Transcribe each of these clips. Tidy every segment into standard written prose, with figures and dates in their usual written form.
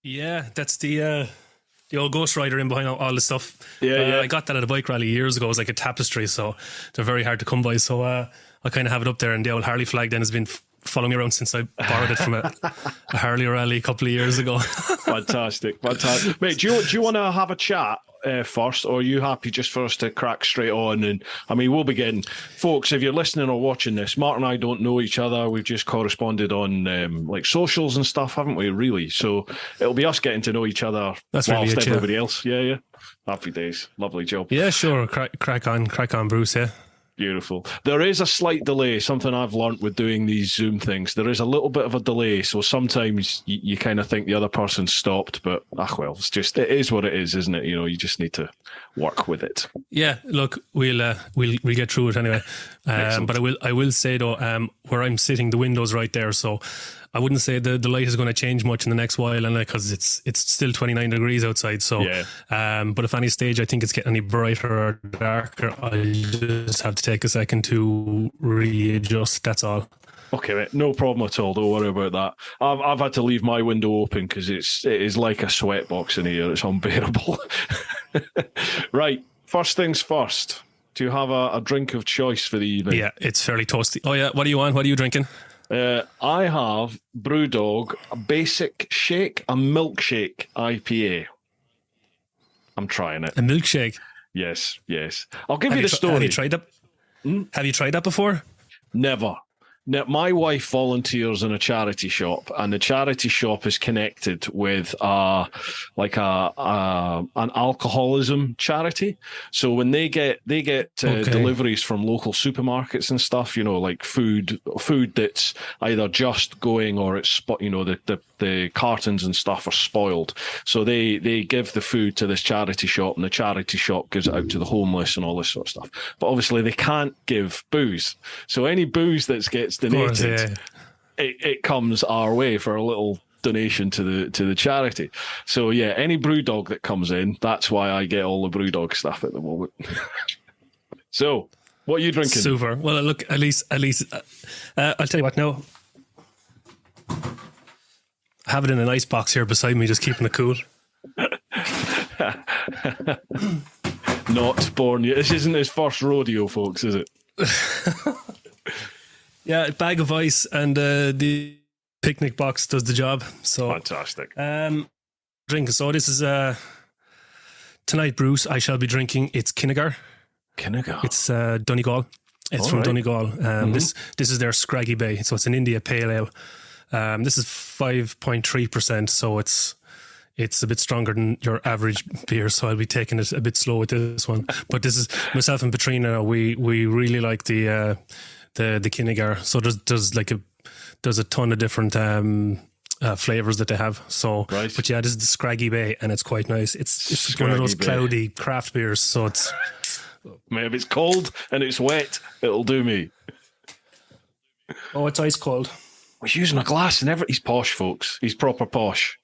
Yeah, that's the old Ghost Rider in behind all the stuff. Yeah. I got that at a bike rally years ago. It was like a tapestry, so they're very hard to come by. So I kind of have it up there, and the old Harley flag then has been following me around since I borrowed it from a Harley rally a couple of years ago. Fantastic. Mate, do you want to have a chat first, or are you happy just for us to crack straight on? And I mean, we'll begin. Folks, if you're listening or watching this, Mark and I don't know each other. We've just corresponded on like socials and stuff, haven't we, really? So it'll be us getting to know each other. That's whilst really it, everybody else. Yeah. Happy days. Lovely job. Yeah, sure. Crack on, Bruce, yeah. Beautiful. There is a slight delay, something I've learnt with doing these Zoom things. There is a little bit of a delay, so sometimes you kind of think the other person's stopped, but well, it is what it is, isn't it? You know, you just need to work with it. Yeah, look, we'll get through it anyway. But I will say though, where I'm sitting, the window's right there, so I wouldn't say the light is going to change much in the next while, and because it's still 29 degrees outside. So, yeah. But if any stage I think it's getting any brighter or darker, I just have to take a second to readjust. That's all. Okay, mate, no problem at all. Don't worry about that. I've had to leave my window open because it is like a sweatbox in here. It's unbearable. Right, first things first. Do you have a drink of choice for the evening? Yeah, it's fairly toasty. Oh yeah, what are you on? What are you drinking? I have Brewdog, a basic shake, a milkshake IPA. I'm trying it. A milkshake? Yes. I'll give you the story. Have you tried that? Have you tried that before? Never. Now, my wife volunteers in a charity shop, and the charity shop is connected with an alcoholism charity. So when they get deliveries from local supermarkets and stuff, you know, like food that's either just going or it's the cartons and stuff are spoiled. So they give the food to this charity shop, and the charity shop gives it out to the homeless and all this sort of stuff. But obviously they can't give booze. So any booze that gets donated, course, yeah. it comes our way for a little donation to the charity. So yeah, any Brewdog that comes in, that's why I get all the Brewdog stuff at the moment. So, what are you drinking? Super. Well, look, at least, I'll tell you what now. I have it in an ice box here beside me, just keeping it cool. Not born yet. This isn't his first rodeo, folks, is it? Yeah, a bag of ice and the picnic box does the job. So fantastic. Drink. So this is tonight, Bruce. I shall be drinking. It's Kinnegar. It's Donegal. It's from Donegal. This is their Scraggy Bay. So it's an India Pale Ale. This is 5.3%. So it's a bit stronger than your average beer. So I'll be taking it a bit slow with this one. But this is myself and Petrina. We really like the Kinnegar. So there's a ton of different flavors that they have. So, right. But yeah, this is the Scraggy Bay, and it's quite nice. It's one of those cloudy craft beers. So it's maybe it's cold and it's wet, it'll do me. Oh, it's ice cold. He's using a glass and he's posh, folks. He's proper posh.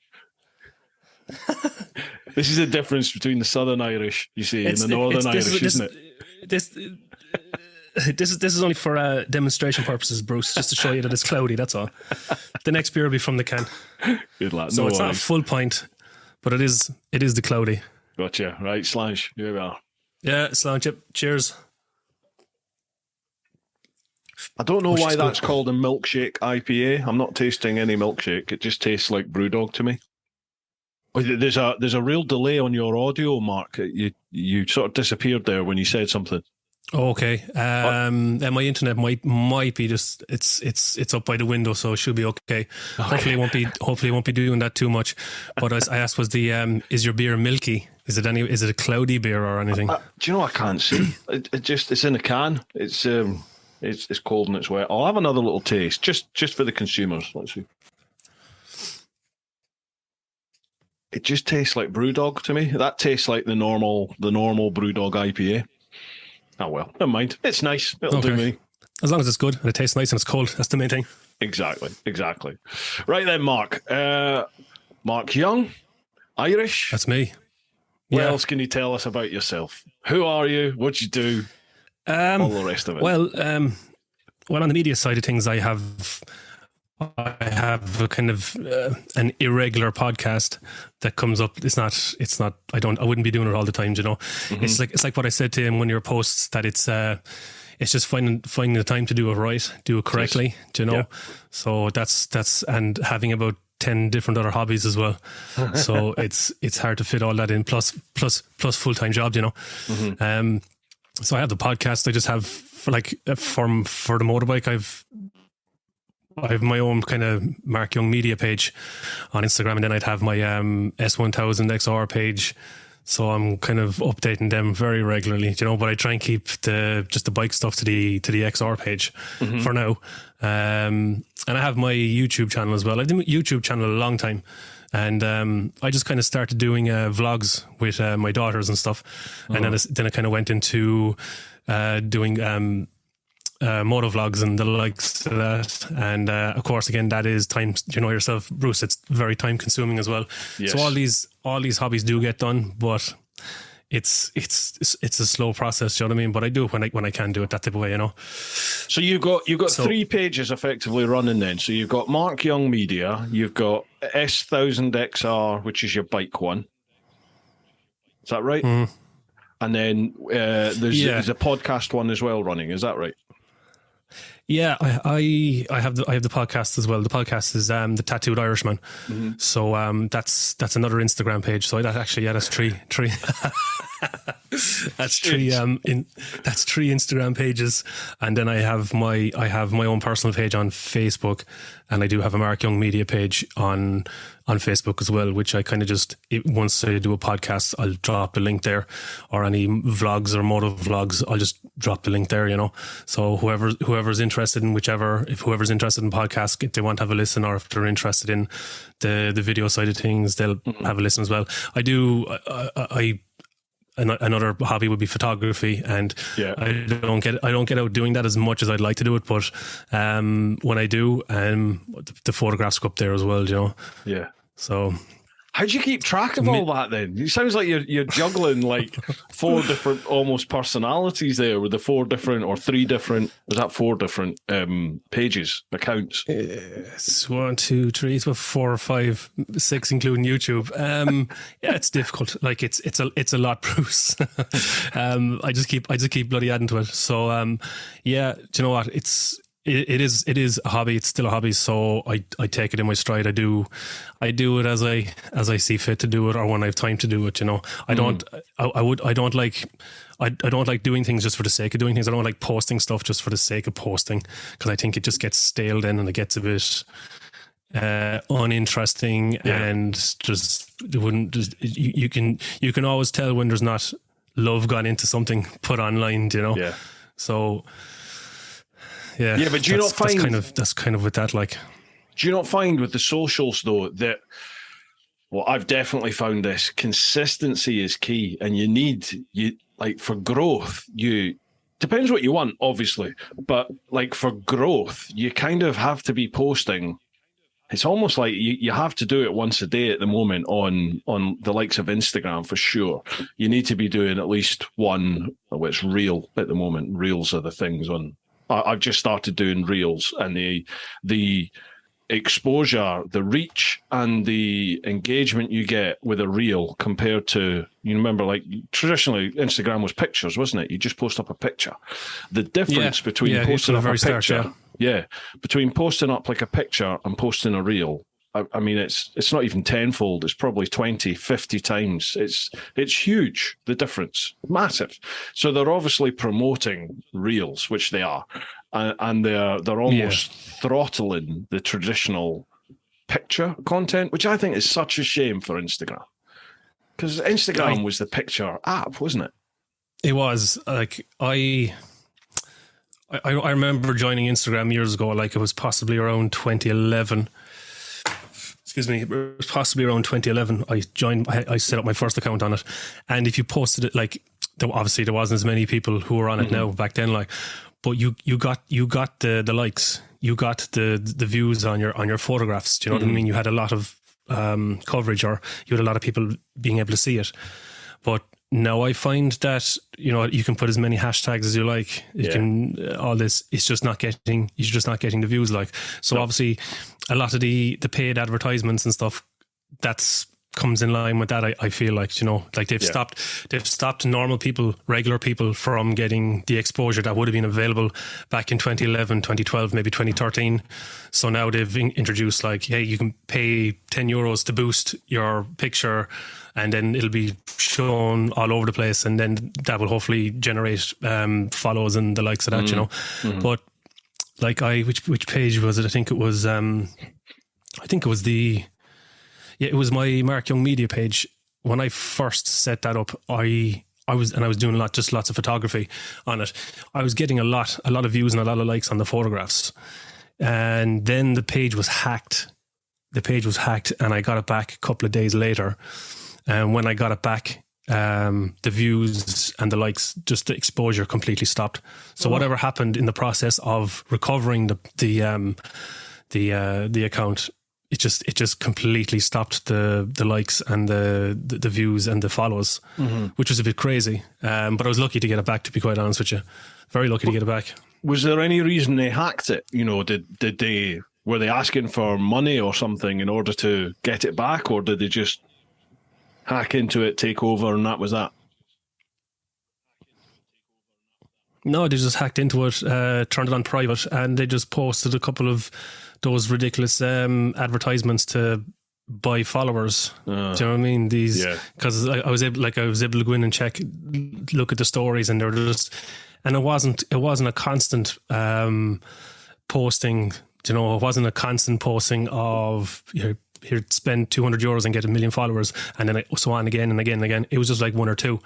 This is the difference between the Southern Irish, you see, and the Northern Irish, isn't it? This is only for demonstration purposes, Bruce, just to show you that it's cloudy, that's all. The next beer will be from the can. Good lad. So no it's worries. not a full pint, but it is the cloudy. Gotcha. Right, Slange, here we are. Yeah, Slange, cheers. I don't know why that's called a milkshake IPA. I'm not tasting any milkshake. It just tastes like Brewdog to me. There's a real delay on your audio, Mark. You sort of disappeared there when you said something. Oh, okay. And my internet might be just it's up by the window, so it should be okay. Hopefully it won't be doing that too much. But I asked, is your beer milky? Is it a cloudy beer or anything? Do you know, I can't see. It's in a can. It's cold and it's wet. I'll have another little taste just for the consumers. Let's see. It just tastes like Brewdog to me. That tastes like the normal Brewdog IPA. Oh well, never mind. It's nice. It'll do me. As long as it's good and it tastes nice and it's cold, that's the main thing. Exactly. Right then, Mark. Mark Young, Irish. That's me. What else can you tell us about yourself? Who are you? What you do? All the rest of it. Well, on the media side of things, I have I have a kind of an irregular podcast that comes up. It's not. I wouldn't be doing it all the time. You know, it's like what I said to him when your posts that it's just finding the time to do it right, do it correctly. Yes. Do you know? Yeah. So that's and having about 10 different other hobbies as well. So it's hard to fit all that in. Plus full-time jobs. You know. So I have the podcast. I just have for the motorbike. I have my own kind of Mark Young media page on Instagram, and then I'd have my S1000 XR page. So I'm kind of updating them very regularly, you know. But I try and keep just the bike stuff to the XR page for now. And I have my YouTube channel as well. I've been YouTube channel a long time, and I just kind of started doing vlogs with my daughters and stuff, and then I kind of went into doing moto vlogs and the likes of that, and of course again that is time, you know yourself, Bruce, it's very time consuming as well. Yes. So all these hobbies do get done, but it's a slow process, you know what I mean? But I do it when I can do it that type of way, you know. So you've got 3 pages effectively running then. So you've got Mark Young Media, you've got S1000XR, which is your bike one, is that right? And then there's a podcast one as well running, is that right? Yeah, I have the podcast as well. The podcast is the Tattooed Irishman. So that's another Instagram page. So that's three. That's three that's 3 Instagram pages, and then I have my own personal page on Facebook, and I do have a Mark Young Media page on Facebook as well, which I kind of once I do a podcast, I'll drop the link there, or any vlogs or moto vlogs, I'll just drop the link there, you know. So whoever's interested in whoever's interested in podcasts, if they want to have a listen, or if they're interested in the video side of things, they'll have a listen as well. Another hobby would be photography, and I don't get out doing that as much as I'd like to do it, but when I do, the photographs go up there as well, you know. Yeah. So how do you keep track of all that then? It sounds like you're juggling like 4 different almost personalities there with the 4 different or 3 different, was that 4 different pages, accounts? It's 1, 2, 3, it's about 4 or 5, 6 including YouTube. Yeah, it's difficult. Like it's a lot, Bruce. I just keep bloody adding to it. So yeah, do you know what? It is a hobby. It's still a hobby, so I take it in my stride. I do it as I see fit to do it, or when I have time to do it. You know, I don't like doing things just for the sake of doing things. I don't like posting stuff just for the sake of posting, because I think it just gets stale then, and it gets a bit uninteresting, and just you can always tell when there's not love gone into something put online. You know, so. Yeah, but do you not find that's kind of with that, like? Do you not find with the socials though that? Well, I've definitely found this consistency is key, and you like for growth. Depends what you want, obviously, but like for growth, you kind of have to be posting. It's almost like you have to do it once a day at the moment on the likes of Instagram for sure. You need to be doing at least one. It's reel at the moment. Reels are the things on. I've just started doing reels, and the exposure, the reach, and the engagement you get with a reel compared to, you remember, like traditionally Instagram was pictures, wasn't it? You just post up a picture. The difference between posting up a picture, between posting up like a picture and posting a reel. I mean, it's not even tenfold. It's probably 20, 50 times. It's huge, the difference. Massive. So they're obviously promoting reels, which they are. And they're almost throttling the traditional picture content, which I think is such a shame for Instagram. Because Instagram was the picture app, wasn't it? It was. Like, I remember joining Instagram years ago, like it was possibly around 2011. Excuse me, it was possibly around 2011. I set up my first account on it, and if you posted it, like, obviously there wasn't as many people who were on it now back then, like, but you got the likes, you got the views on your photographs. Do you know what I mean? You had a lot of coverage, or you had a lot of people being able to see it. But Now I find that, you know, you can put as many hashtags as you like. You can all this. You're just not getting the views. Like, so obviously, a lot of the paid advertisements and stuff that's comes in line with that. I feel like, you know, like they've stopped normal people, regular people from getting the exposure that would have been available back in 2011, 2012, maybe 2013. So now they've introduced like, hey, you can pay €10 to boost your picture, and then it'll be shown all over the place, and then that will hopefully generate follows and the likes of that, you know. But like which page was it? I think it was it was my Mark Young Media page. When I first set that up, I was doing lots of photography on it. I was getting a lot of views and a lot of likes on the photographs, and then the page was hacked. And I got it back a couple of days later. And when I got it back, the views and the likes, just the exposure completely stopped. So whatever happened in the process of recovering the account, it just completely stopped the likes and the views and the follows, which was a bit crazy. But I was lucky to get it back, to be quite honest with you. Very lucky to get it back. Was there any reason they hacked it? You know, were they asking for money or something in order to get it back, or did they just hack into it, take over, and that was that? No, they just hacked into it, turned it on private, and they just posted a couple of those ridiculous advertisements to buy followers. Do you know what I mean? Because I was able to go in and look at the stories, and they're just, and it wasn't a constant posting. You know, it wasn't a constant posting of, here, spend €200 and get 1 million followers, and then so on again and again and again. It was just like one or two.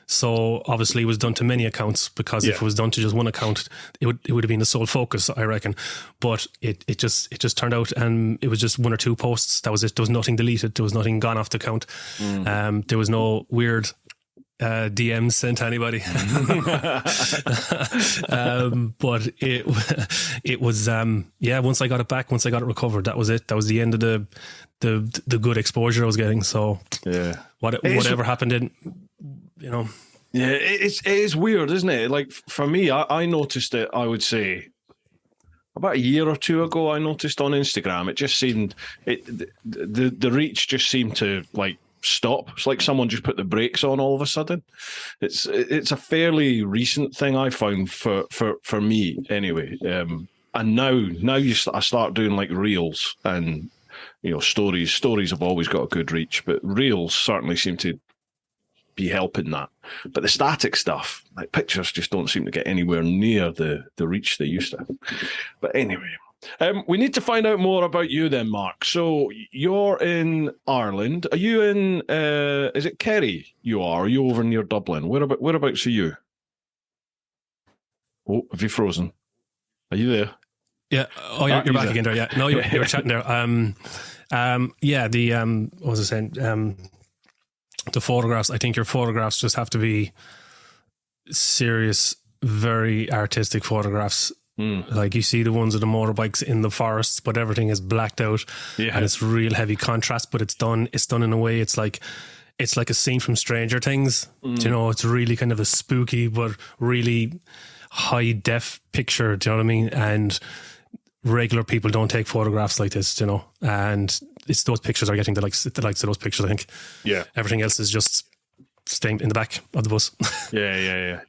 So obviously it was done to many accounts, because if it was done to just one account, it would have been the sole focus, I reckon. But it just turned out, and it was just one or two posts. That was it. There was nothing deleted. There was nothing gone off the account. There was no weird DMs sent to anybody. But it was once I got it back, once I got it recovered, that was it. That was the end of the good exposure I was getting. So whatever happened, you know. Yeah, it is weird, isn't it? Like, for me, I noticed it, I would say, about a year or two ago. I noticed on Instagram, it just seemed, the reach just seemed to, like, stop. It's like someone just put the brakes on all of a sudden. It's a fairly recent thing, I found, for me anyway. And now I start doing like reels, and, you know, stories have always got a good reach, but reels certainly seem to be helping that. But the static stuff, like pictures, just don't seem to get anywhere near the reach they used to. But anyway, we need to find out more about you then, Mark. So you're in Ireland. Are you in, is it Kerry you are? Are you over near Dublin? Whereabouts are you? Oh, have you frozen? Are you there? Yeah. Oh, you're back again there. Yeah. No, you were chatting there. What was I saying? The photographs, I think your photographs just have to be serious, very artistic photographs. Like, you see the ones of the motorbikes in the forests, but everything is blacked out, and it's real heavy contrast, but it's done in a way, it's like a scene from Stranger Things. You know, it's really kind of a spooky but really high def picture. Do you know what I mean? And regular people don't take photographs like this, you know, and it's those pictures are getting the likes of those pictures, I think. Yeah. Everything else is just staying in the back of the bus. Yeah.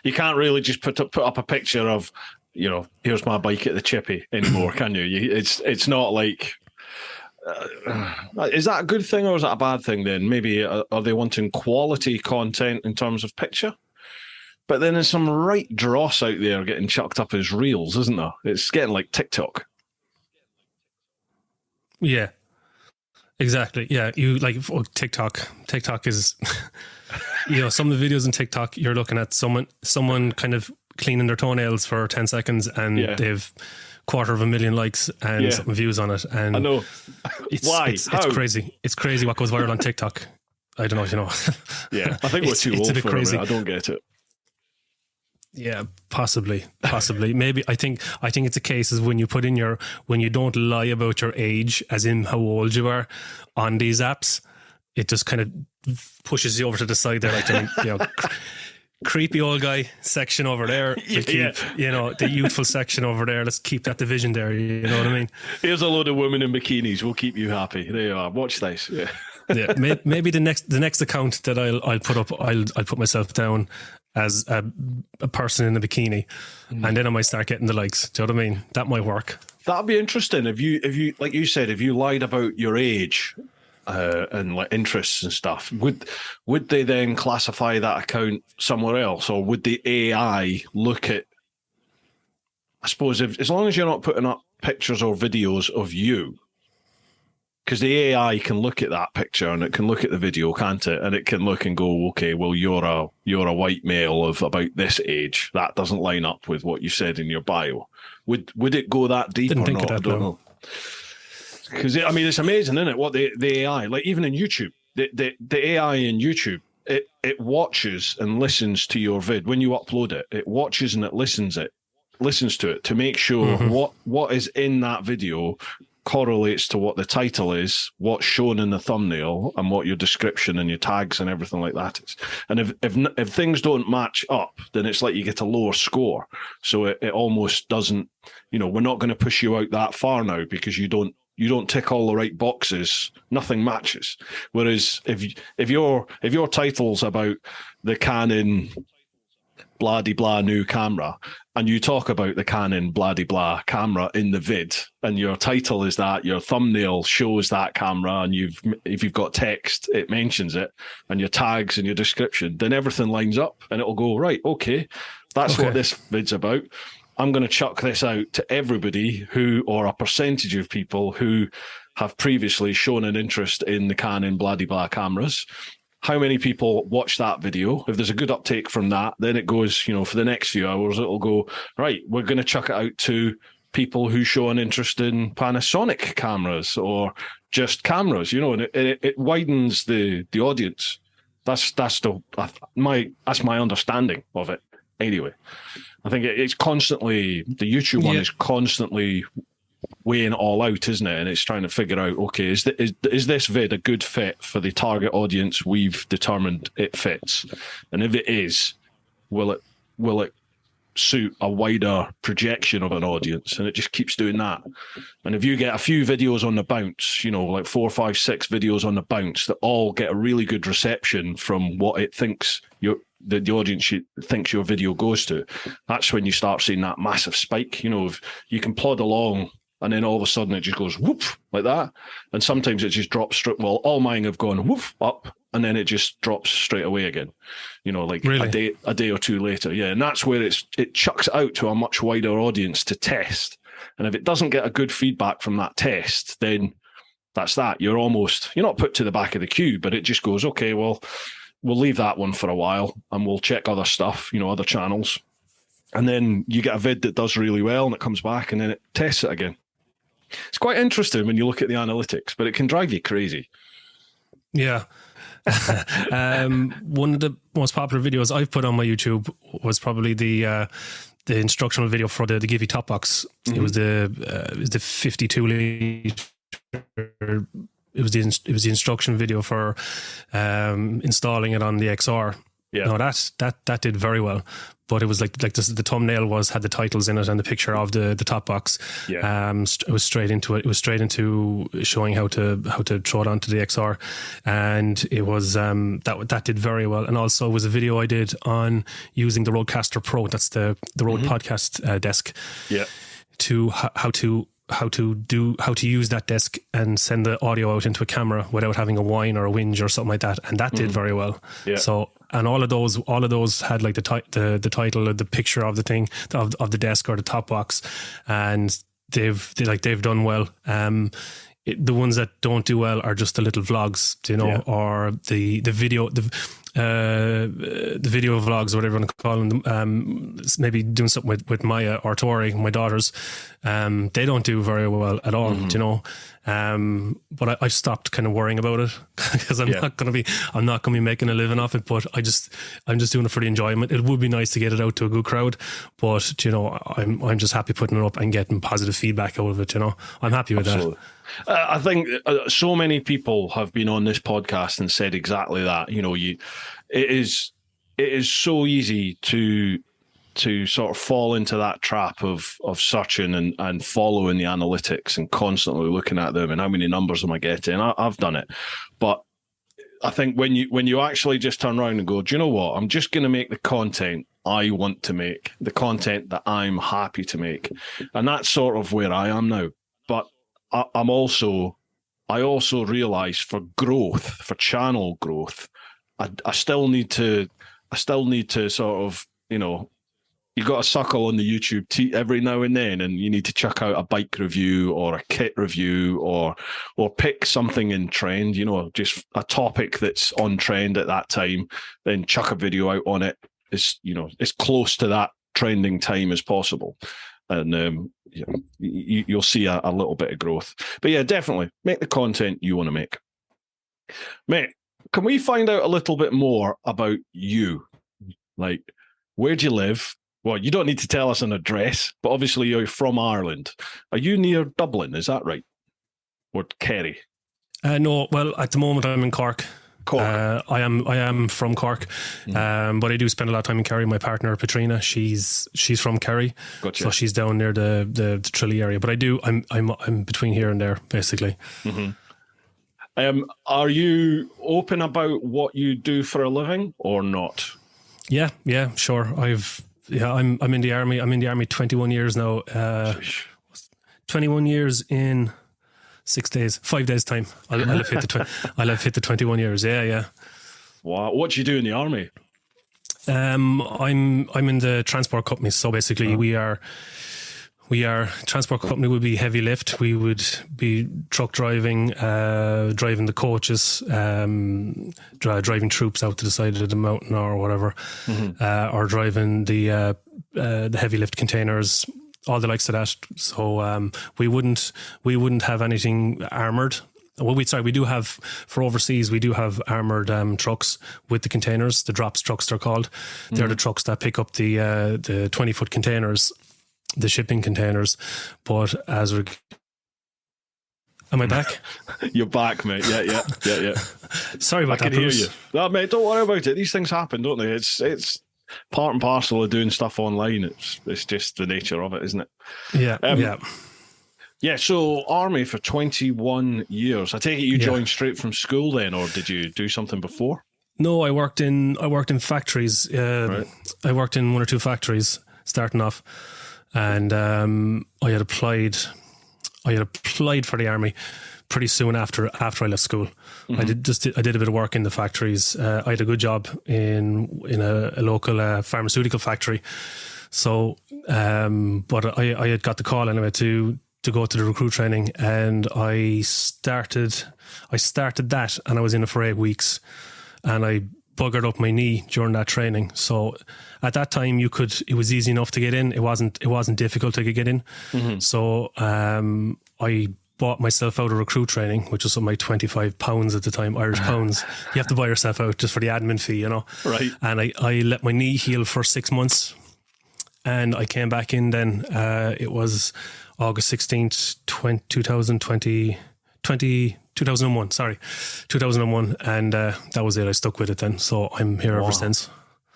You can't really just put up a picture of, you know, here's my bike at the chippy anymore, can you? It's not like... is that a good thing or is that a bad thing then? Maybe are they wanting quality content in terms of picture? But then there's some right dross out there getting chucked up as reels, isn't there? It's getting like TikTok. Yeah, exactly. Yeah, you like TikTok. TikTok is, you know, some of the videos in TikTok, you're looking at someone kind of cleaning their toenails for 10 seconds and they've 250,000 likes and some views on it. And I know. Why? It's crazy. It's crazy what goes viral on TikTok. I don't know, you know. Yeah, I think we're too old for crazy. It. I don't get it. Yeah, possibly. Maybe I think it's a case is when you don't lie about your age, as in how old you are, on these apps, it just kind of pushes you over to the side there, like, creepy old guy section over there. The youthful section over there. Let's keep that division there. You know what I mean? Here's a load of women in bikinis. We'll keep you happy. There you are. Watch this. Yeah. Yeah, maybe the next account that I'll put up, I'll put myself down as a person in a bikini, and then I might start getting the likes. Do you know what I mean? That might work. That'd be interesting if you like you said, if you lied about your age and like interests and stuff. Would they then classify that account somewhere else, or would the AI look at? I suppose as long as you're not putting up pictures or videos of you. Because the AI can look at that picture and it can look at the video, can't it? And it can look and go, okay, well, you're a white male of about this age. That doesn't line up with what you said in your bio. Would it go that deep or not? I don't know. Because I mean, it's amazing, isn't it? What the AI, like even in YouTube, the AI in YouTube, it watches and listens to your vid when you upload it. It watches and it listens to it to make sure what is in that video correlates to what the title is, what's shown in the thumbnail, and what your description and your tags and everything like that is. And if things don't match up, then it's like you get a lower score. So it almost doesn't, we're not going to push you out that far now because you don't tick all the right boxes. Nothing matches. Whereas if your title's about the Canon blah-de-blah new camera, and you talk about the Canon blah-de-blah camera in the vid, and your title is that, your thumbnail shows that camera, and if you've got text, it mentions it, and your tags and your description, then everything lines up, and it'll go, right, okay, that's what this vid's about. I'm going to chuck this out to everybody or a percentage of people who have previously shown an interest in the Canon blah-de-blah cameras. How many people watch that video? If there's a good uptake from that, then it goes, for the next few hours, it'll go, right, we're going to chuck it out to people who show an interest in Panasonic cameras or just cameras, and it widens the audience. That's my understanding of it. Anyway, I think it's constantly, the YouTube one is constantly weighing it all out, isn't it? And it's trying to figure out, okay, is this vid a good fit for the target audience we've determined it fits? And if it is, will it suit a wider projection of an audience? And it just keeps doing that. And if you get a few videos on the bounce, like 4, 5, 6 videos on the bounce that all get a really good reception from what it thinks the audience thinks your video goes to, that's when you start seeing that massive spike. If you can plod along and then all of a sudden it just goes whoop like that, and sometimes it just drops straight. Well, all mine have gone whoop up, and then it just drops straight away again. Like really? a day or two later. Yeah, and that's where it chucks it out to a much wider audience to test. And if it doesn't get a good feedback from that test, then that's that. You're not put to the back of the queue, but it just goes, okay, well, we'll leave that one for a while and we'll check other stuff, other channels. And then you get a vid that does really well and it comes back and then it tests it again. It's quite interesting when you look at the analytics, but it can drive you crazy. Yeah. One of the most popular videos I've put on my YouTube was probably the instructional video for the Givey top box. Mm-hmm. It was the 52 litre. It was the instruction video for installing it on the XR. Yeah, no, that did very well. But it was like this, the thumbnail had the titles in it and the picture of the top box. Yeah, it was straight into it. It was straight into showing how to throw it onto the XR, and it was that did very well. And also, it was a video I did on using the Rodecaster Pro. That's the Rode podcast desk. Yeah, to how to use that desk and send the audio out into a camera without having a whine or a whinge or something like that, and that did very well. Yeah. So, and all of those had like the title or the picture of the thing of the desk or the top box, and they've done well. The ones that don't do well are just the little vlogs, or the video. the video vlogs or whatever you want to call them, maybe doing something with Maya or Tori, my daughters, they don't do very well at all, you know. But I stopped kind of worrying about it because I'm not going to be making a living off it. But I'm just doing it for the enjoyment. It would be nice to get it out to a good crowd, but you know, I'm just happy putting it up and getting positive feedback out of it. You know, I'm happy with that. I think so many people have been on this podcast and said exactly that. You know, it is so easy to sort of fall into that trap of searching and following the analytics and constantly looking at them and how many numbers am I getting. I've done it, but I think when you actually just turn around and go, do you know what? I'm just going to make the content I want to make, the content that I'm happy to make, and that's sort of where I am now. But I also realize for growth, for channel growth, I still need to sort of, you know, you got to suckle on the YouTube every now and then, and you need to chuck out a bike review or a kit review or pick something in trend, you know, just a topic that's on trend at that time, then chuck a video out on it. It's, you know, as close to that trending time as possible. And you'll see a little bit of growth. But yeah, definitely make the content you want to make. Mate, can we find out a little bit more about you? Like, where do you live? Well, you don't need to tell us an address, but obviously you're from Ireland. Are you near Dublin? Is that right? Or Kerry? No, well, at the moment I'm in Cork. I am from Cork, but I do spend a lot of time in Kerry. My partner Patrina, she's from Kerry, gotcha. So she's down near the Tralee area. But I'm between here and there basically. Are you open about what you do for a living or not? Yeah, sure. I'm in the army. I'm in the army 21 years now. 21 years in 5 days time. I'll have hit the 21 years. Yeah. Wow. What do you do in the army? I'm in the transport company. So basically we are transport company would be heavy lift. We would be truck driving, driving the coaches, driving troops out to the side of the mountain or whatever, or driving the heavy lift containers, all the likes of that. So we wouldn't have anything armored. Well, we do have, for overseas, we do have armoured trucks with the containers, the drops trucks they're called. They're the trucks that pick up the 20-foot containers, the shipping containers. But as we're... Am I back? You're back, mate. Yeah. Sorry about that, I can hear you. No, mate, don't worry about it. These things happen, don't they? It's part and parcel of doing stuff online. It's just the nature of it, isn't it? Yeah. Yeah, so army for 21 years. I take it you joined straight from school then, or did you do something before? No, I worked in factories. Right. I worked in one or two factories starting off, and I had applied for the army pretty soon after I left school. I did a bit of work in the factories. I had a good job in a local pharmaceutical factory. So, but I had got the call anyway to go to the recruit training, and I started that, and I was in it for 8 weeks, and I buggered up my knee during that training. So at that time it was easy enough to get in. It wasn't difficult to get in. So I bought myself out of recruit training, which was something like £25 at the time, Irish pounds. You have to buy yourself out just for the admin fee, you know. Right. And I let my knee heal for 6 months, and I came back in then. It was August 16th, 2001, and that was it. I stuck with it then, so I'm here ever since.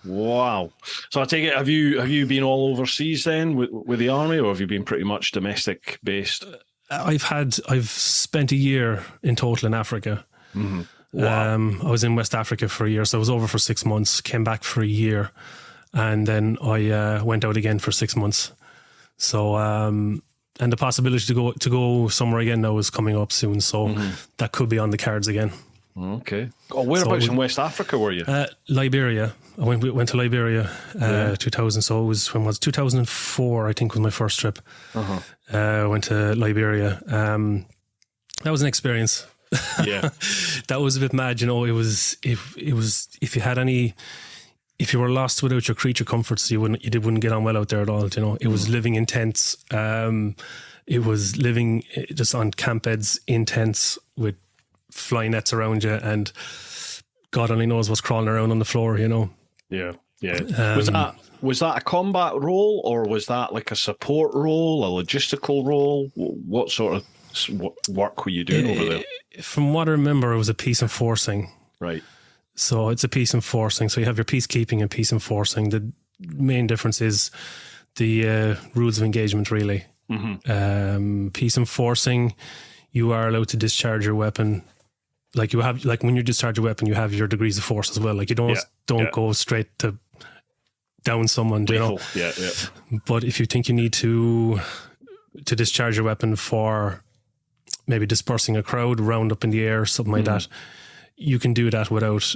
Wow. So I take it, have you been all overseas then with the army, or have you been pretty much domestic based? I've spent a year in total in Africa. Wow. I was in West Africa for a year, so I was over for 6 months, came back for a year, and then I went out again for 6 months. So and the possibility to go somewhere again now is coming up soon, so that could be on the cards again. Okay. Oh, whereabouts in West Africa were you? Liberia. I went to Liberia 2000. So it was 2004. I think was my first trip. Went to Liberia. That was an experience. Yeah. That was a bit mad, you know. It was if you were lost without your creature comforts, you wouldn't get on well out there at all, you know. It was living in tents. It was living just on camp beds in tents with fly nets around you, and God only knows what's crawling around on the floor, you know. Yeah. Was that a combat role, or was that like a support role, a logistical role? What sort of work were you doing over there? From what I remember, it was a peace enforcing. Right. So it's a peace enforcing. So you have your peacekeeping and peace enforcing. The main difference is the rules of engagement, really. Mm-hmm. Peace enforcing, you are allowed to discharge your weapon. Like when you discharge your weapon, you have your degrees of force as well. Like you don't go straight to down someone, you know. Yeah. But if you think you need to discharge your weapon for maybe dispersing a crowd, round up in the air, something like that, you can do that without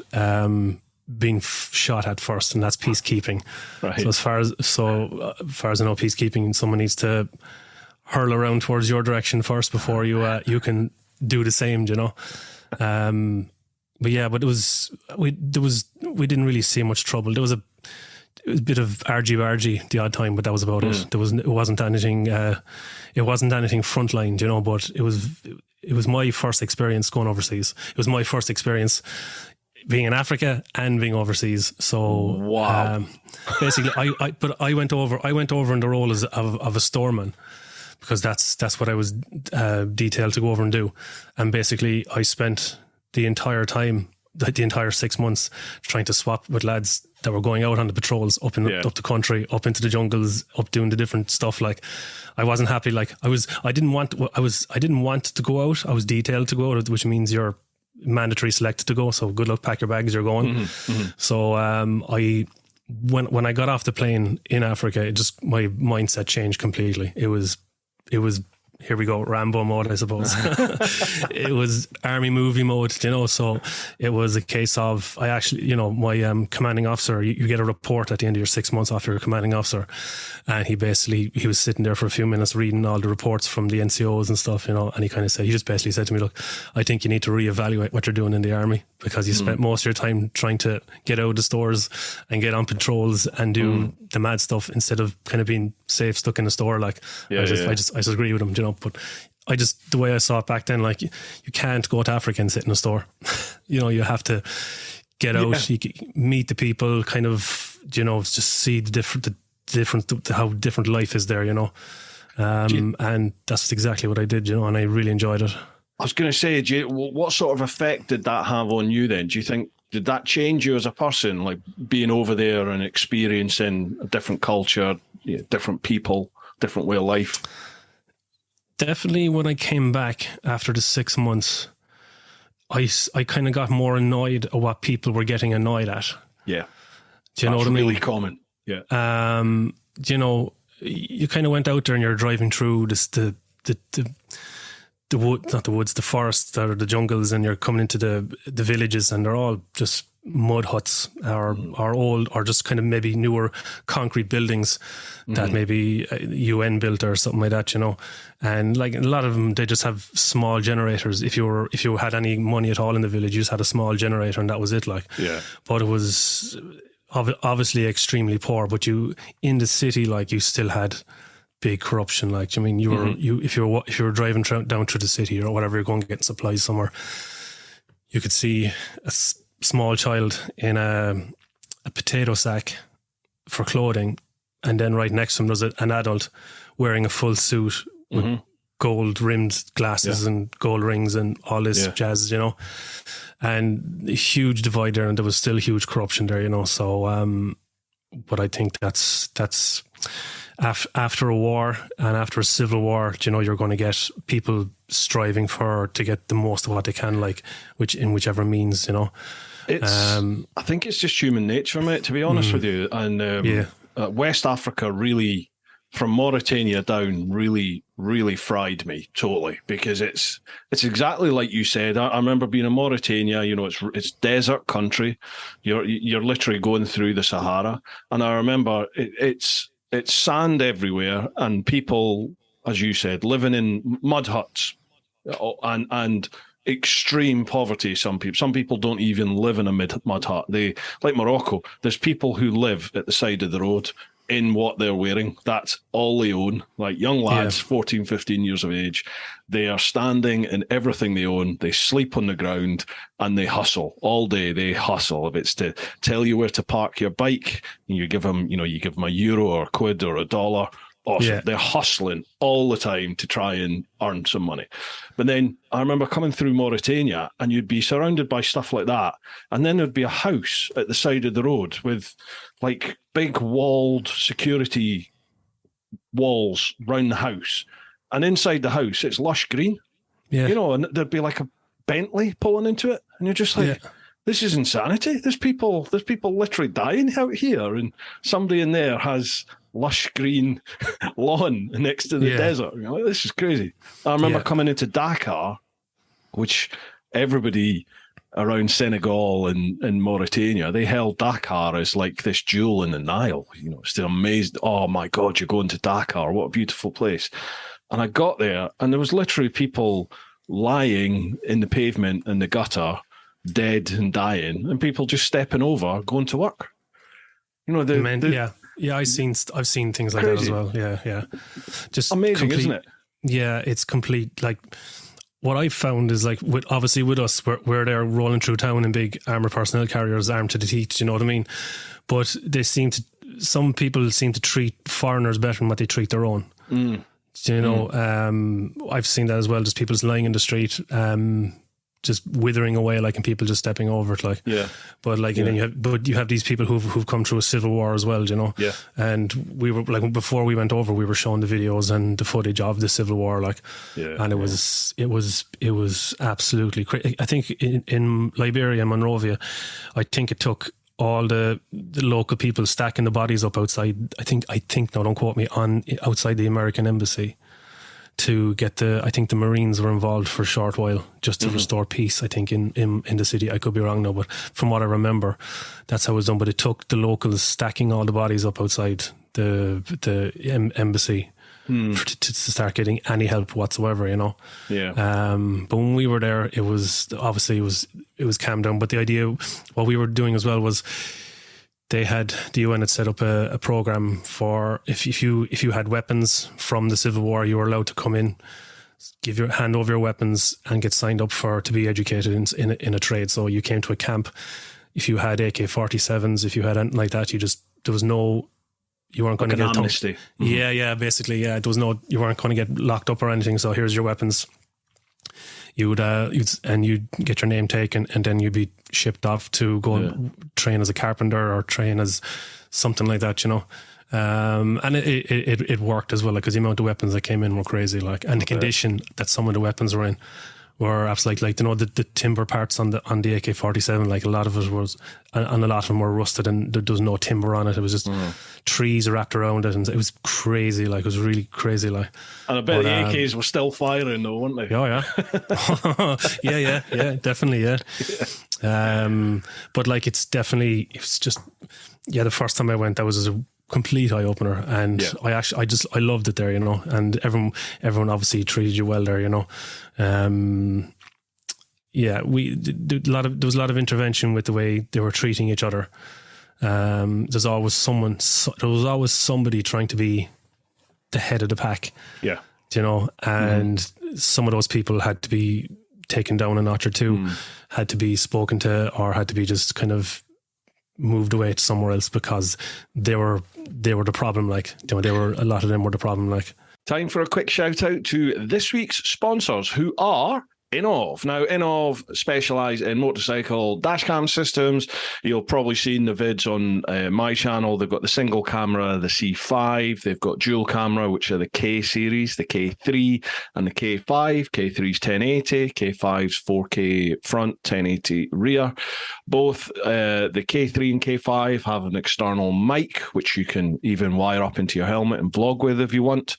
being shot at first, and that's peacekeeping. Right. So as far as I know, peacekeeping, someone needs to hurl around towards your direction first before you can do the same, you know. But we didn't really see much trouble. There was a bit of argy-bargy the odd time, but that was about it. It wasn't anything frontline, you know. But it was my first experience going overseas. It was my first experience being in Africa and being overseas. So wow. Basically, I went over in the role of a storeman, because that's what I was detailed to go over and do. And basically, I spent the entire 6 months trying to swap with lads that were going out on the patrols up the country, up into the jungles, up doing the different stuff. Like, I wasn't happy. Like, I didn't want to go out. I was detailed to go out, which means you're mandatory selected to go. So good luck, pack your bags, you're going. Mm-hmm. So when I got off the plane in Africa, my mindset changed completely. It was here we go, Rambo mode, I suppose. It was army movie mode, you know. So it was a case of, I actually, you know, my commanding officer, you get a report at the end of your 6 months after your commanding officer, and he was sitting there for a few minutes reading all the reports from the NCOs and stuff, you know, and he just basically said to me, look, I think you need to reevaluate what you're doing in the army, because you spent most of your time trying to get out of the stores and get on patrols and do the mad stuff instead of kind of being safe, stuck in the store. Like, I just agree with him, you know. But the way I saw it back then, like, you can't go to Africa and sit in a store. You know, you have to get out, you meet the people, kind of, you know, just see how different life is there, you know. And that's exactly what I did, you know, and I really enjoyed it. I was going to say, what sort of effect did that have on you then? Do you think, did that change you as a person, like being over there and experiencing a different culture, different people, different way of life? Definitely when I came back after the 6 months, I kind of got more annoyed at what people were getting annoyed at. Yeah. Do you know what I mean? Really common. Yeah. You know, you kind of went out there and you're driving through the forests or the jungles, and you're coming into the villages, and they're all just mud huts or old, or just kind of maybe newer concrete buildings that maybe UN built or something like that, you know. And like a lot of them, they just have small generators. If you had any money at all in the village, you just had a small generator and that was it. Like, yeah. But it was obviously extremely poor. But in the city, like, you still had big corruption. Like, I mean, if you were driving down through the city or whatever, you're going to get supplies somewhere, you could see a small child in a potato sack for clothing, and then right next to him there's an adult wearing a full suit with gold rimmed glasses and gold rings and all this jazz, you know. And a huge divide there, and there was still huge corruption there, you know. So but I think that's after a war and after a civil war, you know, you're going to get people striving to get the most of what they can, like, whichever means, you know. I think it's just human nature, mate, to be honest with you. And West Africa really, from Mauritania down, really, really fried me totally, because it's exactly like you said. I remember being in Mauritania. You know, it's desert country. You're literally going through the Sahara, and I remember it's sand everywhere, and people, as you said, living in mud huts, and extreme poverty. Some people don't even live in a mud hut. They, like Morocco, there's people who live at the side of the road in what they're wearing. That's all they own. Like young lads, 14, 15 years of age, they are standing in everything they own. They sleep on the ground and they hustle all day. They hustle. If it's to tell you where to park your bike, and you give them a euro or a quid or a dollar. Awesome. Yeah. They're hustling all the time to try and earn some money. But then I remember coming through Mauritania, and you'd be surrounded by stuff like that. And then there'd be a house at the side of the road with like big walled security walls round the house. And inside the house, it's lush green. Yeah. And there'd be like a Bentley pulling into it. And you're just like, this is insanity. There's people literally dying out here. And somebody in there has lush green lawn next to the desert. This is crazy. I remember coming into Dakar, which everybody around Senegal and Mauritania, they held Dakar as like this jewel in the Nile. It's amazing. Oh my God, you're going to Dakar. What a beautiful place. And I got there and there was literally people lying in the pavement in the gutter, dead and dying, and people just stepping over, going to work. Yeah, I've seen things like that as well. Yeah. Just amazing, isn't it? Yeah, it's complete. Like what I've found is like with us, we're there rolling through town in big armored personnel carriers, armed to the teeth. You know what I mean? But some people seem to treat foreigners better than what they treat their own. I've seen that as well. Just people just lying in the street. Just withering away, like, and people just stepping over it, like. Yeah. But like, and then you have these people who've come through a civil war as well, Yeah. And we were like, before we went over, we were showing the videos and the footage of the civil war, like. Yeah. And it was absolutely crazy. I think in Liberia and Monrovia, I think it took all the local people stacking the bodies up outside. I think no, don't quote me, outside the American embassy, to get I think the Marines were involved for a short while just to restore peace, I think, in the city. I could be wrong now, but from what I remember, that's how it was done. But it took the locals stacking all the bodies up outside the embassy to start getting any help whatsoever, Yeah. But when we were there, it was calmed down. But the idea, what we were doing as well was, the UN had set up a program for if you had weapons from the Civil War, you were allowed to come in, hand over your weapons and get signed up to be educated in a trade. So you came to a camp. If you had AK-47s, if you had anything like that, you weren't going to get amnesty. Yeah, basically, yeah. You weren't going to get locked up or anything. So here's your weapons. You'd get your name taken, and then you'd be shipped off to go and train as a carpenter or train as something like that, And it worked as well, because the amount of weapons that came in were crazy, like, and the condition that some of the weapons were in were absolutely, like, the timber parts on the AK-47, like, a lot of it was, and a lot of them were rusted, and there was no timber on it. It was just trees wrapped around it, and it was crazy, like, it was really crazy, like. And I bet the AKs were still firing though, weren't they? Oh yeah. yeah, definitely, yeah. But like, it's just, the first time I went, that was a complete eye opener, and I loved it there, and everyone obviously treated you well there, there was a lot of intervention with the way they were treating each other. There was always somebody trying to be the head of the pack, and some of those people had to be taken down a notch or two, had to be spoken to, or had to be just kind of moved away to somewhere else, because they were the problem, like, a lot of them were the problem, like. Time for a quick shout out to this week's sponsors, who are Innov. Now, Innov specialise in motorcycle dashcam systems. You'll probably seen the vids on my channel. They've got the single camera, the C5. They've got dual camera, which are the K series, the K3 and the K5. K3's 1080, K5's 4K front, 1080 rear. Both the K3 and K5 have an external mic, which you can even wire up into your helmet and vlog with if you want.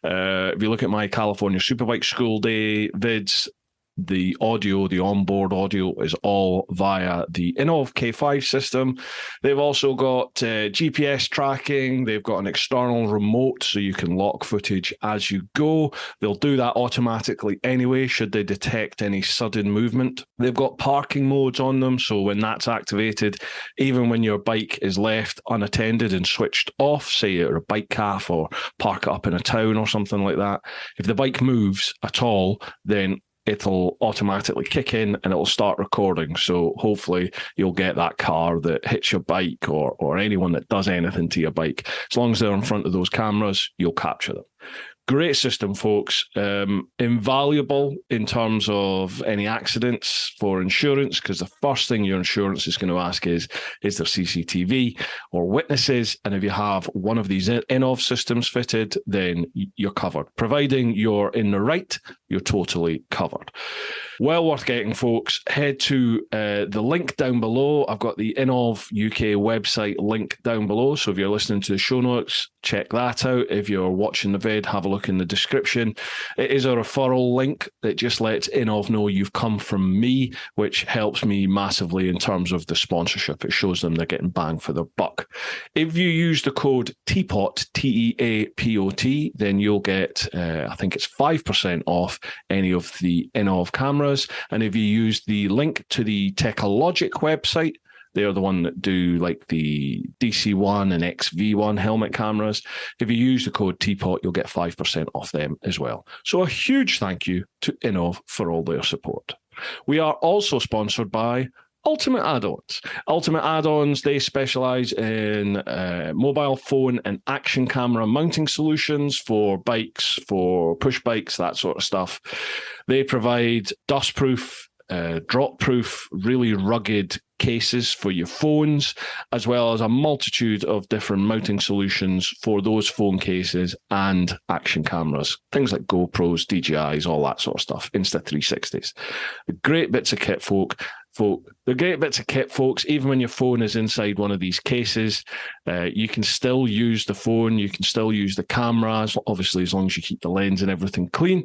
If you look at my California Superbike School Day vids, the audio, the onboard audio, is all via the Inov K5 system. They've also got GPS tracking. They've got an external remote so you can lock footage as you go. They'll do that automatically anyway, should they detect any sudden movement. They've got parking modes on them, so when that's activated, even when your bike is left unattended and switched off, say you're a bike calf or park it up in a town or something like that, if the bike moves at all, then it'll automatically kick in and it'll start recording. So hopefully you'll get that car that hits your bike or anyone that does anything to your bike. As long as they're in front of those cameras, you'll capture them. Great system, folks. Invaluable in terms of any accidents for insurance, because the first thing your insurance is going to ask is there CCTV or witnesses? And if you have one of these Inov systems fitted, then you're covered. Providing you're in the right, you're totally covered. Well worth getting, folks. Head to the link down below. I've got the Inov UK website link down below. So if you're listening to the show notes, check that out. If you're watching the vid, have a look in the description. It is a referral link that just lets Inov know you've come from me, which helps me massively in terms of the sponsorship. It shows them they're getting bang for their buck. If you use the code TEAPOT, TEAPOT, then you'll get, I think it's 5% off any of the Inov cameras. And if you use the link to the Techologic website, they're the one that do like the DC1 and XV1 helmet cameras. If you use the code TEAPOT, you'll get 5% off them as well. So a huge thank you to Inov for all their support. We are also sponsored by Ultimate Add-ons. Ultimate Add-ons, they specialize in mobile phone and action camera mounting solutions for bikes, for push bikes, that sort of stuff. They provide dustproof, drop-proof, really rugged cases for your phones, as well as a multitude of different mounting solutions for those phone cases and action cameras. Things like GoPros, DJIs, all that sort of stuff, Insta360s. Great bits of kit, They're great bits of kit, folks. Even when your phone is inside one of these cases, you can still use the phone. You can still use the cameras, obviously, as long as you keep the lens and everything clean.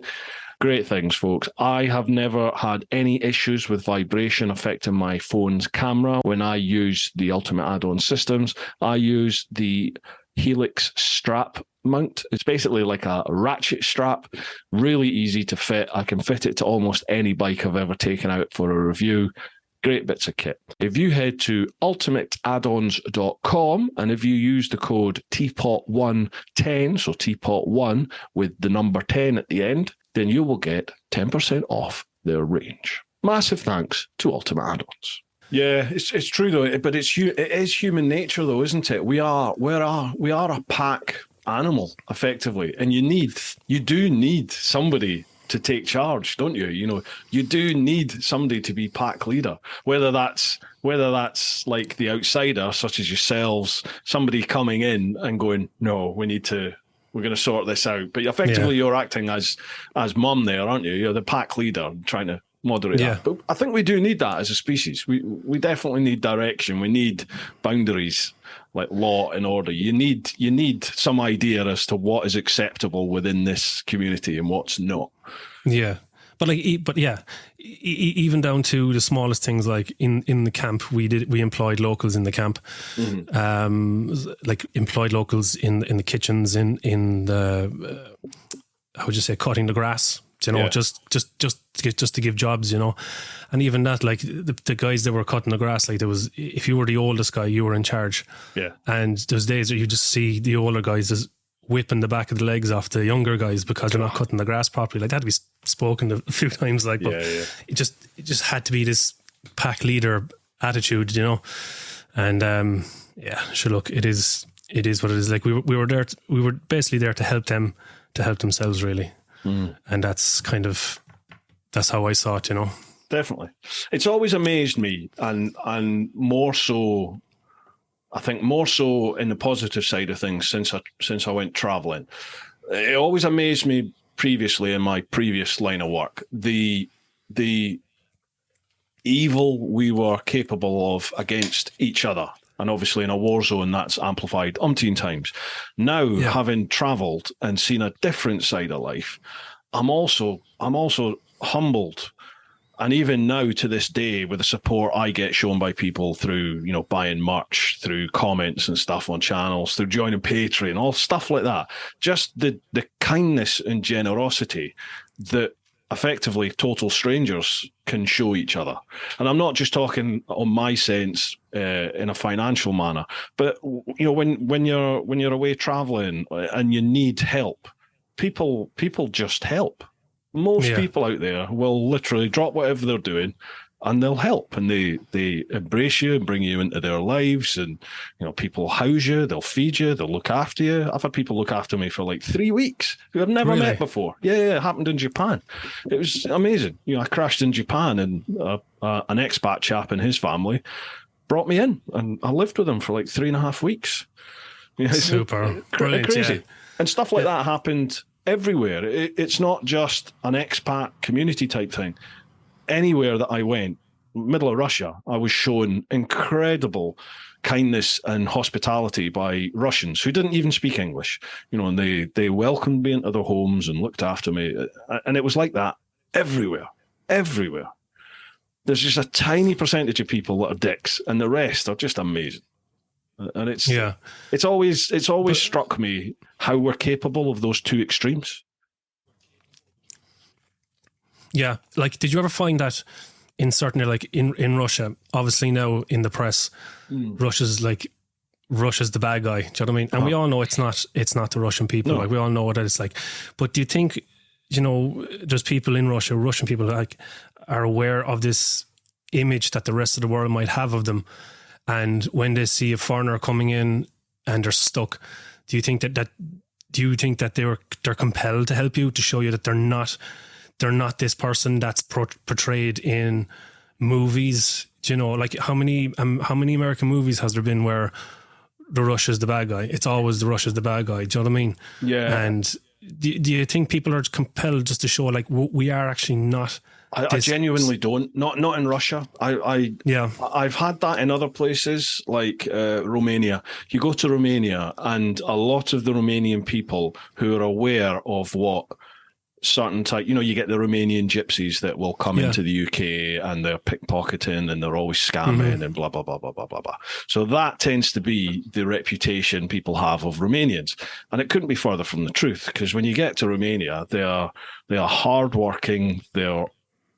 Great things, folks. I have never had any issues with vibration affecting my phone's camera when I use the Ultimate Add-on systems. I use the Helix strap mount. It's basically like a ratchet strap, really easy to fit. I can fit it to almost any bike I've ever taken out for a review. Great bits of kit. If you head to ultimateaddons.com and if you use the code TeapotOne10, so TeapotOne with the number 10 at the end, then you will get 10% off their range. Massive thanks to Ultimate Add-ons. Yeah, it's true though, but it is human nature though, isn't it? We are a pack animal effectively, and you do need somebody to take charge, don't you? You know, you do need somebody to be pack leader, whether that's like the outsider, such as yourselves, somebody coming in and going, no, we're going to sort this out. But effectively, You're acting as mum there, aren't you? You're the pack leader, trying to moderate that. But I think we do need that as a species. We definitely need direction. We need boundaries, like law and order. You need some idea as to what is acceptable within this community and what's not. Yeah. Even down to the smallest things, like in the camp, we employed locals in the camp, like employed locals in the kitchens, in the how would you say, cutting the grass, you know, just to give jobs, you know. And even that, like the guys that were cutting the grass, like if you were the oldest guy, you were in charge. Yeah. And there's days where you just see the older guys just whipping the back of the legs off the younger guys because they're not cutting the grass properly. Like that had to be spoken a few times, like, but it just had to be this pack leader attitude, you know. And sure, look, it is what it is. Like we were basically there to help them to help themselves, really. And that's how I saw it, you know. Definitely. It's always amazed me, and more so, I think more so in the positive side of things since I went traveling. It always amazed me previously in my previous line of work, the evil we were capable of against each other. And obviously in a war zone, that's amplified umpteen times. Now, having traveled and seen a different side of life, I'm also humbled And even now, to this day, with the support I get shown by people through, buying merch, through comments and stuff on channels, through joining Patreon, all stuff like that, just the kindness and generosity that effectively total strangers can show each other. And I'm not just talking on my sense in a financial manner, but when you're away traveling and you need help, people just help. Most people out there will literally drop whatever they're doing and they'll help, and they embrace you and bring you into their lives, and people house you, they'll feed you, they'll look after you. I've had people look after me for like 3 weeks who I've never met before. Yeah, it happened in Japan. It was amazing. I crashed in Japan, and an expat chap and his family brought me in, and I lived with him for like 3.5 weeks. Super brilliant, crazy. And stuff like that happened everywhere. It's not just an expat community type thing. Anywhere that I went, middle of Russia, I was shown incredible kindness and hospitality by Russians who didn't even speak English, and they welcomed me into their homes and looked after me. And it was like that everywhere. There's just a tiny percentage of people that are dicks, and the rest are just amazing. And it's always struck me how we're capable of those two extremes. Yeah, like, did you ever find that in certain, like in Russia, obviously now in the press, Russia's the bad guy. Do you know what I mean? And we all know it's not the Russian people. No. Like, we all know what it's like. But do you think, there's people in Russia, Russian people, like, are aware of this image that the rest of the world might have of them? And when they see a foreigner coming in and they're stuck, do you think that they're compelled to help you, to show you that they're not this person that's portrayed in movies? Like, how many American movies has there been where the Russia's the bad guy? It's always the Russia's the bad guy. Do you know what I mean? Yeah. And do you think people are compelled just to show, like, we are actually not? I genuinely don't. Not in Russia. I've had that in other places, like Romania. You go to Romania, and a lot of the Romanian people who are aware of what certain type, you get the Romanian gypsies that will come into the UK and they're pickpocketing and they're always scamming and blah, blah, blah, blah, blah, blah, blah. So that tends to be the reputation people have of Romanians. And it couldn't be further from the truth, because when you get to Romania, they are hardworking, they're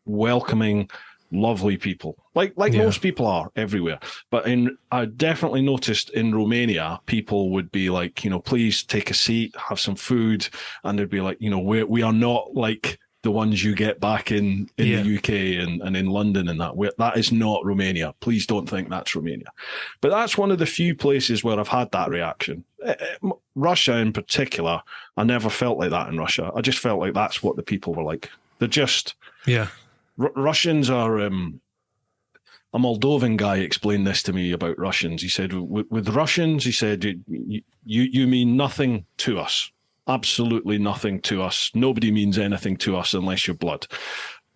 welcoming, lovely people, like most people are everywhere. But I definitely noticed in Romania, people would be like, please take a seat, have some food, and they'd be like, we are not like the ones you get back in the UK and in London, and that is not Romania. Please don't think that's Romania. But that's one of the few places where I've had that reaction. Russia in particular, I never felt like that in Russia. I just felt like that's what the people were like. They're just Russians are. A Moldovan guy explained this to me about Russians. He said, with Russians, he said, you mean nothing to us. Absolutely nothing to us. Nobody means anything to us unless you're blood.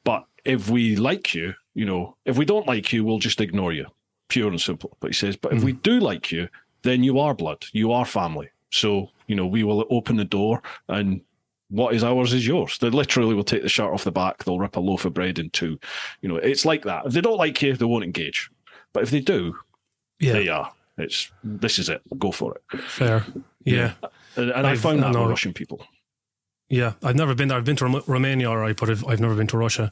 But if we like you, if we don't like you, we'll just ignore you. Pure and simple. But he says, but if we do like you, then you are blood. You are family. So, we will open the door, and what is ours is yours. They literally will take the shirt off the back. They'll rip a loaf of bread in two. It's like that. If they don't like you, they won't engage. But if they do, they are. This is it. Go for it. Fair. Yeah. And I found that with Russian people. Yeah, I've never been there. I've been to Romania, all right, but I've never been to Russia.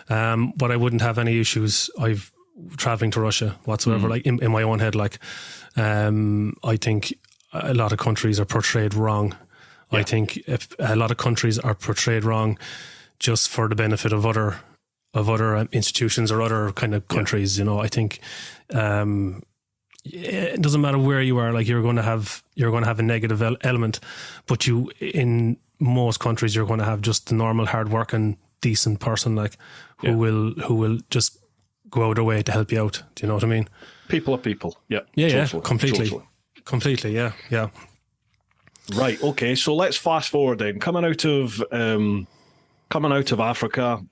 But I wouldn't have any issues. I've traveling to Russia whatsoever. Like in my own head, like I think a lot of countries are portrayed wrong. I think a lot of countries are portrayed wrong just for the benefit of other institutions or other kind of countries. I think it doesn't matter where you are. Like, you're going to have a negative element, but in most countries you're going to have just the normal, hard-working, decent person, like who will just go out of their way to help you out. Do you know what I mean? People are people. Yeah. Yeah. Completely. Yeah. Right. Okay. So let's fast forward then. Coming out of Africa,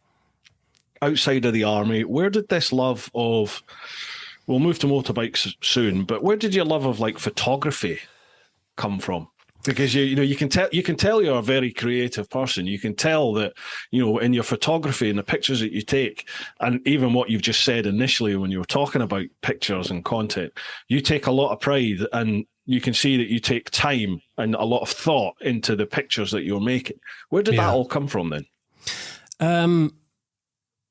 outside of the army, where did this love of? We'll move to motorbikes soon, but where did your love of like photography come from? because you can tell you're a very creative person. You can tell that, in your photography and the pictures that you take, and even what you've just said initially when you were talking about pictures and content, you take a lot of pride, and you can see that you take time and a lot of thought into the pictures that you're making. Where did that all come from then?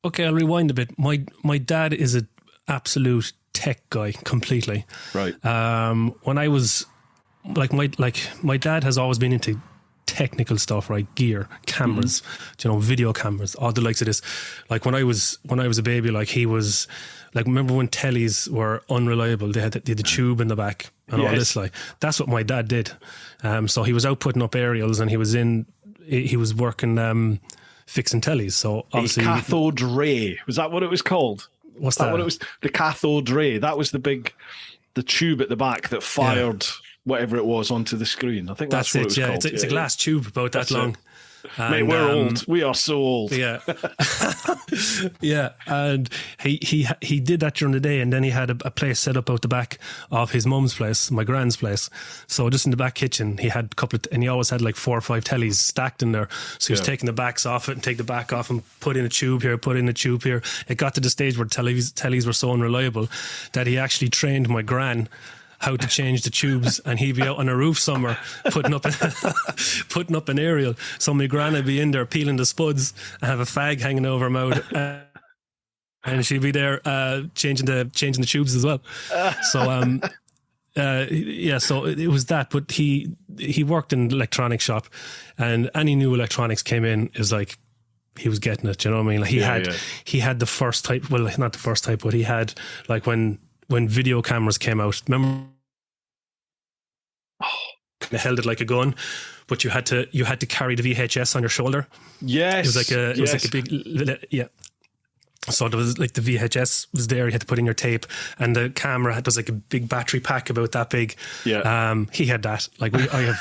Okay, I'll rewind a bit. My dad is an absolute tech guy completely. Right. When I was my dad has always been into technical stuff, right? Gear, cameras, video cameras, all the likes of this. Like when I was a baby, like he was like, remember when tellies were unreliable? They had the tube in the back and all this. Like that's what my dad did. So he was out putting up aerials, and he was working fixing tellies. So obviously, a cathode ray, was that what it was called? What's that? What it was? The cathode ray. That was the tube at the back that fired whatever it was onto the screen. I think that's what it was called. It's a glass tube about that long. And, mate, we're old. We are so old. Yeah. Yeah. And he did that during the day, and then he had a place set up out the back of his mum's place, my grand's place. So just in the back kitchen, he had and he always had like 4 or 5 tellies stacked in there. So he was taking the backs off it and take the back off and put in a tube here, put in a tube here. It got to the stage where tellies were so unreliable that he actually trained my gran how to change the tubes, and he'd be out on a roof somewhere putting up an aerial. So my gran would be in there peeling the spuds and have a fag hanging over her mouth, and she'd be there changing the tubes as well. So so it was that. But he worked in an electronics shop, and any new electronics came in, it was like he was getting it. You know what I mean? Like he had the first type. Well, not the first type, but he had like when video cameras came out, remember? They held it like a gun, but you had to carry the VHS on your shoulder. Yes, it was like a big So there was like the VHS was there. You had to put in your tape, and the camera was like a big battery pack about that big. Yeah. He had that. Like I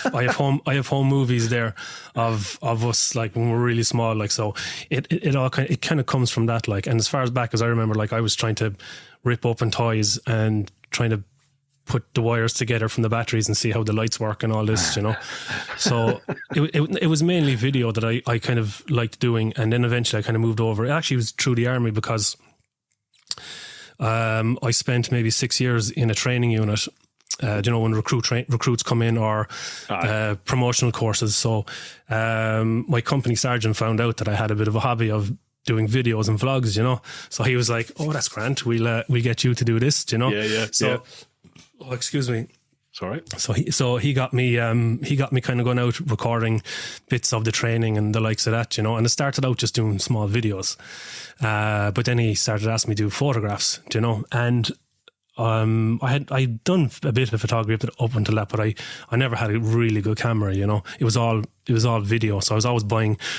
have home movies there of us like when we were really small. Like so, it all kind of comes from that. Like, and as far as back as I remember, like I was trying to rip open toys and trying to put the wires together from the batteries and see how the lights work and all this, So it was mainly video that I kind of liked doing, and then eventually I kind of moved over. It actually was through the army because I spent maybe 6 years in a training unit. When recruits come in, or promotional courses. So my company sergeant found out that I had a bit of a hobby of doing videos and vlogs, So he was like, "Oh, that's grand. We'll get you to do this, Yeah. So, oh, excuse me. Sorry. So he got me kind of going out recording bits of the training and the likes of that, And it started out just doing small videos, but then he started asking me to do photographs, And I'd done a bit of photography up until that, but I never had a really good camera, It was all video, so I was always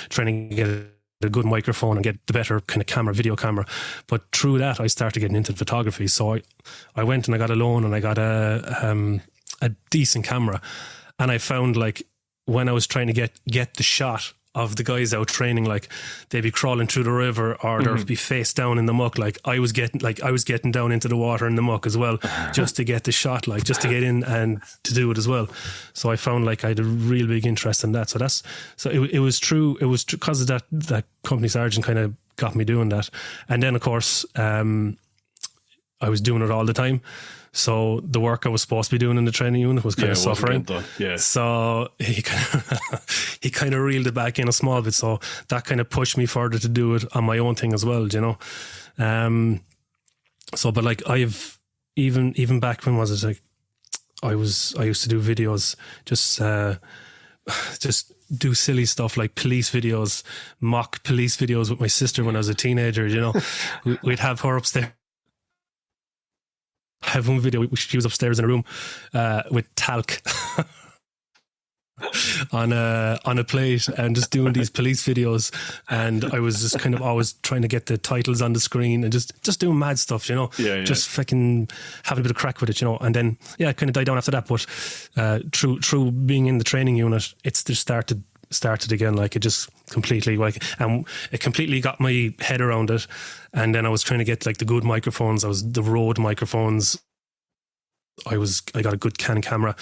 trying to get a good microphone and get the better kind of video camera. But through that, I started getting into photography. So I went and I got a loan, and I got a decent camera. And I found, like, when I was trying to get the shot of the guys out training, like they'd be crawling through the river, or they'd be face down in the muck. Like I was getting down into the water in the muck as well, just to get the shot, like just to get in and to do it as well. So I found like I had a real big interest in that. It was true. It was because of that company sergeant kind of got me doing that. And then of course, I was doing it all the time. So the work I was supposed to be doing in the training unit was kind of suffering. So he kind of reeled it back in a small bit. So that kind of pushed me further to do it on my own thing as well, but like I've even back when was it, like I used to do videos, just do silly stuff like police videos, mock police videos with my sister when I was a teenager, We'd have her upstairs. I have one video. She was upstairs in a room with talc on a plate and just doing these police videos. And I was just kind of always trying to get the titles on the screen and just doing mad stuff, just fucking having a bit of crack with it, And then it kind of died down after that. But through being in the training unit, it's just started again. Like it just completely it completely got my head around it. And then I was trying to get like the good microphones. I was the Rode microphones. I got a good Canon camera.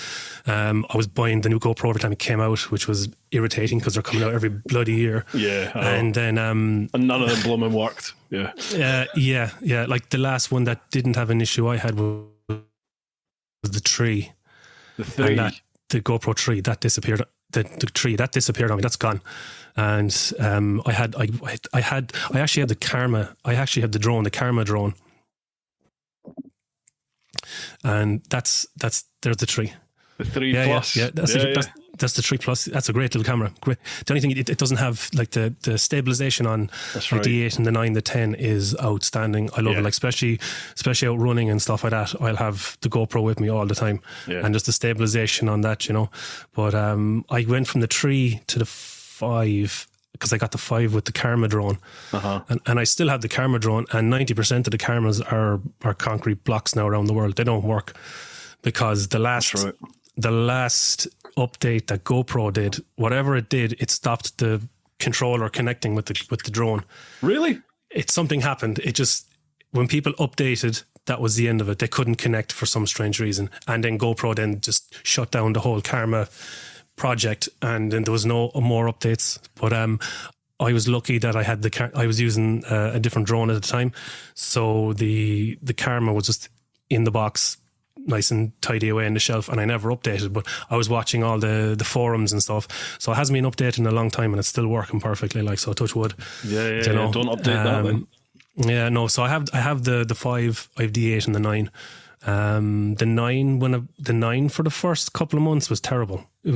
I was buying the new GoPro every time it came out, which was irritating because they're coming out every bloody year. Yeah, and then and none of them blooming worked. Yeah, yeah. Like the last one that didn't have an issue I had was the tree. The 3. And the GoPro 3 that disappeared. The tree that disappeared on me. That's gone. And I actually had the Karma. I actually had the drone, the Karma drone. And there's the 3. The 3 plus. Yeah. That's the 3 plus. That's a great little camera. Great. The only thing it doesn't have like the stabilization on like the 8 and the 9, the 10 is outstanding. I love it. Like especially out running and stuff like that. I'll have the GoPro with me all the time, and just the stabilization on that, But I went from the 3 to the 5 because I got the 5 with the Karma drone, and I still have the Karma drone. And 90% of the cameras are concrete blocks now around the world. They don't work because the last update that GoPro did, whatever it did, it stopped the controller connecting with the drone. Really? Something happened. It just, when people updated, that was the end of it. They couldn't connect for some strange reason. And then GoPro then just shut down the whole Karma project, and then there was no more updates. But I was lucky that I was using a different drone at the time. So the Karma was just in the box, nice and tidy away on the shelf, and I never updated, but I was watching all the forums and stuff, so it hasn't been updated in a long time and it's still working perfectly, like, so touch wood. Yeah, don't update that then. Yeah, no, so I have the 5, I have the 8 and the 9. The 9 the 9 for the first couple of months was terrible. It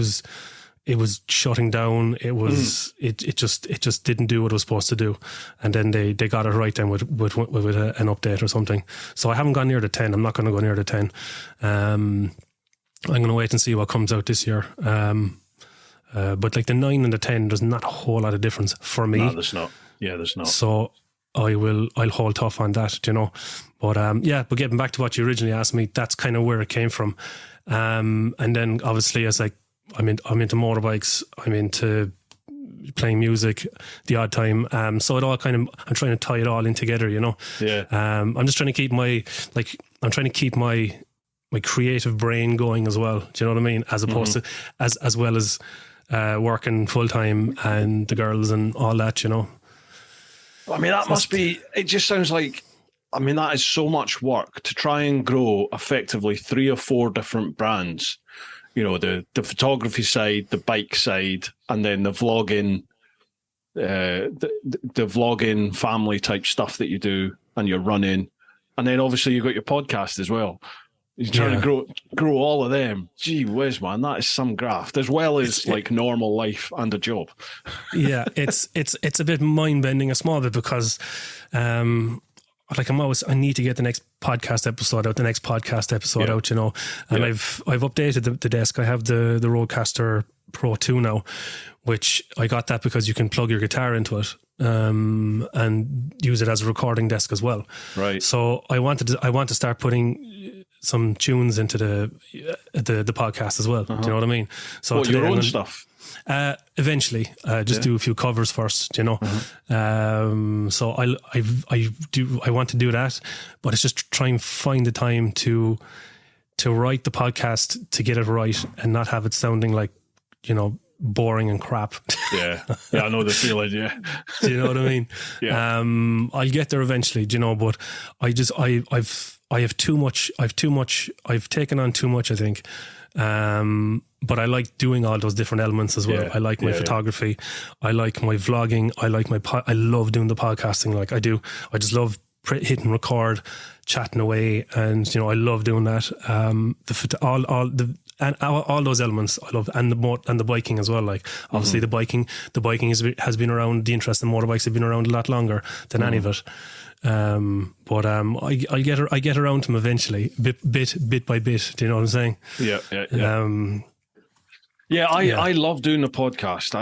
was shutting down. It was it just didn't do what it was supposed to do, and then they got it right then with an update or something. So I haven't gone near the 10. I'm not going to go near the 10. I'm going to wait and see what comes out this year. But like the 9 and the 10, there's not a whole lot of difference for me. No, there's not. Yeah, there's not. So I'll hold tough on that, But but getting back to what you originally asked me, that's kind of where it came from. And then obviously as I'm into motorbikes, I'm into playing music the odd time. So it all I'm trying to tie it all in together, Yeah. I'm just trying to keep my creative brain going as well. Do you know what I mean? As opposed to as well as working full time and the girls and all that, I mean, that must be, it just sounds like, that is so much work to try and grow effectively 3 or 4 different brands. The photography side, the bike side, and then the vlogging, the vlogging family type stuff that you do, and you're running, and then obviously you've got your podcast as well. You're trying to grow all of them. Gee whiz, man, that is some graft, as well as normal life and a job. Yeah, it's a bit mind bending, a small bit, because I need to get the next podcast episode out, out, and I've updated the desk. I have the Rodecaster Pro 2 now, which I got that because you can plug your guitar into it and use it as a recording desk as well. Right. So I want to start putting some tunes into the podcast as well. Do you know what I mean? So your own stuff. Eventually, do a few covers first, So I want to do that, but it's just try and find the time to write the podcast, to get it right and not have it sounding like, boring and crap. Yeah, I know the feeling. Yeah, do you know what I mean? Yeah. I'll get there eventually, but I've taken on too much, I think. But I like doing all those different elements as well. I like my photography. I like my vlogging. I love doing the podcasting. Like I do. I just love hitting record, chatting away. And, I love doing that. All those elements I love, and the biking as well. Like obviously the biking has been around. The interest in motorbikes have been around a lot longer than any of it. But I get around to them eventually, bit by bit. Do you know what I'm saying? Yeah. I love doing the podcast.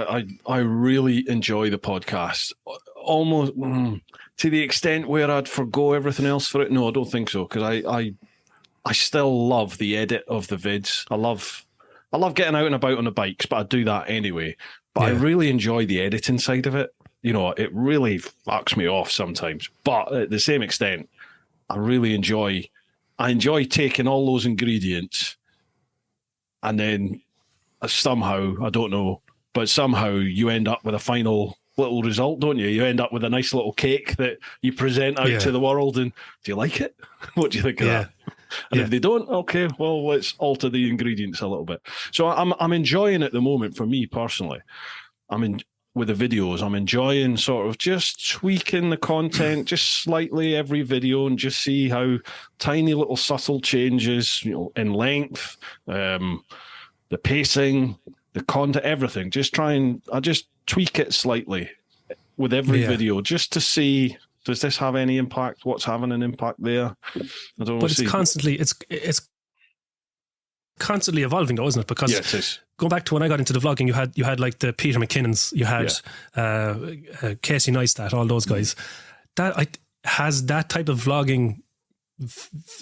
I really enjoy the podcast, almost to the extent where I'd forgo everything else for it. No, I don't think so, because I still love the edit of the vids. I love getting out and about on the bikes, but I do that anyway. But I really enjoy the editing side of it. It really fucks me off sometimes. But at the same extent, I really enjoy I enjoy taking all those ingredients and then somehow, I don't know, but somehow you end up with a final little result, don't you? You end up with a nice little cake that you present out to the world. And do you like it? What do you think of that? And if they don't, okay, well, let's alter the ingredients a little bit. So I'm enjoying it at the moment. For me personally, with the videos, I'm enjoying sort of just tweaking the content just slightly every video and just see how tiny little subtle changes, in length, the pacing, the content, everything. I just tweak it slightly with every video just to see, does this have any impact? What's having an impact there? I don't know. But it's constantly evolving, though, isn't it? Because it is. Going back to when I got into the vlogging, you had like the Peter McKinnons, you had Casey Neistat, all those guys. Has that type of vlogging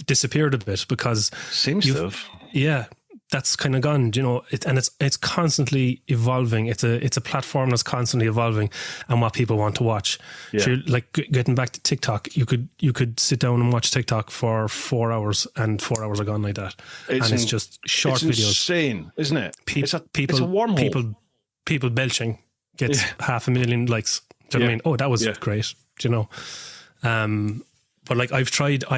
disappeared a bit? Because seems to have. Yeah, that's kind of gone, and it's constantly evolving. It's a platform that's constantly evolving, and what people want to watch. Yeah. So like getting back to TikTok, you could sit down and watch TikTok for 4 hours, and 4 hours are gone like that. It's just short videos. Insane, isn't it? It's a wormhole. People belching gets 500,000 likes. Do you know what I mean? Oh, that was great. But like I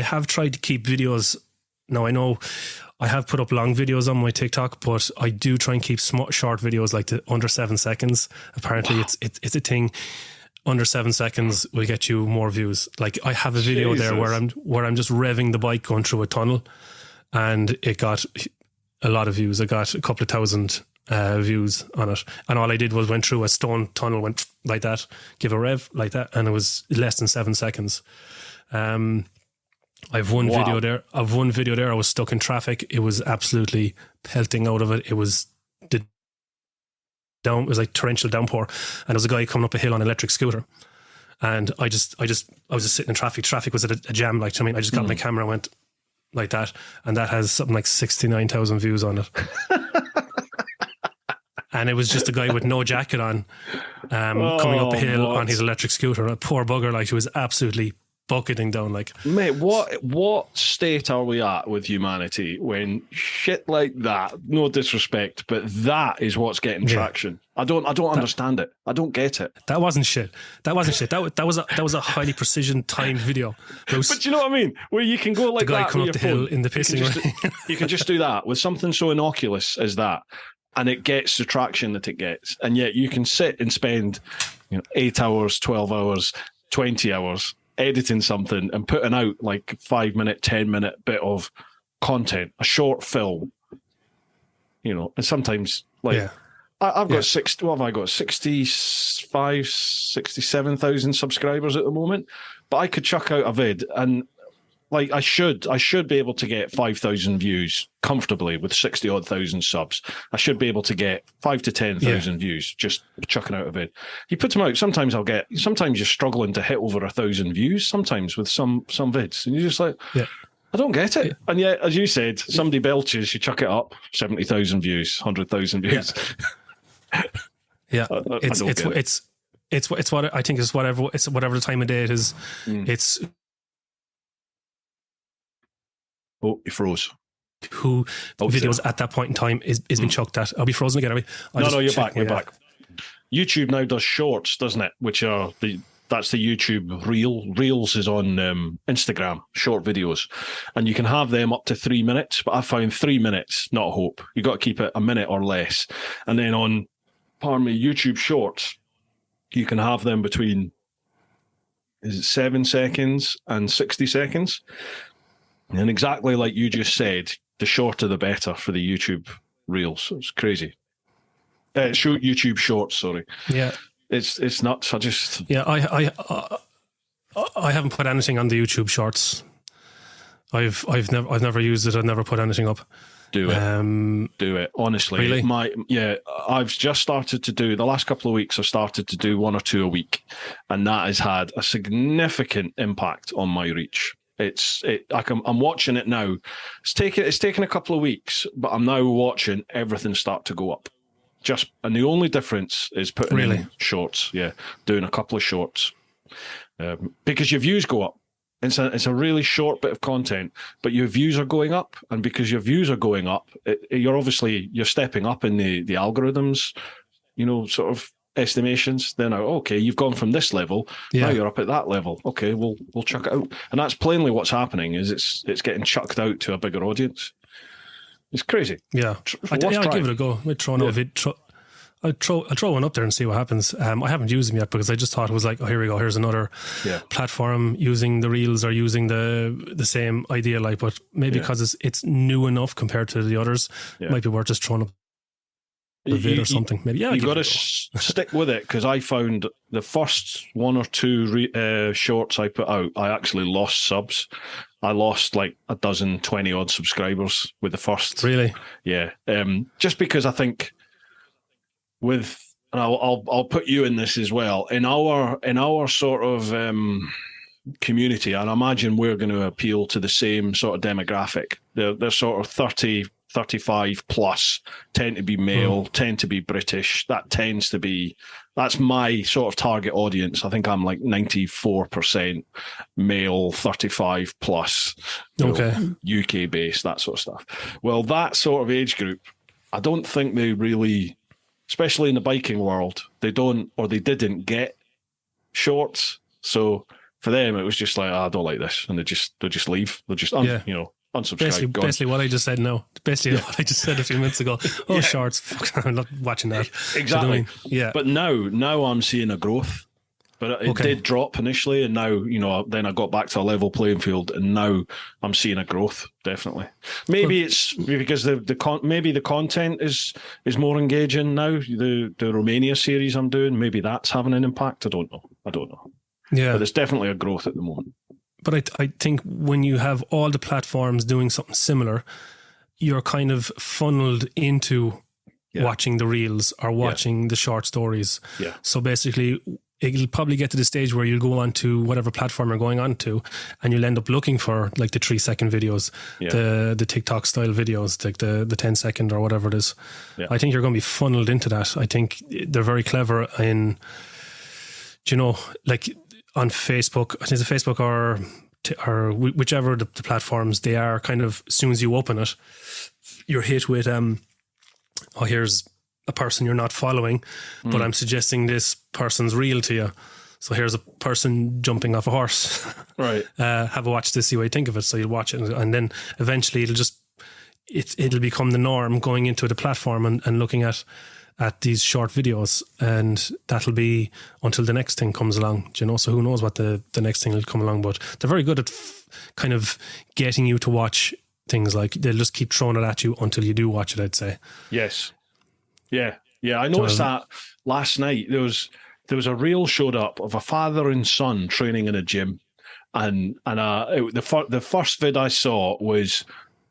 have tried to keep videos. Now I know I have put up long videos on my TikTok, but I do try and keep short videos like under 7 seconds. Apparently it's a thing. Under 7 seconds will get you more views. Like I have a video there where I'm just revving the bike going through a tunnel, and it got a lot of views. I got a couple of thousand views on it, and all I did was went through a stone tunnel, went like that, give a rev like that, and it was less than 7 seconds. I've one video there. I was stuck in traffic. It was absolutely pelting out of it. It was like torrential downpour, and there was a guy coming up a hill on an electric scooter, and I was just sitting in traffic. Traffic was at a jam. Like, I just got my camera and went like that, and that has something like 69,000 views on it. And it was just a guy with no jacket on, coming up a hill on his electric scooter. A poor bugger, like, he was absolutely bucketing down. Like, mate, what state are we at with humanity when shit like that, no disrespect, but that is what's getting traction? I don't understand it. I don't get it. That wasn't shit. That was a highly precision timed video. But you know what I mean? Where you can go like the guy that coming up the hill in the pissing rain. You can just do that with something so innocuous as that, and it gets the traction that it gets. And yet you can sit and spend 8 hours, 12 hours, 20 hours editing something and putting out like 5 minute, 10-minute bit of content, a short film, and sometimes like I've got 67,000 subscribers at the moment, but I could chuck out a vid and like I should be able to get 5,000 views comfortably with 60 odd thousand subs. I should be able to get 5 to 10,000 views just chucking out a vid. You put them out. Sometimes you're struggling to hit over 1,000 views. Sometimes with some vids, and you're just like, I don't get it. And yet, as you said, somebody belches, you chuck it up, 70,000 views, 100,000 views. It's what I think is whatever the time of day it is. It's. Oh, you froze. Who videos at that point in time is been chucked at? I'll be frozen again. No, you're back. You're back. YouTube now does shorts, doesn't it? Which are that's the YouTube reel. Reels is on Instagram, short videos, and you can have them up to 3 minutes. But I found 3 minutes not a hope. You got to keep it a minute or less. And then on, YouTube Shorts, you can have them between 7 seconds and 60 seconds. And exactly like you just said, the shorter the better for the YouTube Reels. It's crazy. YouTube Shorts, sorry. Yeah. It's nuts. I haven't put anything on the YouTube Shorts. I've never used it. I've never put anything up. Do it. Honestly. Really? I've just started to do, the last couple of weeks, I've started to do 1 or 2 a week, and that has had a significant impact on my reach. I'm watching it now. It's taken a couple of weeks, but I'm now watching everything start to go up. And the only difference is putting in shorts. Yeah, doing a couple of shorts, because your views go up. It's a really short bit of content, but your views are going up, and because your views are going up, you're stepping up in the algorithms, sort of estimations. Then, okay, you've gone from this level, now you're up at that level. Okay, we'll chuck it out, and that's plainly what's happening. Is it's getting chucked out to a bigger audience. It's crazy. Yeah, I'll give it a go. I'll throw one up there and see what happens. I haven't used them yet because I just thought it was like, oh, here we go. Here's another platform using the reels or using the same idea, like, but maybe because it's new enough compared to the others, it might be worth just throwing up a vid or something. Maybe you got to stick with it, because I found the first one or two shorts I put out, I actually lost subs. I lost like 20 odd subscribers with the first. Really? Yeah. Just because I think. And I'll put you in this as well. In our sort of community, and I imagine we're going to appeal to the same sort of demographic. They're sort of 30, 35 plus, tend to be male, tend to be British. That's my sort of target audience. I think I'm like 94% male, 35 plus, UK based, that sort of stuff. Well, that sort of age group, I don't think they really, especially in the biking world, they didn't get shorts. So for them, it was just like, I don't like this, and they just leave. They just unsubscribe. Basically, what I just said. No, basically what I just said a few minutes ago. Oh, shorts! Fuck, I'm not watching that. Exactly. But now I'm seeing a growth. But it did drop initially, and now, then I got back to a level playing field, and now I'm seeing a growth, definitely. Maybe it's because maybe the content is more engaging now. The Romania series I'm doing, maybe that's having an impact. I don't know. Yeah. But there's definitely a growth at the moment. But I think when you have all the platforms doing something similar, you're kind of funneled into watching the reels or watching the short stories. Yeah. So basically, it'll probably get to the stage where you'll go on to whatever platform you're going on to, and you'll end up looking for like the 3-second videos, the TikTok style videos, like the 10-second or whatever it is. Yeah. I think you're going to be funneled into that. I think they're very clever in, like on Facebook, I think it's Facebook or whichever the platforms they are, kind of as soon as you open it, you're hit with, here's a person you're not following, but I'm suggesting this person's reel to you. So here's a person jumping off a horse. Right. Have a watch this, see what you think of it. So you'll watch it, and then eventually it'll become the norm going into the platform and looking at these short videos, and that'll be until the next thing comes along. So who knows what the next thing will come along, but they're very good at kind of getting you to watch things. Like they'll just keep throwing it at you until you do watch it, I'd say. Yes. Yeah. I noticed that last night. There was a reel showed up of a father and son training in a gym, and the first vid I saw was,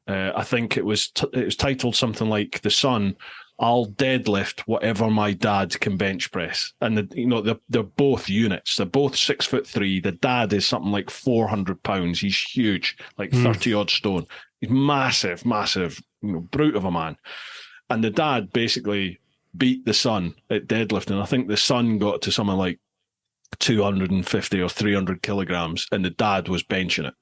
I think it was titled something like "The Son, I'll deadlift whatever my dad can bench press," and they're both units. They're both 6'3". The dad is something like 400 pounds. He's huge, like 30 odd stone. He's massive, brute of a man. And the dad basically beat the son at deadlifting. I think the son got to something like 250 or 300 kilograms, and the dad was benching it,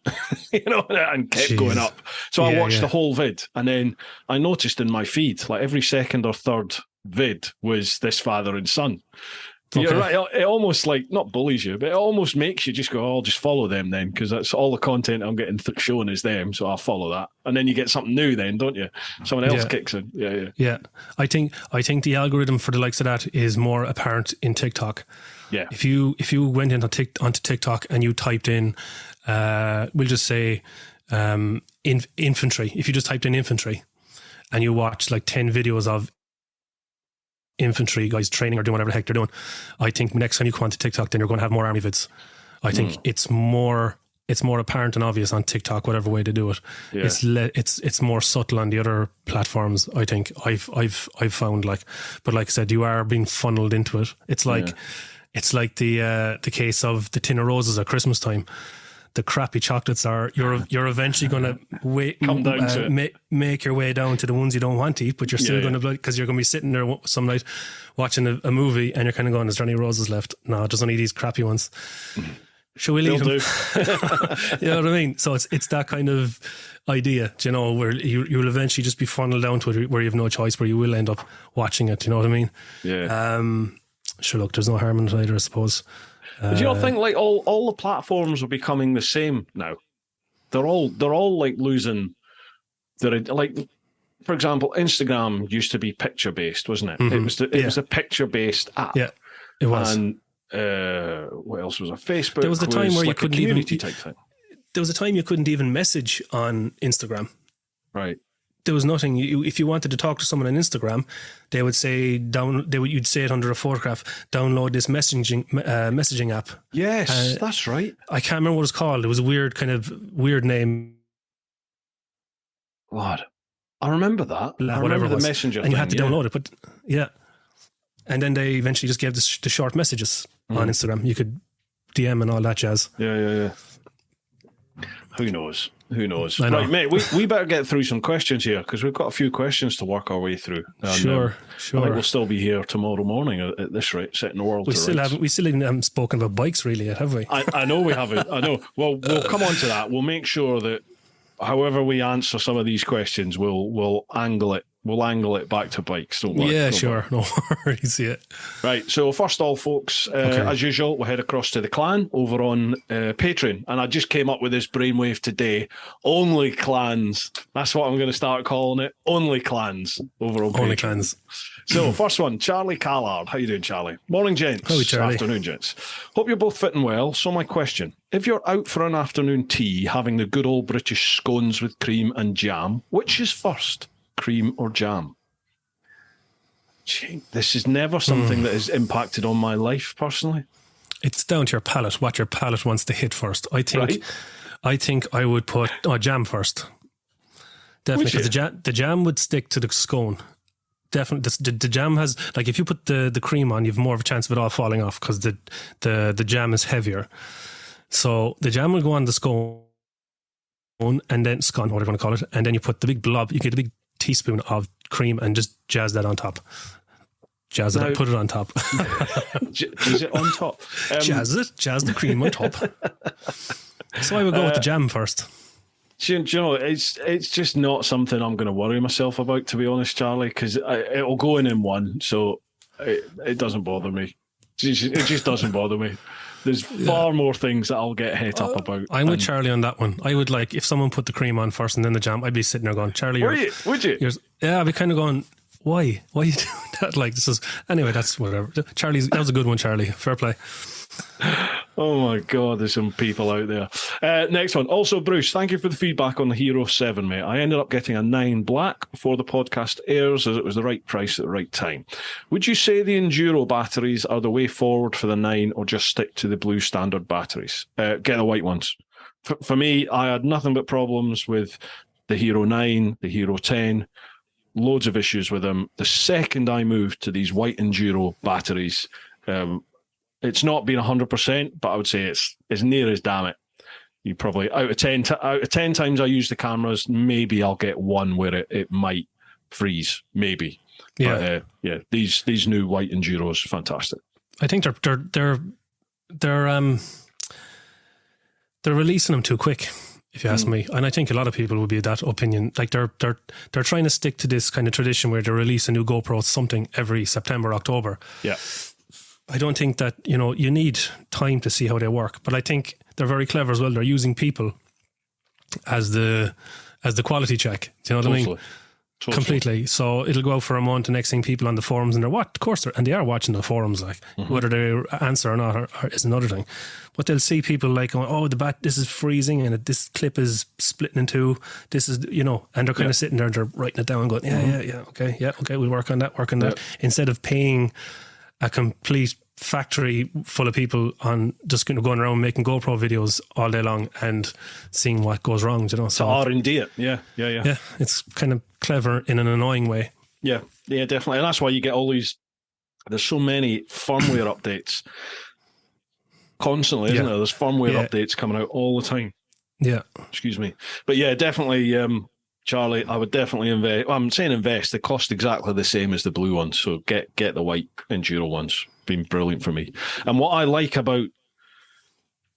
and kept going up. So I watched the whole vid, and then I noticed in my feed, like every second or third vid was this father and son. Okay. You're right. It almost like not bullies you, but it almost makes you just go, I'll just follow them then, because that's all the content I'm getting shown is them, so I'll follow that. And then you get something new then, don't you? Someone else kicks in. Yeah. I think the algorithm for the likes of that is more apparent in TikTok. Yeah. If you went onto TikTok and you typed in, we'll just say infantry. If you just typed in infantry and you watched like 10 videos of infantry guys training or doing whatever the heck they're doing, I think next time you come onto TikTok, then you're going to have more army vids. I think it's more apparent and obvious on TikTok, whatever way to do it. Yeah. It's more subtle on the other platforms. I think I've found, like, but like I said, you are being funneled into it. It's like the case of the tin of roses at Christmas time. The crappy chocolates are you're eventually going to make your way down to the ones you don't want to eat, but you're still going to, because you're going to be sitting there some night watching a movie and you're kind of going, is there any roses left? No, there's only these crappy ones. Should we leave They'll them? You know what I mean? So it's that kind of idea, you know, where you'll eventually just be funneled down to it, where you have no choice, where you will end up watching it. You know what I mean? Yeah. Sure. Look, there's no harm in it either, I suppose. Do you not think like all the platforms are becoming the same now? They're all like losing their, like, for example, Instagram used to be picture based, wasn't it? Mm-hmm. It was a picture based app. Yeah, it was. And what else was it? Facebook. There was a time where you like couldn't even. There was a time you couldn't even message on Instagram. Right. There was nothing. If you wanted to talk to someone on Instagram, they would say you'd say it under a photograph. Download this messaging app. Yes, that's right. I can't remember what it was called. It was a weird name. God, I remember that. I whatever remember the messenger, and you had to download it. But yeah, and then they eventually just gave the short messages on Instagram. You could DM and all that jazz. Yeah. Who knows? Right, mate, we better get through some questions here, because we've got a few questions to work our way through. And, sure. I think we'll still be here tomorrow morning at this rate, setting the world we to still rights. We still even haven't spoken about bikes really yet, have we? I know we haven't. I know. Well, we'll come on to that. We'll make sure that however we answer some of these questions, we'll angle it. We'll angle it back to bikes, don't worry. Yeah, sure. No worries. Yeah. Right. So first of all, folks, as usual, we'll head across to the clan over on Patreon. And I just came up with this brainwave today. Only clans. That's what I'm going to start calling it. Only clans over on Patreon. Only clans. So first one, Charlie Callard. How you doing, Charlie? Morning, gents. Howdy, Charlie. Afternoon, gents. Hope you're both fitting well. So my question, if you're out for an afternoon tea, having the good old British scones with cream and jam, which is first? Cream or jam? Gee, this is never something that has impacted on my life personally. It's down to your palate, what your palate wants to hit first. I think I would put jam first. Definitely, because the jam would stick to the scone. Definitely, the jam has, like, if you put the cream on, you've more of a chance of it all falling off, because the jam is heavier. So the jam will go on the scone, and then scone, whatever you want to call it, and then you put the big blob. You get a big teaspoon of cream and just jazz that on top. Jazz it, put it on top. Is it on top? Jazz the cream on top. So I would go with the jam first. Do you know, it's just not something I'm going to worry myself about, to be honest, Charlie, because it'll go in one, so it doesn't bother me. It just doesn't bother me. There's far more things that I'll get het up about. I'm with Charlie on that one. I would, like, if someone put the cream on first and then the jam, I'd be sitting there going, Charlie, would you? Yeah, I'd be kind of going, why are you doing that? Like, this is, anyway, that's whatever. That was a good one, Charlie. Fair play. Oh my God, there's some people out there. Next one. Also, Bruce, thank you for the feedback on the Hero 7, mate. I ended up getting a 9 black before the podcast airs, as it was the right price at the right time. Would you say the Enduro batteries are the way forward for the 9, or just stick to the blue standard batteries? Get the white ones. For me, I had nothing but problems with the Hero 9, the Hero 10, loads of issues with them. The second I moved to these white Enduro batteries, it's not been 100%, but I would say it's as near as damn it. You probably, out of 10 times I use the cameras, maybe I'll get one where it might freeze, maybe. Yeah, but, these new white Enduros are fantastic. I think they're releasing them too quick, if you ask me. And I think a lot of people would be of that opinion. Like, they're trying to stick to this kind of tradition where they release a new GoPro something every September, October. Yeah. I don't think that, you need time to see how they work, but I think they're very clever as well. They're using people as the quality check. Do you know what I mean? Totally. Completely. So it'll go out for a month, and next thing, people on the forums, and of course they are watching the forums, like, whether they answer or not is another thing. But they'll see people like going, oh, this is freezing, and this clip is splitting in two. This is, and they're kind of sitting there and they're writing it down and going, okay, we'll work on that. Instead of paying a complete factory full of people on just going around making GoPro videos all day long and seeing what goes wrong, So R&D it, yeah. Yeah, it's kind of clever in an annoying way. Yeah, definitely. And that's why you get all these, there's so many firmware updates constantly, isn't there? There's firmware updates coming out all the time. Yeah. Excuse me. But yeah, definitely, Charlie, I would definitely invest. Well, I'm saying invest. They cost exactly the same as the blue ones. So get the white Enduro ones. Been brilliant for me. And what I like about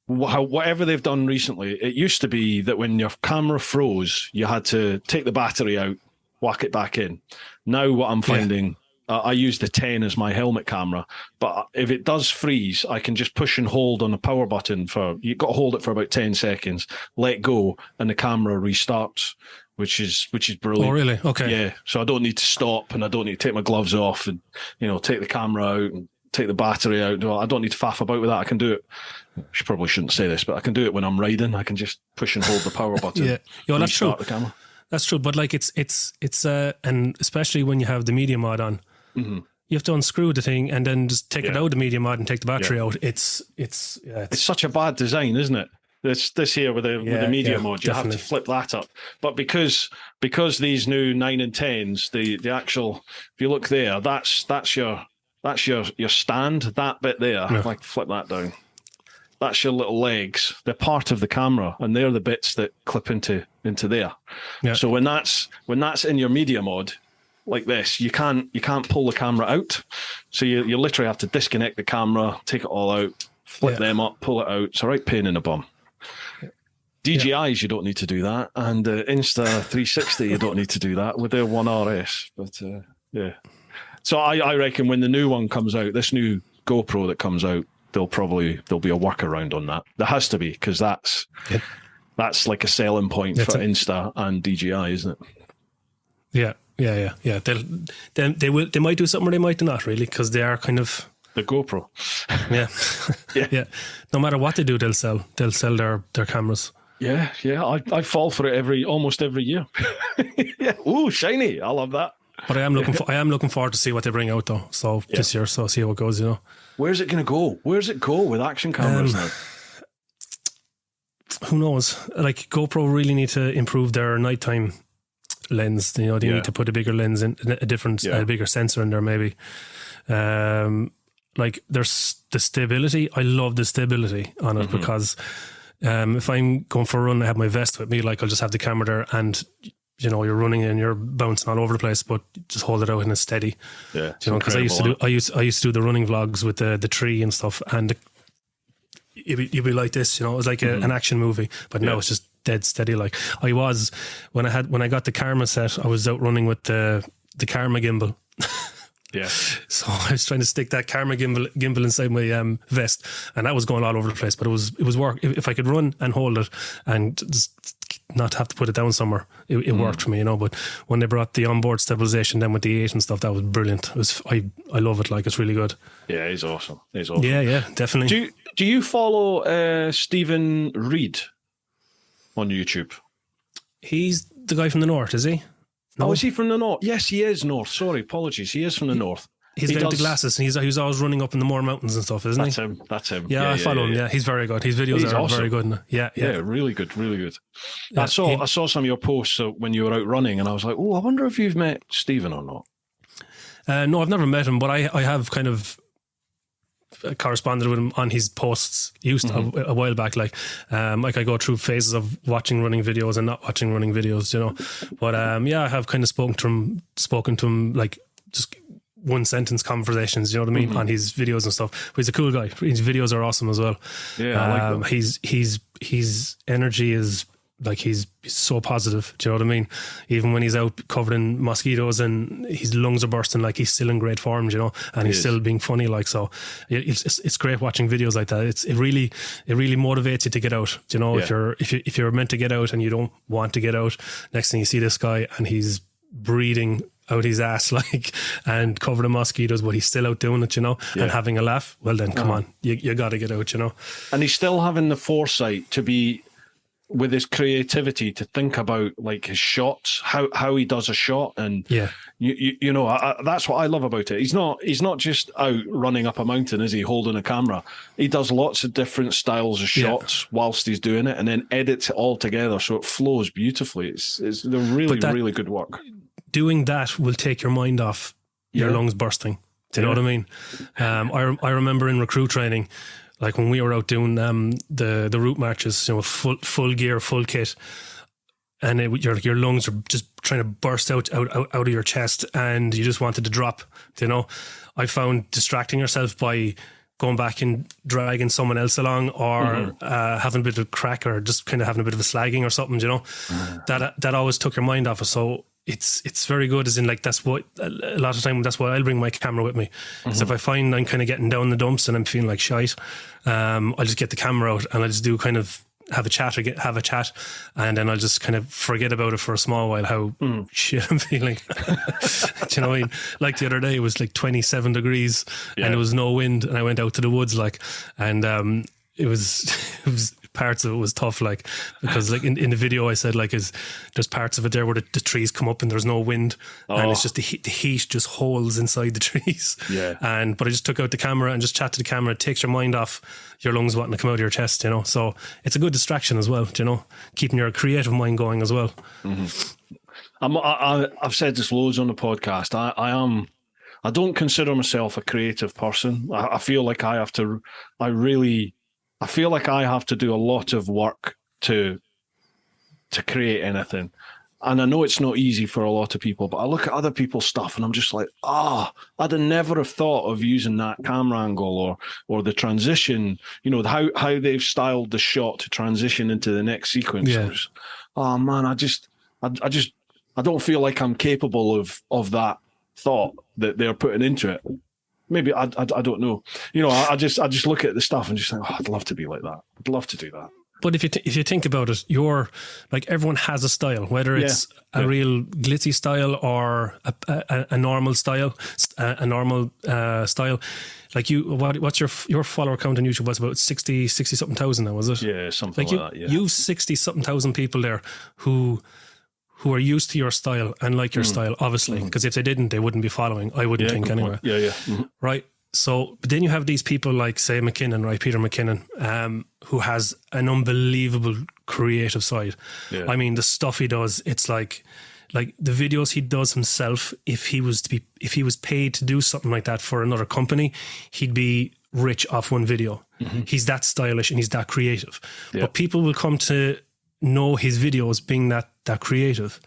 whatever they've done recently, it used to be that when your camera froze, you had to take the battery out, whack it back in. Now what I'm finding, I use the 10 as my helmet camera, but if it does freeze, I can just push and hold on the power button you've got to hold it for about 10 seconds, let go, and the camera restarts, which is brilliant. Oh, really? Okay. Yeah. So I don't need to stop, and I don't need to take my gloves off and, take the camera out and take the battery out. I don't need to faff about with that. I can do it. I probably shouldn't say this, but I can do it when I'm riding. I can just push and hold the power button. Yeah, that's true. The camera. That's true. But like it's and especially when you have the media mod on, you have to unscrew the thing and then just take it out of the media mod and take the battery out. It's such a bad design, isn't it? This here with the media mod, you have to flip that up. But because these new 9 and 10s, the actual, if you look there, that's your stand, that bit there. Yeah. Like flip that down. That's your little legs. They're part of the camera, and they're the bits that clip into there. Yeah. So when that's in your media mod like this, you can't pull the camera out. So you literally have to disconnect the camera, take it all out, flip them up, pull it out. It's a right pain in the bum. DJIs, you don't need to do that, and Insta360, you don't need to do that with their 1RS. But so I reckon when the new one comes out, this new GoPro that comes out, there'll be a workaround on that. There has to be, because that's like a selling point for Insta and DJI, isn't it? Yeah. They might do something or they might not, really, because they are kind of the GoPro. Yeah. No matter what they do, they'll sell their cameras. Yeah. I fall for it almost every year. Yeah. Ooh, shiny! I love that. But I am looking forward to see what they bring out though. So this year, so see how it goes. Where's it going to go? Where's it go with action cameras now? Who knows? Like GoPro really need to improve their nighttime lens. They need to put a bigger lens in, a bigger sensor in there maybe. Like there's the stability. I love the stability on it because if I'm going for a run, I have my vest with me. Like I'll just have the camera there, and you're running and you're bouncing all over the place, but just hold it out and it's steady. Yeah, because I used to do the running vlogs with the tree and stuff, and you'd be like this. It was like an action movie, but now it's just dead steady. Like I was when I got the Karma set, I was out running with the Karma gimbal. Yeah. So I was trying to stick that Karma gimbal inside my vest, and that was going all over the place. But it was work. If I could run and hold it and just not have to put it down somewhere, it worked for me, But when they brought the onboard stabilization then with the 8 and stuff, that was brilliant. It was I love it. Like it's really good. Yeah, he's awesome. Yeah, definitely. Do you follow Stephen Reed on YouTube? He's the guy from the north, is he? No? Oh, is he from the north? Yes, he is north. Sorry, apologies. He is from the north. He's got the glasses, and he's always running up in the Moor Mountains and stuff, isn't he? That's him. Yeah, I follow him. Yeah, he's very good. His videos are awesome. Very good. Yeah, really good. I saw some of your posts when you were out running, and I was like, oh, I wonder if you've met Stephen or not. No, I've never met him, but I have kind of corresponded with him on his posts a while back. Like I go through phases of watching running videos and not watching running videos, But I have kind of spoken to him like just one sentence conversations, you know what I mean, on his videos and stuff. But he's a cool guy. His videos are awesome as well. Yeah, I like that. His energy is like he's so positive. Do you know what I mean? Even when he's out covered in mosquitoes and his lungs are bursting, like he's still in great form, and he's still being funny. Like so, it's great watching videos like that. It really motivates you to get out. If you're meant to get out and you don't want to get out, next thing you see this guy and he's breathing out his ass and covered in mosquitoes, but he's still out doing it, and having a laugh. Well then, come on, you got to get out, And he's still having the foresight to be, with his creativity, to think about like his shots, how he does a shot, and that's what I love about it. He's not just out running up a mountain, is he, holding a camera? He does lots of different styles of shots whilst he's doing it, and then edits it all together so it flows beautifully. It's really good work. Doing that will take your mind off your lungs bursting. Do you know what I mean? I remember in recruit training, like when we were out doing the route marches, full gear, full kit, and your lungs are just trying to burst out of your chest, and you just wanted to drop. I found distracting yourself by going back and dragging someone else along, or having a bit of crack, or just kind of having a bit of a slagging or something, you know, that always took your mind off it. So it's very good, as in, like, that's what a lot of time, that's why I'll bring my camera with me. So if I find I'm kind of getting down the dumps and I'm feeling like shite, I'll just get the camera out and I'll just do kind of have a chat, and then I'll just kind of forget about it for a small while, how shit I'm feeling. Do you know what I mean? Like the other day, it was like 27 degrees and there was no wind, and I went out to the woods, like, and it was parts of it was tough, like, because like in the video I said, like, there's parts of it there where the trees come up and there's no wind, and it's just the heat just holds inside the trees. But I just took out the camera and just chat to the camera. It takes your mind off your lungs wanting to come out of your chest, you know, so it's a good distraction as well, you know, keeping your creative mind going as well. I've said this loads on the podcast. I don't consider myself a creative person. I feel like I have to do a lot of work to create anything. And I know it's not easy for a lot of people, but I look at other people's stuff and I'm just like, I'd never have thought of using that camera angle or the transition, you know, how they've styled the shot to transition into the next sequence. Oh man, I don't feel like I'm capable of that thought that they're putting into it. Maybe I don't know. You know, I just look at the stuff and just think, I'd love to be like that. I'd love to do that. But if you think about it, you're like, everyone has a style, whether it's a real glitzy style or a normal style, style. Like what's your follower count on YouTube? Was about 60 something thousand now, was it? Yeah, something like that. Yeah, you've 60 something thousand people there who are used to your style and like your style, obviously, because if they didn't, they wouldn't be following. I wouldn't think anyway. Right. So, but then you have these people like, say, McKinnon, right? Peter McKinnon, who has an unbelievable creative side. I mean, the stuff he does, it's like the videos he does himself. If he was paid to do something like that for another company, he'd be rich off one video. He's that stylish and he's that creative. But people will come to know his videos being that creative.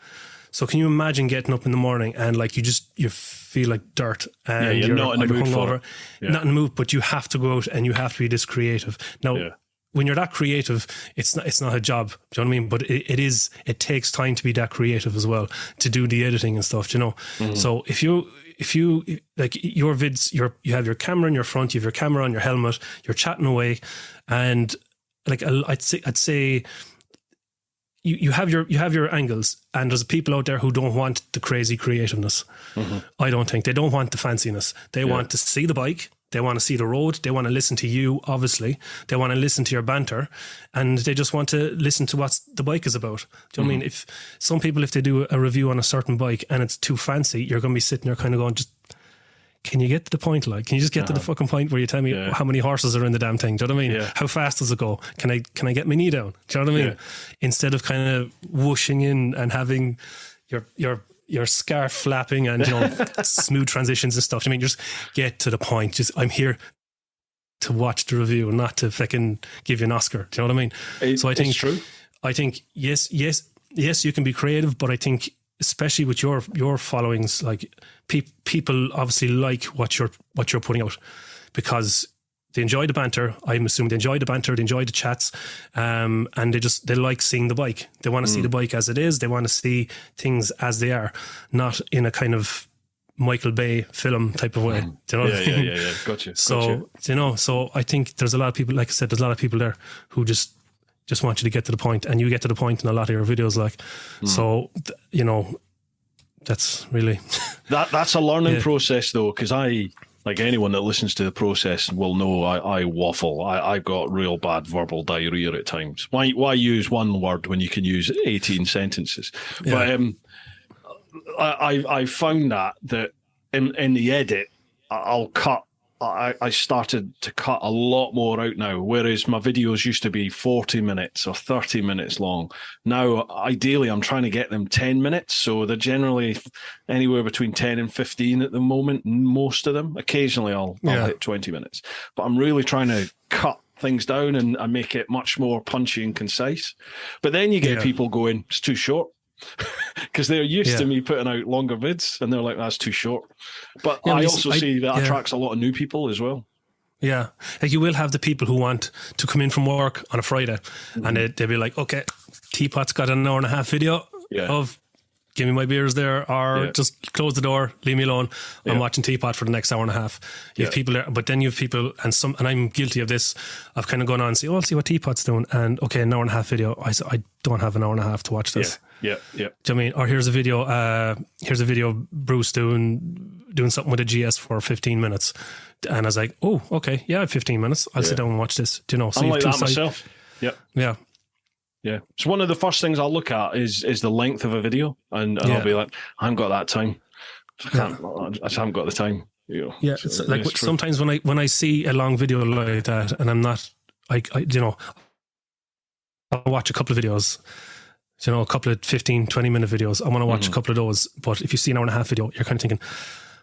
So can you imagine getting up in the morning and like you feel like dirt and you're not in the mood for it. Not in the mood, but you have to go out and you have to be this creative. Now, when you're that creative, it's not a job. Do you know what I mean? But it takes time to be that creative as well, to do the editing and stuff. Do you know? So if you like your vids, you have your camera in your front, you have your camera on your helmet, you're chatting away, and like I'd say. You have your angles, and there's people out there who don't want the crazy creativeness. I don't think they don't want the fanciness. They want to see the bike, they want to see the road, they want to listen to you, obviously, they want to listen to your banter, and they just want to listen to what the bike is about. Do you know what I mean? If some people, if they do a review on a certain bike and it's too fancy, you're going to be sitting there kind of going, just, can you get to the point? Like, can you just get to the fucking point where you tell me how many horses are in the damn thing? Do you know what I mean? How fast does it go? Can I get my knee down? Do you know what I mean? Instead of kind of whooshing in and having your scarf flapping and, you know, smooth transitions and stuff. I mean, just get to the point. Just, I'm here to watch the review, not to fucking give you an Oscar. Do you know what I mean? So I think, it's true. I think yes, you can be creative, but I think, especially with your followings, like people obviously like what you're putting out because they enjoy the banter. I'm assuming they enjoy the banter, they enjoy the chats, and they like seeing the bike. They want to see the bike as it is. They want to see things as they are, not in a kind of Michael Bay film type of way. Do you know what I mean? Yeah. Gotcha. So you know, so I think there's a lot of people. Like I said, there's a lot of people there who just want you to get to the point, and you get to the point in a lot of your videos. Like, so you know, that's really that's a learning process though, because I, like anyone that listens to the process will know, I waffle. I got real bad verbal diarrhea at times. Why use one word when you can use 18 sentences? But I found that in the edit, I'll cut. I started to cut a lot more out now, whereas my videos used to be 40 minutes or 30 minutes long. Now, ideally, I'm trying to get them 10 minutes. So they're generally anywhere between 10 and 15 at the moment, most of them. Occasionally, I'll hit 20 minutes. But I'm really trying to cut things down and make it much more punchy and concise. But then you get people going, it's too short. Because they're used to me putting out longer vids and they're like, that's too short. But I also see that attracts a lot of new people as well. Yeah. Like you will have the people who want to come in from work on a Friday and they'll be like, okay, Teapot's got an hour and a half video of give me my beers there, or just close the door, leave me alone. I'm watching Teapot for the next hour and a half. You have people there, but then you have people, and I'm guilty of this. I've kind of gone on and say, I'll see what Teapot's doing. And okay, an hour and a half video. I don't have an hour and a half to watch this. Yeah. Do you know what I mean? Or here's a video of Bruce doing something with a GS for 15 minutes. And I was like, oh, okay, I have 15 minutes. I'll sit down and watch this. Do you know? So I'm like that myself. Yeah. So one of the first things I'll look at is the length of a video, and I'll be like, I haven't got that time. I just haven't got the time. You know, yeah, it's like sometimes when I see a long video like that, and I'm not, I I'll watch a couple of videos. You know, a couple of 15, 20-minute videos. I want to watch a couple of those. But if you see an hour and a half video, you're kind of thinking,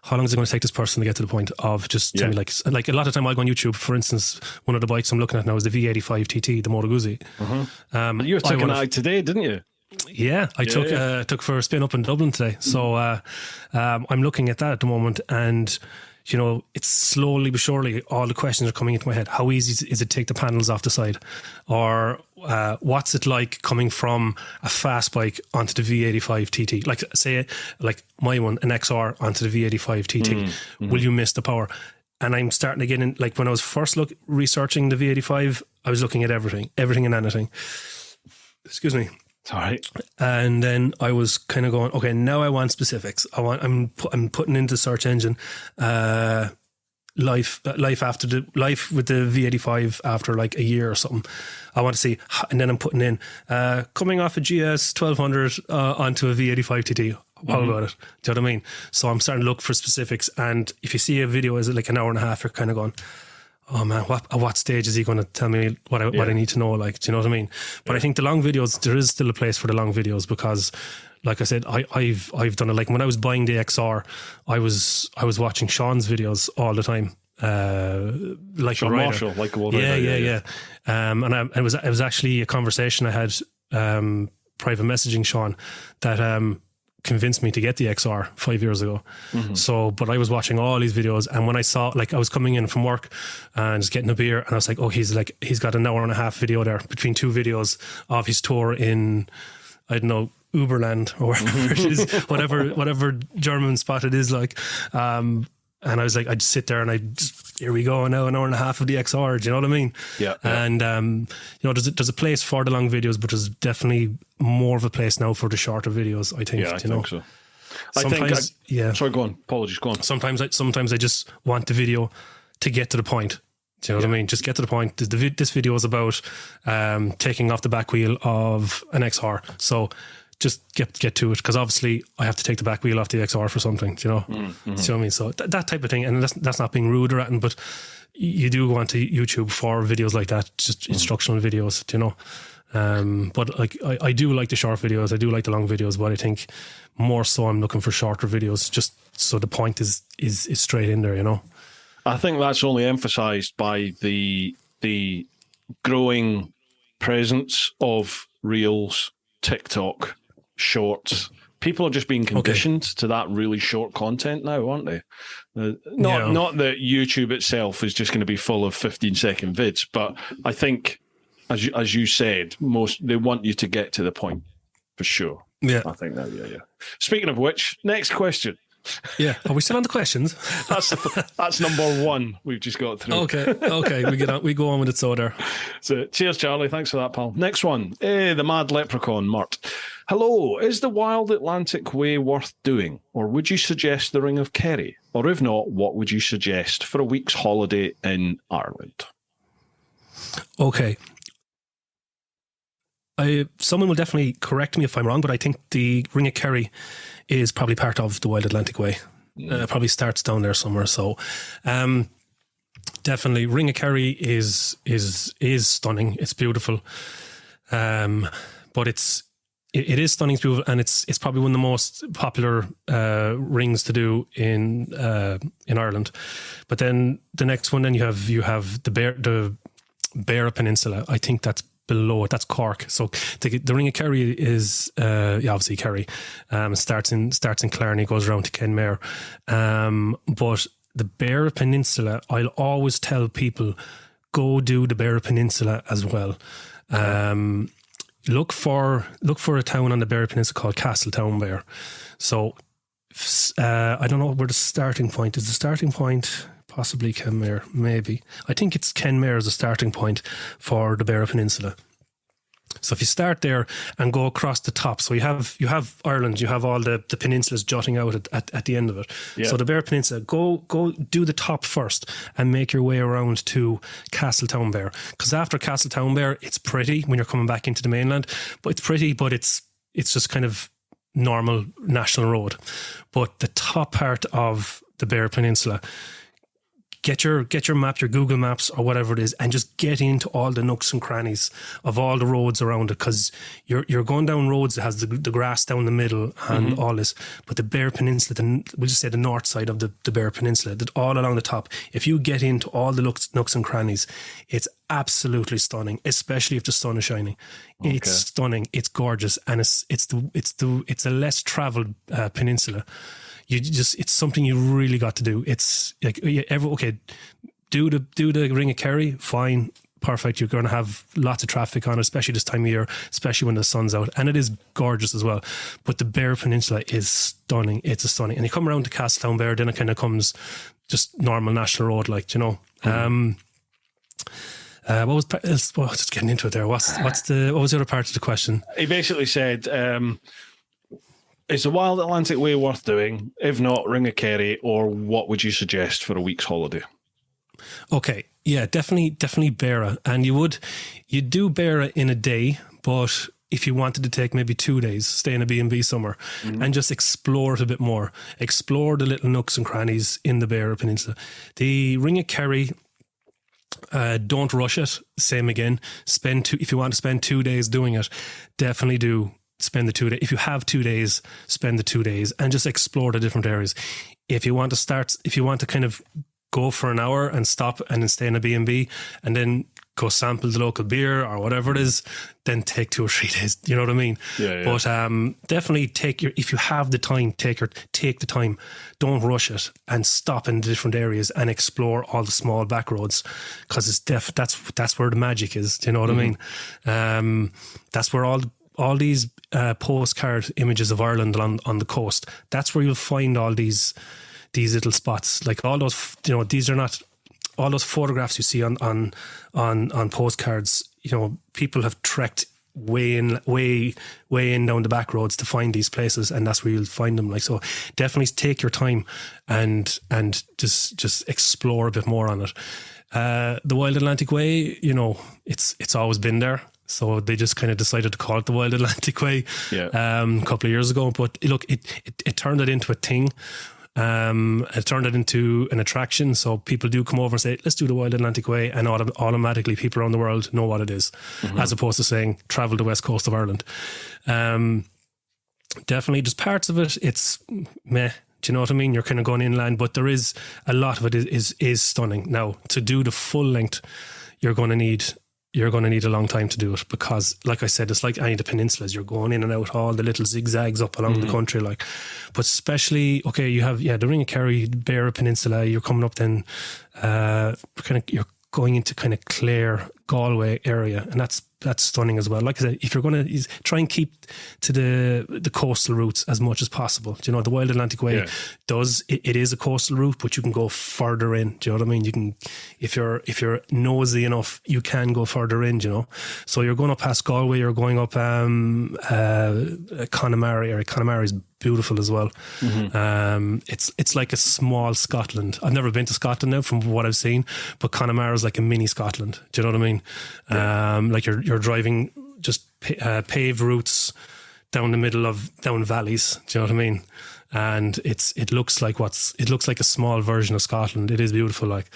how long is it going to take this person to get to the point of just tell me, like a lot of time I'll go on YouTube. For instance, one of the bikes I'm looking at now is the V85 TT, the Moto Guzzi. You were taking that out today, didn't you? Yeah, I took for a spin up in Dublin today. So I'm looking at that at the moment, and you know, it's slowly but surely all the questions are coming into my head. How easy is it to take the panels off the side? Or what's it like coming from a fast bike onto the V85 TT? Like say, like my one, an XR onto the V85 TT. Will you miss the power? And I'm starting to get in, like when I was first researching the V85, I was looking at everything and anything. Excuse me. All right. And then I was kind of going, okay, now I want specifics. I'm putting into the search engine life with the V85 after like a year or something. I want to see, and then I'm putting in coming off a GS 1200 onto a V85 TT. How about it? Do you know what I mean? So I'm starting to look for specifics, and if you see a video is like an hour and a half, you're kind of going, oh man, at what stage is he going to tell me what I need to know? Like, do you know what I mean? But I think the long videos, there is still a place for the long videos, because like I said, I've done it. Like when I was buying the XR, I was watching Sean's videos all the time. Like Sean Marshall, like a rider. And it was actually a conversation I had private messaging Sean that convinced me to get the XR 5 years ago. So, but I was watching all these videos, and when I saw, like, I was coming in from work and just getting a beer, and I was like, oh, he's got an hour and a half video there between two videos of his tour in, I don't know, Uberland or wherever it is, whatever German spot it is, like, and I was like, I'd sit there and here we go now, an hour and a half of the XR. Do you know what I mean? Yeah. And you know, there's a place for the long videos, but there's definitely more of a place now for the shorter videos, I think. Yeah, I think so. Sometimes, Sorry, go on. Apologies, go on. Sometimes I just want the video to get to the point. Do you know what I mean? Just get to the point. This video is about taking off the back wheel of an XR. So just get to it, because obviously I have to take the back wheel off the XR for something, do you know? Do you know what I mean? So that type of thing, and that's not being rude or anything, but you do go onto YouTube for videos like that, just instructional videos, do you know? But like I do like the short videos, I do like the long videos, but I think more so I'm looking for shorter videos, just so the point is straight in there, you know? I think that's only emphasised by the growing presence of Reels, TikTok, Shorts. People are just being conditioned to that really short content now, aren't they? Not that YouTube itself is just going to be full of 15-second vids, but I think, as you said, they want you to get to the point for sure. Yeah, I think that. Yeah. Speaking of which, next question. Yeah, are we still on the questions? That's number one we've just got through. Okay, we go on with it. So there. So cheers, Charlie. Thanks for that, pal. Next one. The Mad Leprechaun, Mart. Hello, is the Wild Atlantic Way worth doing, or would you suggest the Ring of Kerry? Or if not, what would you suggest for a week's holiday in Ireland? Okay. Someone will definitely correct me if I'm wrong, but I think the Ring of Kerry is probably part of the Wild Atlantic Way. Probably starts down there somewhere. So, definitely, Ring of Kerry is stunning. It's beautiful, but it is stunning, it's beautiful, and it's probably one of the most popular rings to do in Ireland. But then the next one, then you have the Beara Peninsula. I think that's below it. That's Cork. So the Ring of Kerry is obviously Kerry. It starts in Clarny, goes around to Kenmare. But the Beara Peninsula, I'll always tell people, go do the Beara Peninsula as well. Look for a town on the Beara Peninsula called Castletownbere. So I don't know where the starting point is. The starting point possibly Kenmare, maybe. I think it's Kenmare as a starting point for the Beara Peninsula. So if you start there and go across the top, so you have Ireland, you have all the peninsulas jutting out at the end of it. Yeah. So the Beara Peninsula, go do the top first and make your way around to Castletownbere. Because after Castletownbere, it's pretty when you're coming back into the mainland, but it's pretty, but it's just kind of normal national road. But the top part of the Beara Peninsula, get your map, your Google Maps or whatever it is, and just get into all the nooks and crannies of all the roads around it, because you're going down roads that has the grass down the middle and all this. But the Beara Peninsula, we'll just say the north side of the Beara Peninsula, that all along the top, if you get into all the nooks and crannies, it's absolutely stunning, especially if the sun is shining. Okay. It's stunning, it's gorgeous, and it's a less traveled peninsula. It's something you really got to do. It's like, do the Ring of Kerry, fine, perfect. You're going to have lots of traffic on it, especially this time of year, especially when the sun's out, and it is gorgeous as well. But the Beara Peninsula is stunning. It's stunning. And you come around to Castletownbere, then it kind of comes just normal national road, like, you know. What was just getting into it there? What was the other part of the question? He basically said, is the Wild Atlantic Way worth doing? If not, Ring of Kerry, or what would you suggest for a week's holiday? Okay, yeah, definitely Beara. And you'd do Beara in a day, but if you wanted to take maybe 2 days, stay in a B&B somewhere and just explore it a bit more, explore the little nooks and crannies in the Beara Peninsula. The Ring of Kerry, don't rush it. Same again. If you want to spend 2 days doing it, definitely do spend the 2 days. If you have 2 days, spend the 2 days and just explore the different areas. If you want to kind of go for an hour and stop and then stay in a B&B and then go sample the local beer or whatever it is, then take 2 or 3 days. You know what I mean? Yeah. But definitely if you have the time, take the time. Don't rush it and stop in the different areas and explore all the small back roads, because it's that's where the magic is. Do you know what I mean? That's where all these postcard images of Ireland on the coast, that's where you'll find all these little spots. Like all those, you know, these are not all those photographs you see on postcards. You know, people have trekked way in down the back roads to find these places, and that's where you'll find them. Like, so definitely take your time and just explore a bit more on it. The Wild Atlantic Way, you know, it's always been there. So they just kind of decided to call it the Wild Atlantic Way a couple of years ago. But look, it turned it into a thing. It turned it into an attraction. So people do come over and say, let's do the Wild Atlantic Way. And automatically people around the world know what it is, as opposed to saying, travel the west coast of Ireland. Definitely just parts of it, it's meh. Do you know what I mean? You're kind of going inland, but there is a lot of it is stunning. Now, to do the full length, you're going to need a long time to do it, because, like I said, it's like any of the peninsulas. You're going in and out all the little zigzags up along the country, like. But especially, okay, you have the Ring of Kerry, Beara Peninsula. You're coming up then, you're going into kind of Clare, Galway area, and that's stunning as well. Like I said, if you're going to try and keep to the coastal routes as much as possible, do you know, the Wild Atlantic Way it is a coastal route, but you can go further in. Do you know what I mean? You can, if you're nosy enough, you can go further in. Do you know, so you're going up past Galway, you're going up Connemara area. Connemara is beautiful as well. It's like a small Scotland. I've never been to Scotland now, from what I've seen, but Connemara is like a mini Scotland. Do you know what I mean? Like you're driving just paved routes down valleys. Do you know what I mean? And it looks like a small version of Scotland. It is beautiful. Like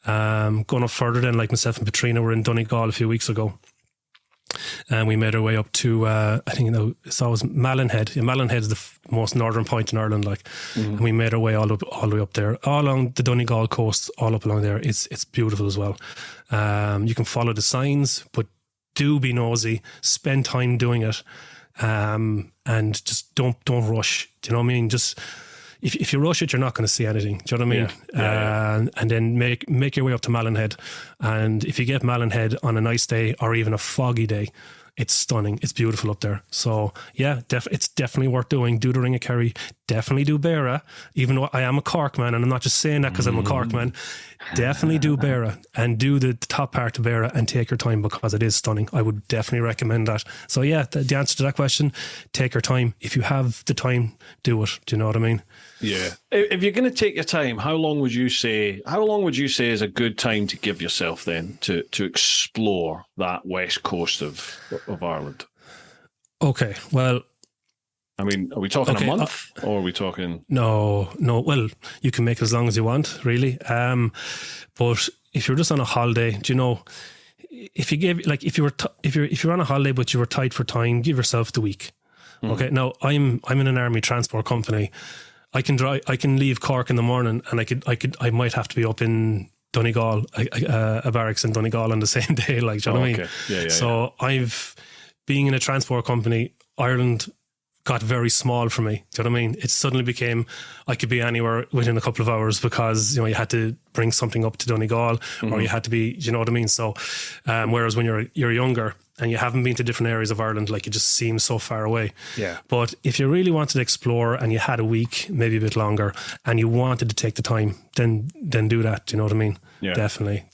going up further, then, like myself and Patrina were in Donegal a few weeks ago, and we made our way up to I think, you know, it's always Mallinhead. Yeah, Mallinhead is the most northern point in Ireland, like, and we made our way all the way up there, all along the Donegal coast, all up along there. It's beautiful as well. You can follow the signs, but do be nosy, spend time doing it, and just don't rush. Do you know what I mean? Just, if you rush it, you're not going to see anything. Do you know what I mean? And then make your way up to Mallinhead. And if you get Mallinhead on a nice day or even a foggy day, it's stunning. It's beautiful up there. So yeah, it's definitely worth doing. Do the Ring of Kerry. Definitely do Beara. Even though I am a Cork man, and I'm not just saying that because I'm a Cork man. Definitely do Beara and do the top part of Beara and take your time, because it is stunning. I would definitely recommend that. So yeah, the answer to that question, take your time. If you have the time, do it. Do you know what I mean? Yeah. If you're going to take your time, how long would you say is a good time to give yourself then to explore that west coast of Ireland? Okay, well, I mean, are we talking a month or are we talking? No. Well, you can make it as long as you want, really. But if you're just on a holiday, do you know, if you're on a holiday but you were tight for time, give yourself the week. Mm-hmm. Okay. Now I'm in an army transport company. I can leave Cork in the morning, and I might have to be up in Donegal, a barracks in Donegal on the same day. Like, do you know what I mean? Yeah. So being in a transport company, Ireland got very small for me. Do you know what I mean? It suddenly became, I could be anywhere within a couple of hours, because, you know, you had to bring something up to Donegal, or you had to be, you know what I mean? So, whereas when you're younger and you haven't been to different areas of Ireland, like, it just seems so far away. Yeah. But if you really wanted to explore and you had a week, maybe a bit longer, and you wanted to take the time, then do that. Do you know what I mean? Yeah. Definitely.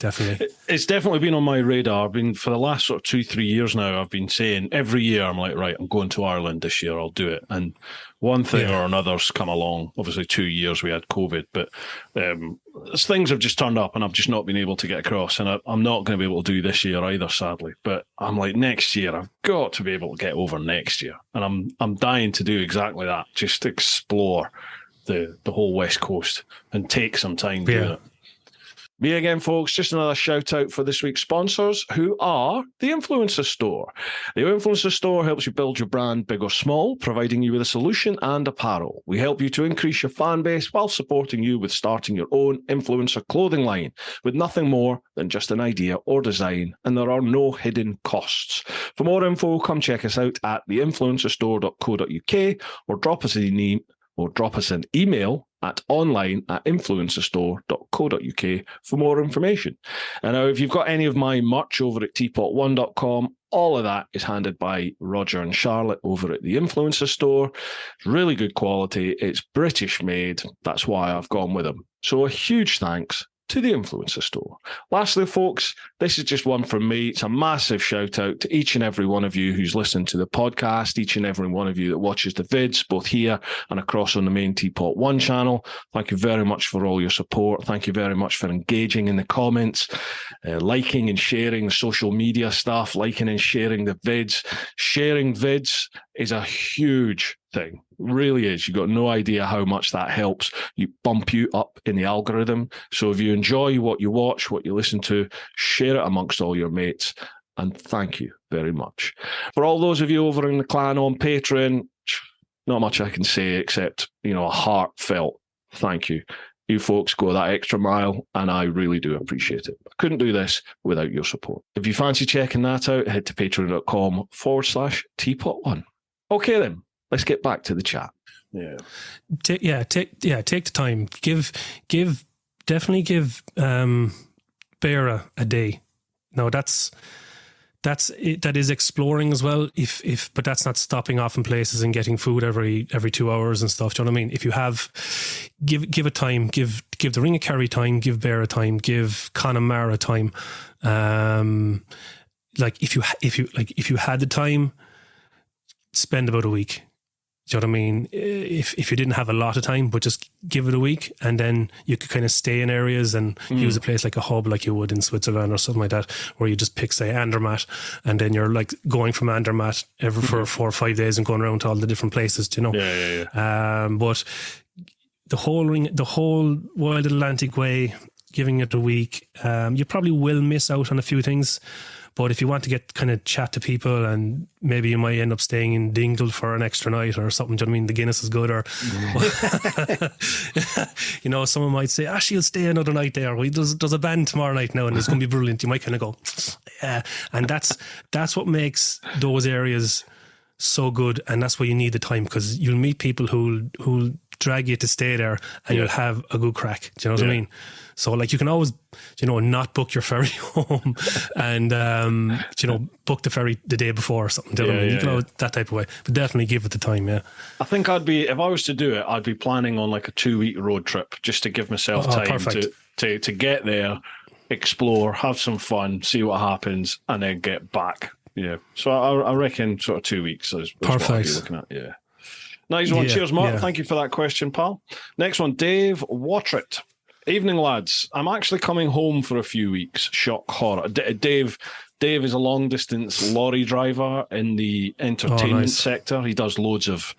It's definitely been on my radar. I've been, for the last sort of 2-3 years now, I've been saying every year, I'm like, right, I'm going to Ireland this year, I'll do it. And one thing or another's come along. Obviously 2 years we had COVID, but things have just turned up and I've just not been able to get across. And I'm not going to be able to do this year either, sadly. But I'm like, next year, I've got to be able to get over next year. And I'm dying to do exactly that. Just explore the whole West Coast and take some time doing it. Me again, folks, just another shout out for this week's sponsors, who are the Influencer Store. The Influencer Store helps you build your brand big or small, providing you with a solution and apparel. We help you to increase your fan base while supporting you with starting your own influencer clothing line with nothing more than just an idea or design, and there are no hidden costs. For more info, come check us out at theinfluencerstore.co.uk or drop us an email at online@influencerstore.co.uk for more information. And now, if you've got any of my merch over at TeapotOne.com, all of that is handed by Roger and Charlotte over at the Influencer Store. It's really good quality. It's British made. That's why I've gone with them. So a huge thanks to the Influencer Store. Lastly, folks, this is just one from me. It's a massive shout out to each and every one of you who's listened to the podcast, each and every one of you that watches the vids, both here and across on the main TeapotOne channel. Thank you very much for all your support. Thank you very much for engaging in the comments, liking and sharing the social media stuff, liking and sharing the vids. Sharing vids is a huge thing. Really is. You've got no idea how much that helps. You bump you up in the algorithm. So if you enjoy what you watch, what you listen to, share it amongst all your mates. And thank you very much. For all those of you over in the clan on Patreon, not much I can say except, a heartfelt thank you. You folks go that extra mile, and I really do appreciate it. I couldn't do this without your support. If you fancy checking that out, head to patreon.com/TeapotOne. Okay then. Let's get back to the chat. Take the time. Definitely give Beara a day. No, that's it. That is exploring as well. But that's not stopping off in places and getting food every 2 hours and stuff. Do you know what I mean? If you have, give it time. Give the Ring of Kerry time. Give Beara time. Give Connemara time. If you had the time, spend about a week. Do you know what I mean? If you didn't have a lot of time, but just give it a week, and then you could kind of stay in areas and use a place like a hub, like you would in Switzerland or something like that, where you just pick, say, Andermatt, and then you're like going from Andermatt for 4 or 5 days and going around to all the different places. Do you know? Yeah. But the whole Wild Atlantic Way, giving it a week, you probably will miss out on a few things. But if you want to get kind of chat to people, and maybe you might end up staying in Dingle for an extra night or something. Do you know what I mean? The Guinness is good, or someone might say, "Actually, you'll stay another night there. There's a band tomorrow night now, and it's going to be brilliant." You might kind of go, "Yeah," and that's what makes those areas so good, and that's why you need the time, because you'll meet people who'll drag you to stay there, and you'll have a good crack. Do you know what I mean? So like you can always, not book your ferry home and, book the ferry the day before or something. Do you know what I mean? You can always, that type of way, but definitely give it the time. Yeah. I think if I was to do it, I'd be planning on like a 2-week road trip just to give myself time to get there, explore, have some fun, see what happens, and then get back. Yeah. So I reckon sort of 2 weeks is what I'd be looking at. Yeah. Nice one. Cheers, Mark. Yeah. Thank you for that question, pal. Next one, Dave Watrit. Evening, lads. I'm actually coming home for a few weeks. Shock horror. Dave is a long-distance lorry driver in the entertainment sector. He does loads of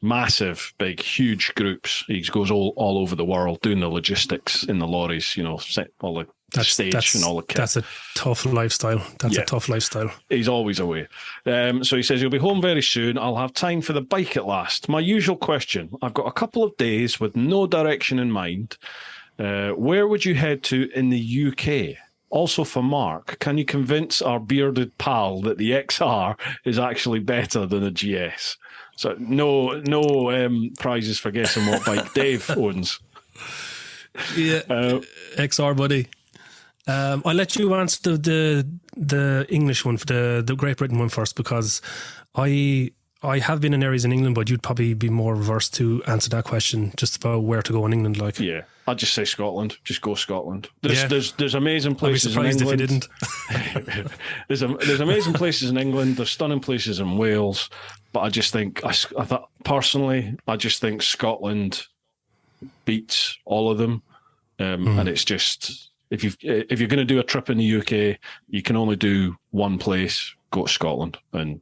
massive, big, huge groups. He goes all over the world doing the logistics in the lorries, all the stage and all the kit. That's a tough lifestyle. That's a tough lifestyle. He's always away. So he says he'll be home very soon. I'll have time for the bike at last. My usual question. I've got a couple of days with no direction in mind. Where would you head to in the UK? Also for Mark, can you convince our bearded pal that the XR is actually better than the GS? So no prizes for guessing what bike Dave owns. Yeah, XR, buddy. I'll let you answer the English one, for the Great Britain one first, because I have been in areas in England, but you'd probably be more versed to answer that question just about where to go in England. Like, yeah, I'd just say Scotland. Just go Scotland. There's amazing places. I'd be surprised in England. If you didn't. there's amazing places in England. There's stunning places in Wales, but I just think I thought personally, I just think Scotland beats all of them, and it's just if you're going to do a trip in the UK, you can only do one place. Go to Scotland and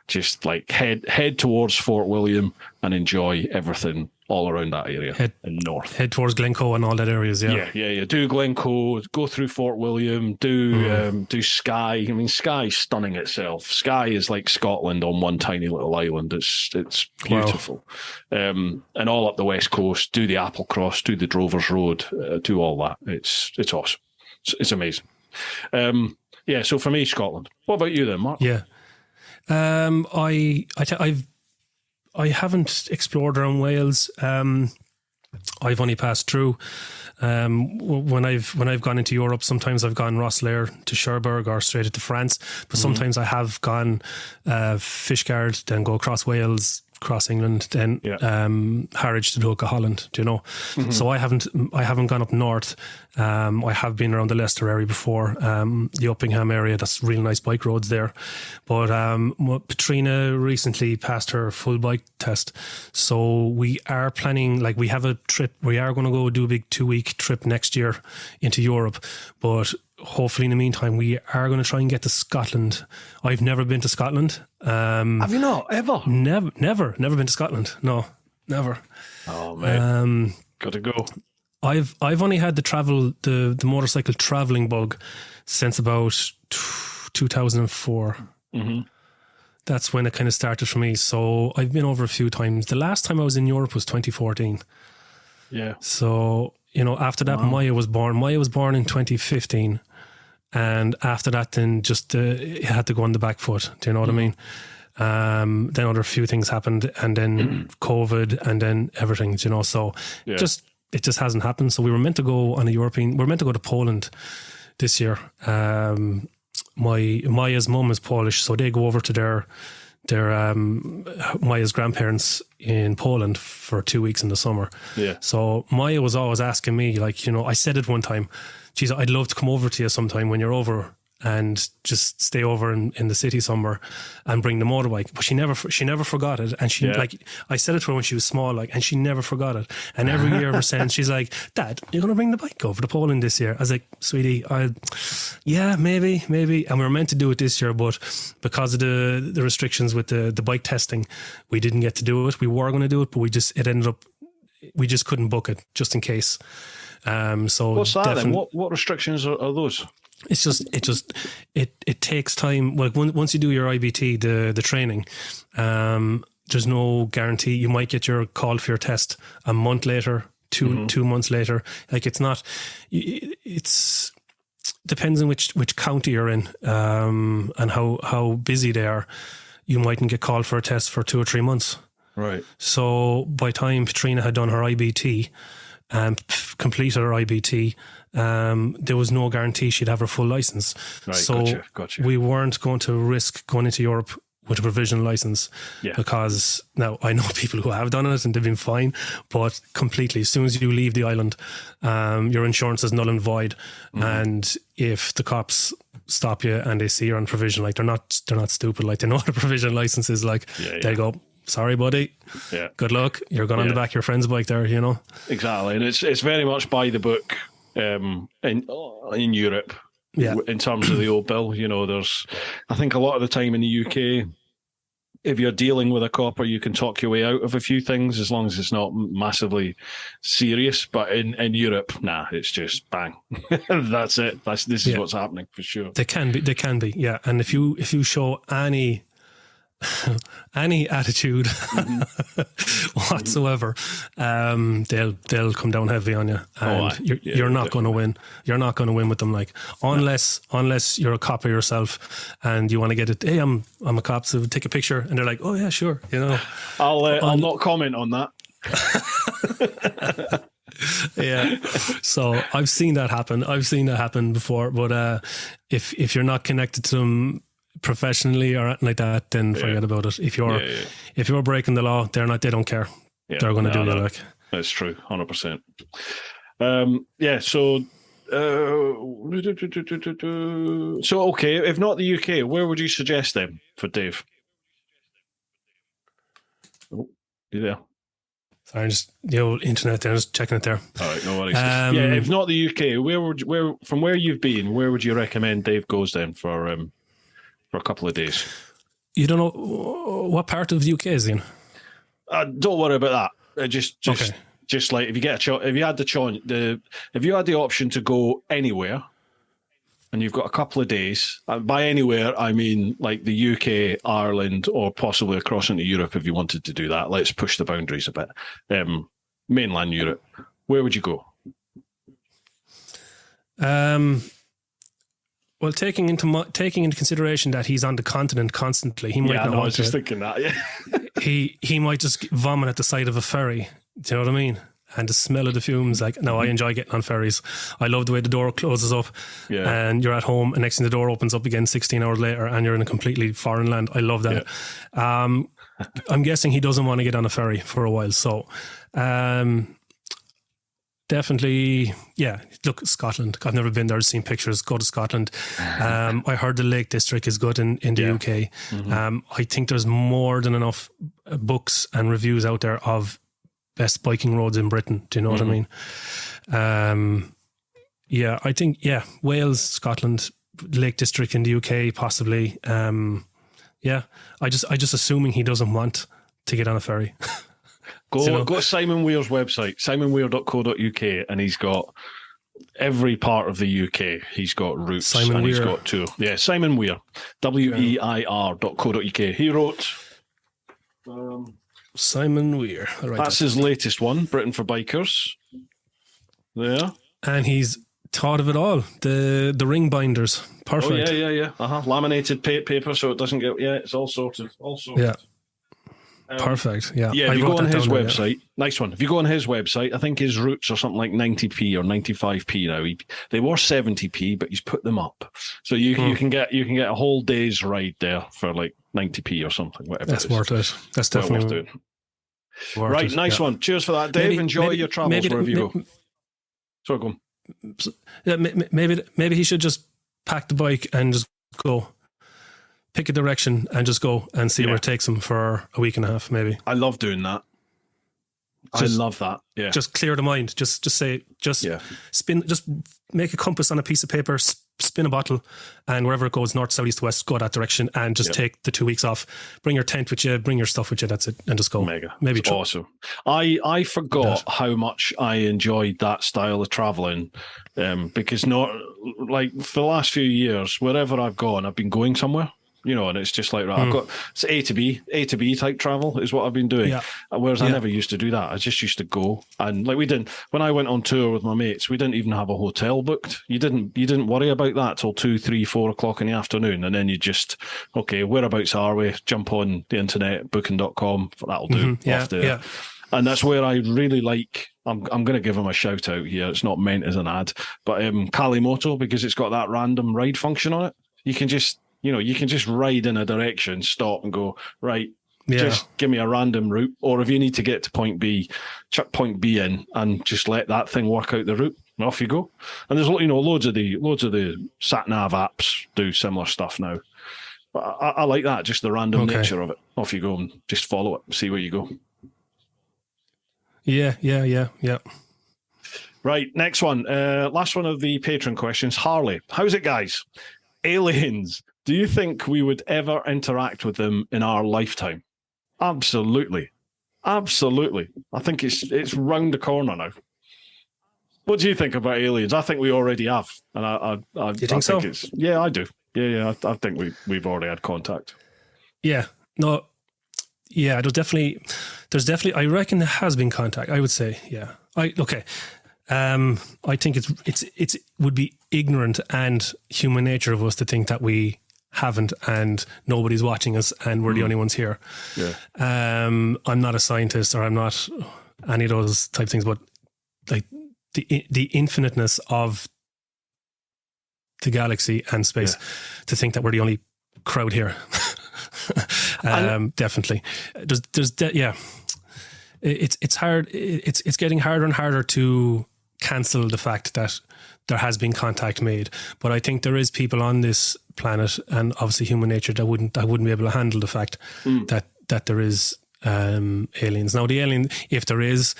just like head towards Fort William and enjoy everything all around that area and north. Head towards Glencoe and all that areas, yeah. Yeah. Do Glencoe, go through Fort William, do Skye. I mean, Skye's stunning itself. Skye is like Scotland on one tiny little island. It's beautiful. Wow. And all up the west coast, do the Applecross, do the Drovers Road, do all that. It's awesome. It's amazing. So for me, Scotland. What about you then, Mark? Yeah. I haven't explored around Wales. I've only passed through. When I've gone into Europe, sometimes I've gone Rosslare to Cherbourg or straight into France. But sometimes I have gone Fishguard, then go across Wales, across England, then Harwich to Doka, Holland. Do you know? Mm-hmm. So I haven't gone up north. I have been around the Leicester area before, the Uppingham area. That's really nice bike roads there. But Petrina recently passed her full bike test, so we are planning. Like, we have a trip. We are going to go do a big 2-week trip next year into Europe, but hopefully in the meantime we are going to try and get to Scotland. I've never been to Scotland. Have you not ever? Never been to Scotland. No, never. Oh man, gotta go. I've only had the motorcycle traveling bug since about 2004. Mm-hmm. That's when it kind of started for me. So I've been over a few times. The last time I was in Europe was 2014. Yeah. So, after that, Maya was born. Maya was born in 2015. And after that, then just it had to go on the back foot. Do you know what I mean? Then other few things happened, and then COVID, and then everything, so it just hasn't happened. So we were meant to go on we're meant to go to Poland this year. Maya's mum is Polish, so they go over to their Maya's grandparents in Poland for 2 weeks in the summer. Yeah. So Maya was always asking me, like, I said it one time, geez, I'd love to come over to you sometime when you're over and just stay over in the city somewhere and bring the motorbike. But she never forgot it. And I said it to her when she was small, and she never forgot it. And every year ever since, she's like, Dad, you're going to bring the bike over to Poland this year? I was like, sweetie, maybe. And we were meant to do it this year, but because of the restrictions with the bike testing, we didn't get to do it. We were going to do it, but we just couldn't book it just in case. So what's that then? What restrictions are those? It's it takes time. Like once you do your IBT, the training, there's no guarantee. You might get your call for your test a month later, two months later. Like it's depends on which county you're in, and how busy they are. You mightn't get called for a test for 2 or 3 months. Right. So by the time Petrina had done her IBT and completed her IBT, there was no guarantee she'd have her full license. Right, so gotcha. we weren't going to risk going into Europe with a provisional license, because now I know people who have done it and they've been fine, but completely, as soon as you leave the island, your insurance is null and void. And if the cops stop you and they see you're on provision, like they're not stupid, like they know what a provisional license is like. They go, sorry buddy, good luck, you're going on the back of your friend's bike there, you know. Exactly. And it's very much by the book in Europe. In terms of the old bill, you know, there's, I think a lot of the time in the UK, if you're dealing with a copper, you can talk your way out of a few things as long as it's not massively serious. But in Europe, nah, it's just bang. That's it. This is what's happening for sure. They can be, yeah. And if you show any attitude whatsoever, they'll come down heavy on you, and you're not going to win. You're not going to win with them, like, unless you're a copper yourself and you want to get it. Hey, I'm a cop, so take a picture, and they're like, oh yeah, sure, you know. I'll not comment on that. So I've seen that happen before, but if you're not connected to them professionally or anything like that, then forget about it. If you're breaking the law, they don't care. They're going to do you like. That's true, 100%. So okay, if not the UK, where would you suggest them for Dave? Oh, you there? Sorry, just the old internet there, just checking it there. All right, no worries. If not the UK, from where you've been, where would you recommend Dave goes then for a couple of days? You don't know what part of the UK is he in? Don't worry about that. Just like if you had the option to go anywhere, and you've got a couple of days. By anywhere, I mean like the UK, Ireland, or possibly across into Europe if you wanted to do that. Let's push the boundaries a bit. Mainland Europe. Where would you go? Well, taking into consideration that he's on the continent constantly, he might not want to. I was just thinking that. Yeah, he might just vomit at the side of a ferry. Do you know what I mean? And the smell of the fumes. Like, no, I enjoy getting on ferries. I love the way the door closes up, and you're at home, and next thing the door opens up again 16 hours later, and you're in a completely foreign land. I love that. Yeah. I'm guessing he doesn't want to get on a ferry for a while, so. Definitely, look, Scotland. I've never been there. I've seen pictures. Go to Scotland. I heard the Lake District is good in the UK. I think there's more than enough books and reviews out there of best biking roads in Britain. Do you know what I mean? I think, Wales, Scotland, Lake District in the UK, possibly. I just assuming he doesn't want to get on a ferry. Go to Simon Weir's website, simonweir.co.uk, and he's got every part of the UK. He's got routes. Simon Weir. He's got tour. Yeah, Simon Weir, weir.co.uk. He wrote... Simon Weir. That's his latest one, Britain for Bikers. There. And he's thought of it all. The ring binders. Perfect. Oh, yeah. Laminated paper so it doesn't get... Yeah, it's all sorted. Yeah. Perfect. Yeah. If you go on his website, nice one. If you go on his website, I think his routes are something like 90p or 95p now. They were 70p, but he's put them up, so you can get a whole day's ride there for like 90p or something. Whatever. That's worth it. That's definitely worth it. Right, nice one. Cheers for that, Dave. Enjoy your travels wherever you go. Sorry, go on. Maybe he should just pack the bike and just go. Pick a direction and just go and see where it takes him for a week and a half, maybe. I love doing that. I love that. Yeah. Just clear the mind. Just spin, just make a compass on a piece of paper, spin a bottle, and wherever it goes, north, south, east, west, go that direction and just take the 2 weeks off. Bring your tent with you, bring your stuff with you, that's it, and just go. Mega. Maybe awesome. I forgot how much I enjoyed that style of traveling, because not like for the last few years, wherever I've gone, I've been going somewhere. and it's just like, right, I've got it's A to B type travel is what I've been doing. Whereas I never used to do that. I just used to go, and like when I went on tour with my mates, we didn't even have a hotel booked. You didn't worry about that till 2, 3, 4 o'clock in the afternoon, and then you just, okay, whereabouts are we? Jump on the internet, booking.com, that'll do. And that's where I really like. I'm going to give him a shout out here. It's not meant as an ad, but Kalimoto, because it's got that random ride function on it. You can just, ride in a direction, stop and go, right, just give me a random route. Or if you need to get to point B, chuck point B in and just let that thing work out the route. And off you go. And there's, loads of the sat nav apps do similar stuff now. But I like that, just the random nature of it. Off you go and just follow it, see where you go. Yeah. Right, next one. Last one of the Patreon questions. Harley, how's it, guys? Aliens. Do you think we would ever interact with them in our lifetime? Absolutely. I think it's round the corner now. What do you think about aliens? I think we already have. And you think so? Yeah, I do. Yeah. I think we've already had contact. Yeah. No. Yeah, there's definitely, I reckon there has been contact, I would say. Yeah. I think it would be ignorant and human nature of us to think that we haven't and nobody's watching us and we're the only ones here. Yeah. I'm not a scientist, or I'm not any of those type things, but like the infiniteness of the galaxy and space, to think that we're the only crowd here. Definitely. It's hard. It's getting harder and harder to cancel the fact that there has been contact made. But I think there is people on this planet, and obviously human nature, that wouldn't be able to handle the fact that there is aliens. Now, the alien, if there is,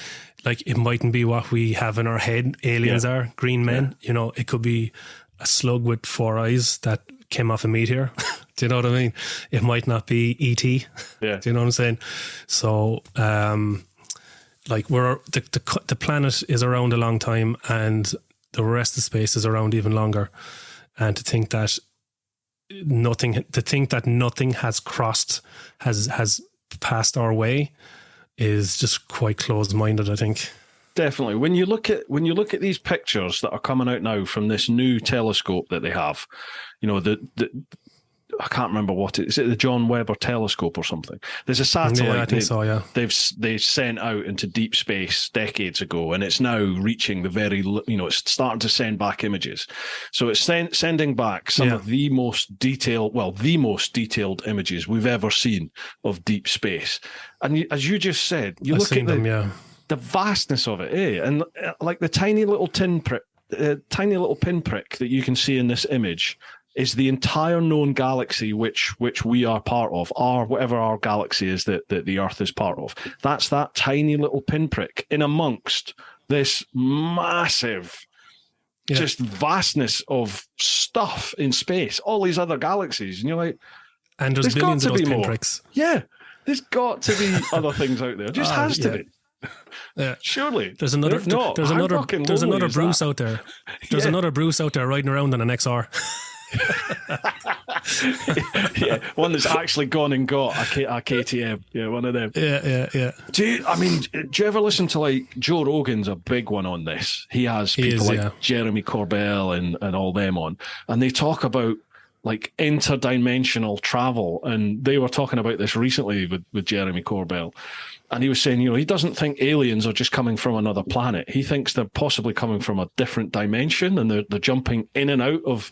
like, it mightn't be what we have in our head aliens are, green men. It could be a slug with 4 eyes that came off a meteor. Do you know what I mean? It might not be E.T. Yeah. Do you know what I'm saying? So, like, the planet is around a long time, and the rest of space is around even longer. And to think that nothing has crossed, has passed our way, is just quite closed-minded, I think. Definitely. When you look at these pictures that are coming out now from this new telescope that they have, I can't remember what it is. Is it the John Webber telescope or something? There's a satellite. Yeah, I think so. Yeah, they've sent out into deep space decades ago, and it's now reaching it's starting to send back images. So it's sending back some of the most detailed images we've ever seen of deep space. And as you just said, look at the vastness of it, and like the tiny little pinprick that you can see in this image is the entire known galaxy which we are part of, or whatever our galaxy is that the Earth is part of. That's that tiny little pinprick in amongst this massive, just vastness of stuff in space, all these other galaxies. And you're like, and there's billions of those pinpricks. Yeah, there's got to be other things out there. Just has to be. Yeah. Surely. There's another Bruce out there. There's another Bruce out there riding around in an XR. One that's actually gone and got a KTM. Yeah, one of them. Yeah. Do you ever listen to, like, Joe Rogan's a big one on this? He has people Jeremy Corbell and all them on, and they talk about, like, interdimensional travel, and they were talking about this recently with Jeremy Corbell. And he was saying, he doesn't think aliens are just coming from another planet. He thinks they're possibly coming from a different dimension, and they're jumping in and out of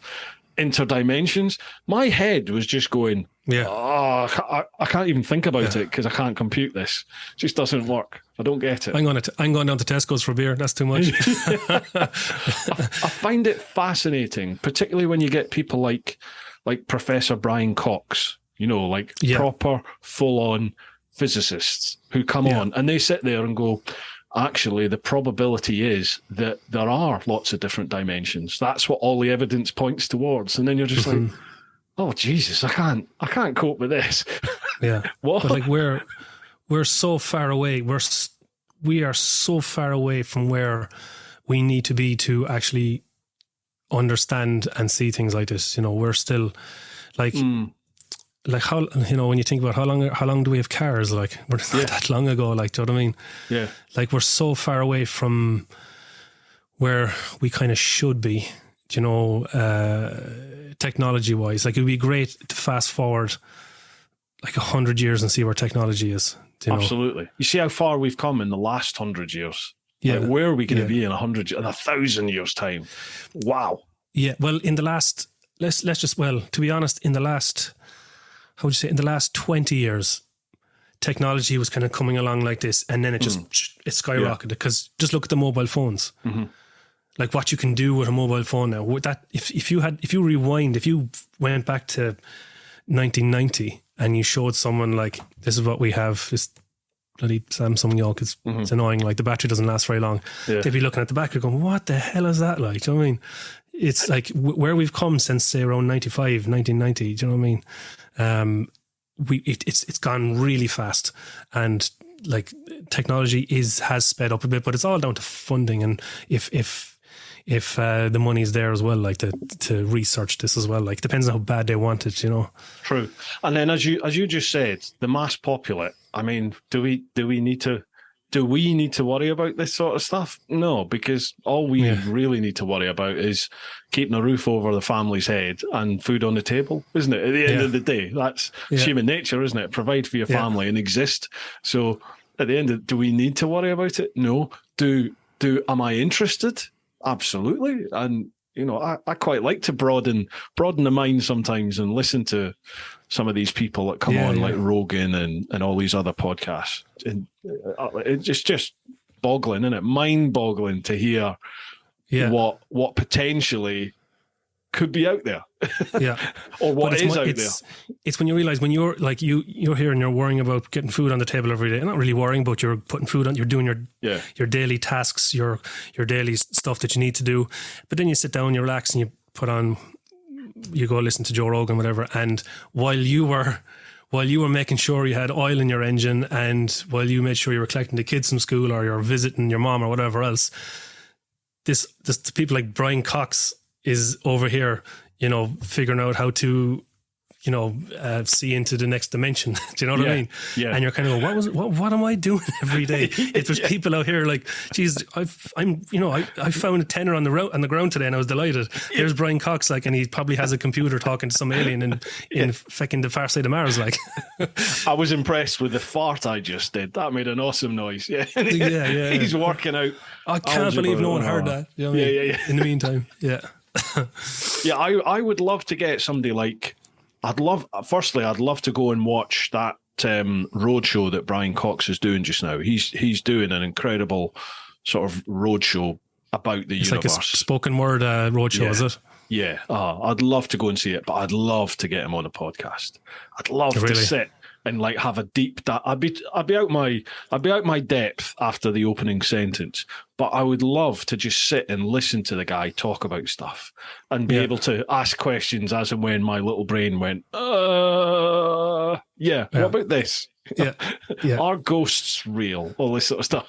interdimensions. My head was just going, I can't even think about it because I can't compute this. It just doesn't work. I don't get it. I'm going down to Tesco's for beer. That's too much. I find it fascinating, particularly when you get people like Professor Brian Cox, proper full-on physicists who come on and they sit there and go, actually, the probability is that there are lots of different dimensions. That's what all the evidence points towards. And then you're just like, oh, Jesus, I can't cope with this. Yeah. What? But, like, we're so far away. We are so far away from where we need to be to actually understand and see things like this. We're still, like, like how, you know, when you think about how long do we have cars? Like, we're not that long ago. Like, do you know what I mean? Yeah. Like, we're so far away from where we kind of should be, you know, technology wise. Like, it'd be great to fast forward like 100 years and see where technology is. You know? Absolutely. You see how far we've come in the last 100 years. Yeah. Like, where are we going to be in 1,000 years time? Wow. Yeah. Well, in the last, let's just, well, to be honest, in the last, how would you say, in the last 20 years, technology was kind of coming along like this, and then it just it skyrocketed, because just look at the mobile phones. Like, what you can do with a mobile phone now. With that, if you went back to 1990 and you showed someone, like, this is what we have, this bloody Samsung yoke, it's annoying, like the battery doesn't last very long. They'd be looking at the back and going, what the hell is that like? Do you know what I mean? It's like where we've come since, say, around 95, 1990. Do you know what I mean? It's gone really fast, and like technology has sped up a bit, but it's all down to funding, and if the money's there as well, like to research this as well, like depends on how bad they want it, you know. True. And then as you just said, the mass populate. I mean, do we need to worry about this sort of stuff? No, because all we really need to worry about is keeping a roof over the family's head and food on the table, isn't it? At the end of the day, that's human nature, isn't it? Provide for your family and exist. So at the end, do we need to worry about it? No. Am I interested? Absolutely. And, you know, I quite like to broaden the mind sometimes and listen to some of these people that come on, like Rogan and all these other podcasts. And it's just boggling, isn't it? Mind-boggling to hear what potentially could be out there. Or what is out there. It's when you realize, when you're like you're here and you're worrying about getting food on the table every day. You're not really worrying, but you're putting food on, you're doing your daily tasks, your daily stuff that you need to do. But then you sit down, you relax, and you go listen to Joe Rogan, whatever. And while you were making sure you had oil in your engine, and while you made sure you were collecting the kids from school, or you're visiting your mom or whatever else, this people like Brian Cox is over here, you know, figuring out how to, you know, see into the next dimension. Do you know what I mean? Yeah. And you're kind of going, what am I doing every day? If there's people out here like, geez, I found a tenner on the ground today, and I was delighted. There's Brian Cox, like, and he probably has a computer talking to some alien in fucking the far side of Mars, like. I was impressed with the fart I just did. That made an awesome noise. Yeah. He's working out. I can't believe no one heard that. You know what I mean? In the meantime, I would love to get somebody like, I'd love to go and watch that roadshow that Brian Cox is doing just now. He's doing an incredible sort of roadshow about the universe. Like a spoken word roadshow, is it? Yeah. I'd love to go and see it, but I'd love to get him on a podcast. I'd love to sit and like have a deep I'd be out my depth after the opening sentence, but I would love to just sit and listen to the guy talk about stuff and be able to ask questions as and when my little brain went, what about this? Are ghosts real? All this sort of stuff.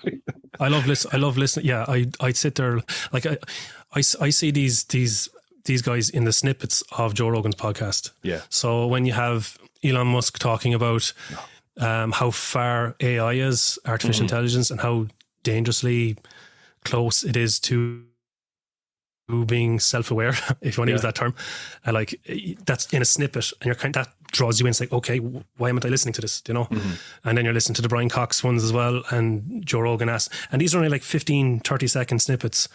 I love listening. Yeah, I'd sit there, like I see these guys in the snippets of Joe Rogan's podcast. Yeah. So when you have Elon Musk talking about how far AI is, artificial intelligence, and how dangerously close it is to being self-aware, if you want to use that term, like that's in a snippet, and that draws you in. It's like, okay, why am I listening to this? You know? And then you're listening to the Brian Cox ones as well, and Joe Rogan asks, and these are only like 15-30 second snippets.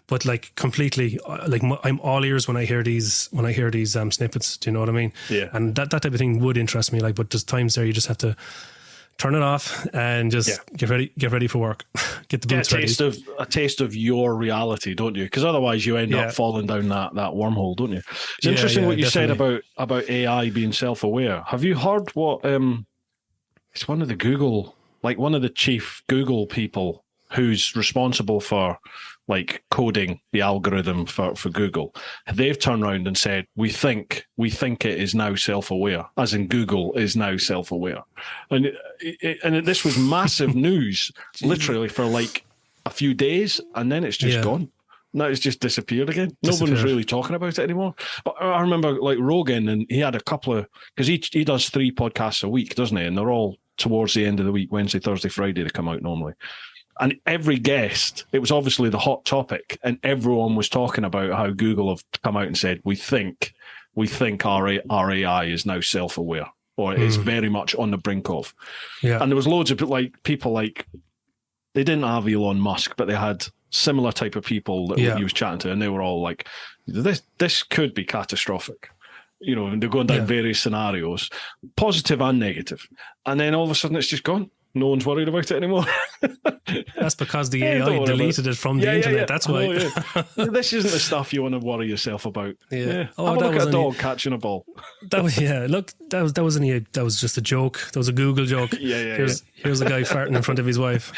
But like completely, like I'm all ears when I hear these snippets. Do you know what I mean? Yeah. And that type of thing would interest me. Like, but there's times there you just have to turn it off and just get ready for work. Get the boots ready. A taste of your reality, don't you? Because otherwise you end up falling down that wormhole, don't you? It's interesting what you said about AI being self-aware. Have you heard what? It's one of the chief Google people who's responsible for like coding the algorithm for Google. They've turned around and said, we think it is now self-aware, as in Google is now self-aware. And this was massive news, literally for like a few days, and then it's just gone. Now it's just disappeared again. No one's really talking about it anymore. But I remember like Rogan, and he had a couple of, because he does 3 podcasts a week, doesn't he? And they're all towards the end of the week, Wednesday, Thursday, Friday, they come out normally. And every guest, it was obviously the hot topic, and everyone was talking about how Google have come out and said, we think our AI is now self-aware, or it's very much on the brink of. Yeah. And there was loads of like people like, they didn't have Elon Musk, but they had similar type of people that he was chatting to, and they were all like, this could be catastrophic. You know, and they're going down various scenarios, positive and negative. And then all of a sudden it's just gone. No one's worried about it anymore. That's because the AI deleted it from the internet. That's why. This isn't the stuff you want to worry yourself about. Oh, have a look at a dog catching a ball. Look, that was just a joke. That was a Google joke. Here's a guy farting in front of his wife.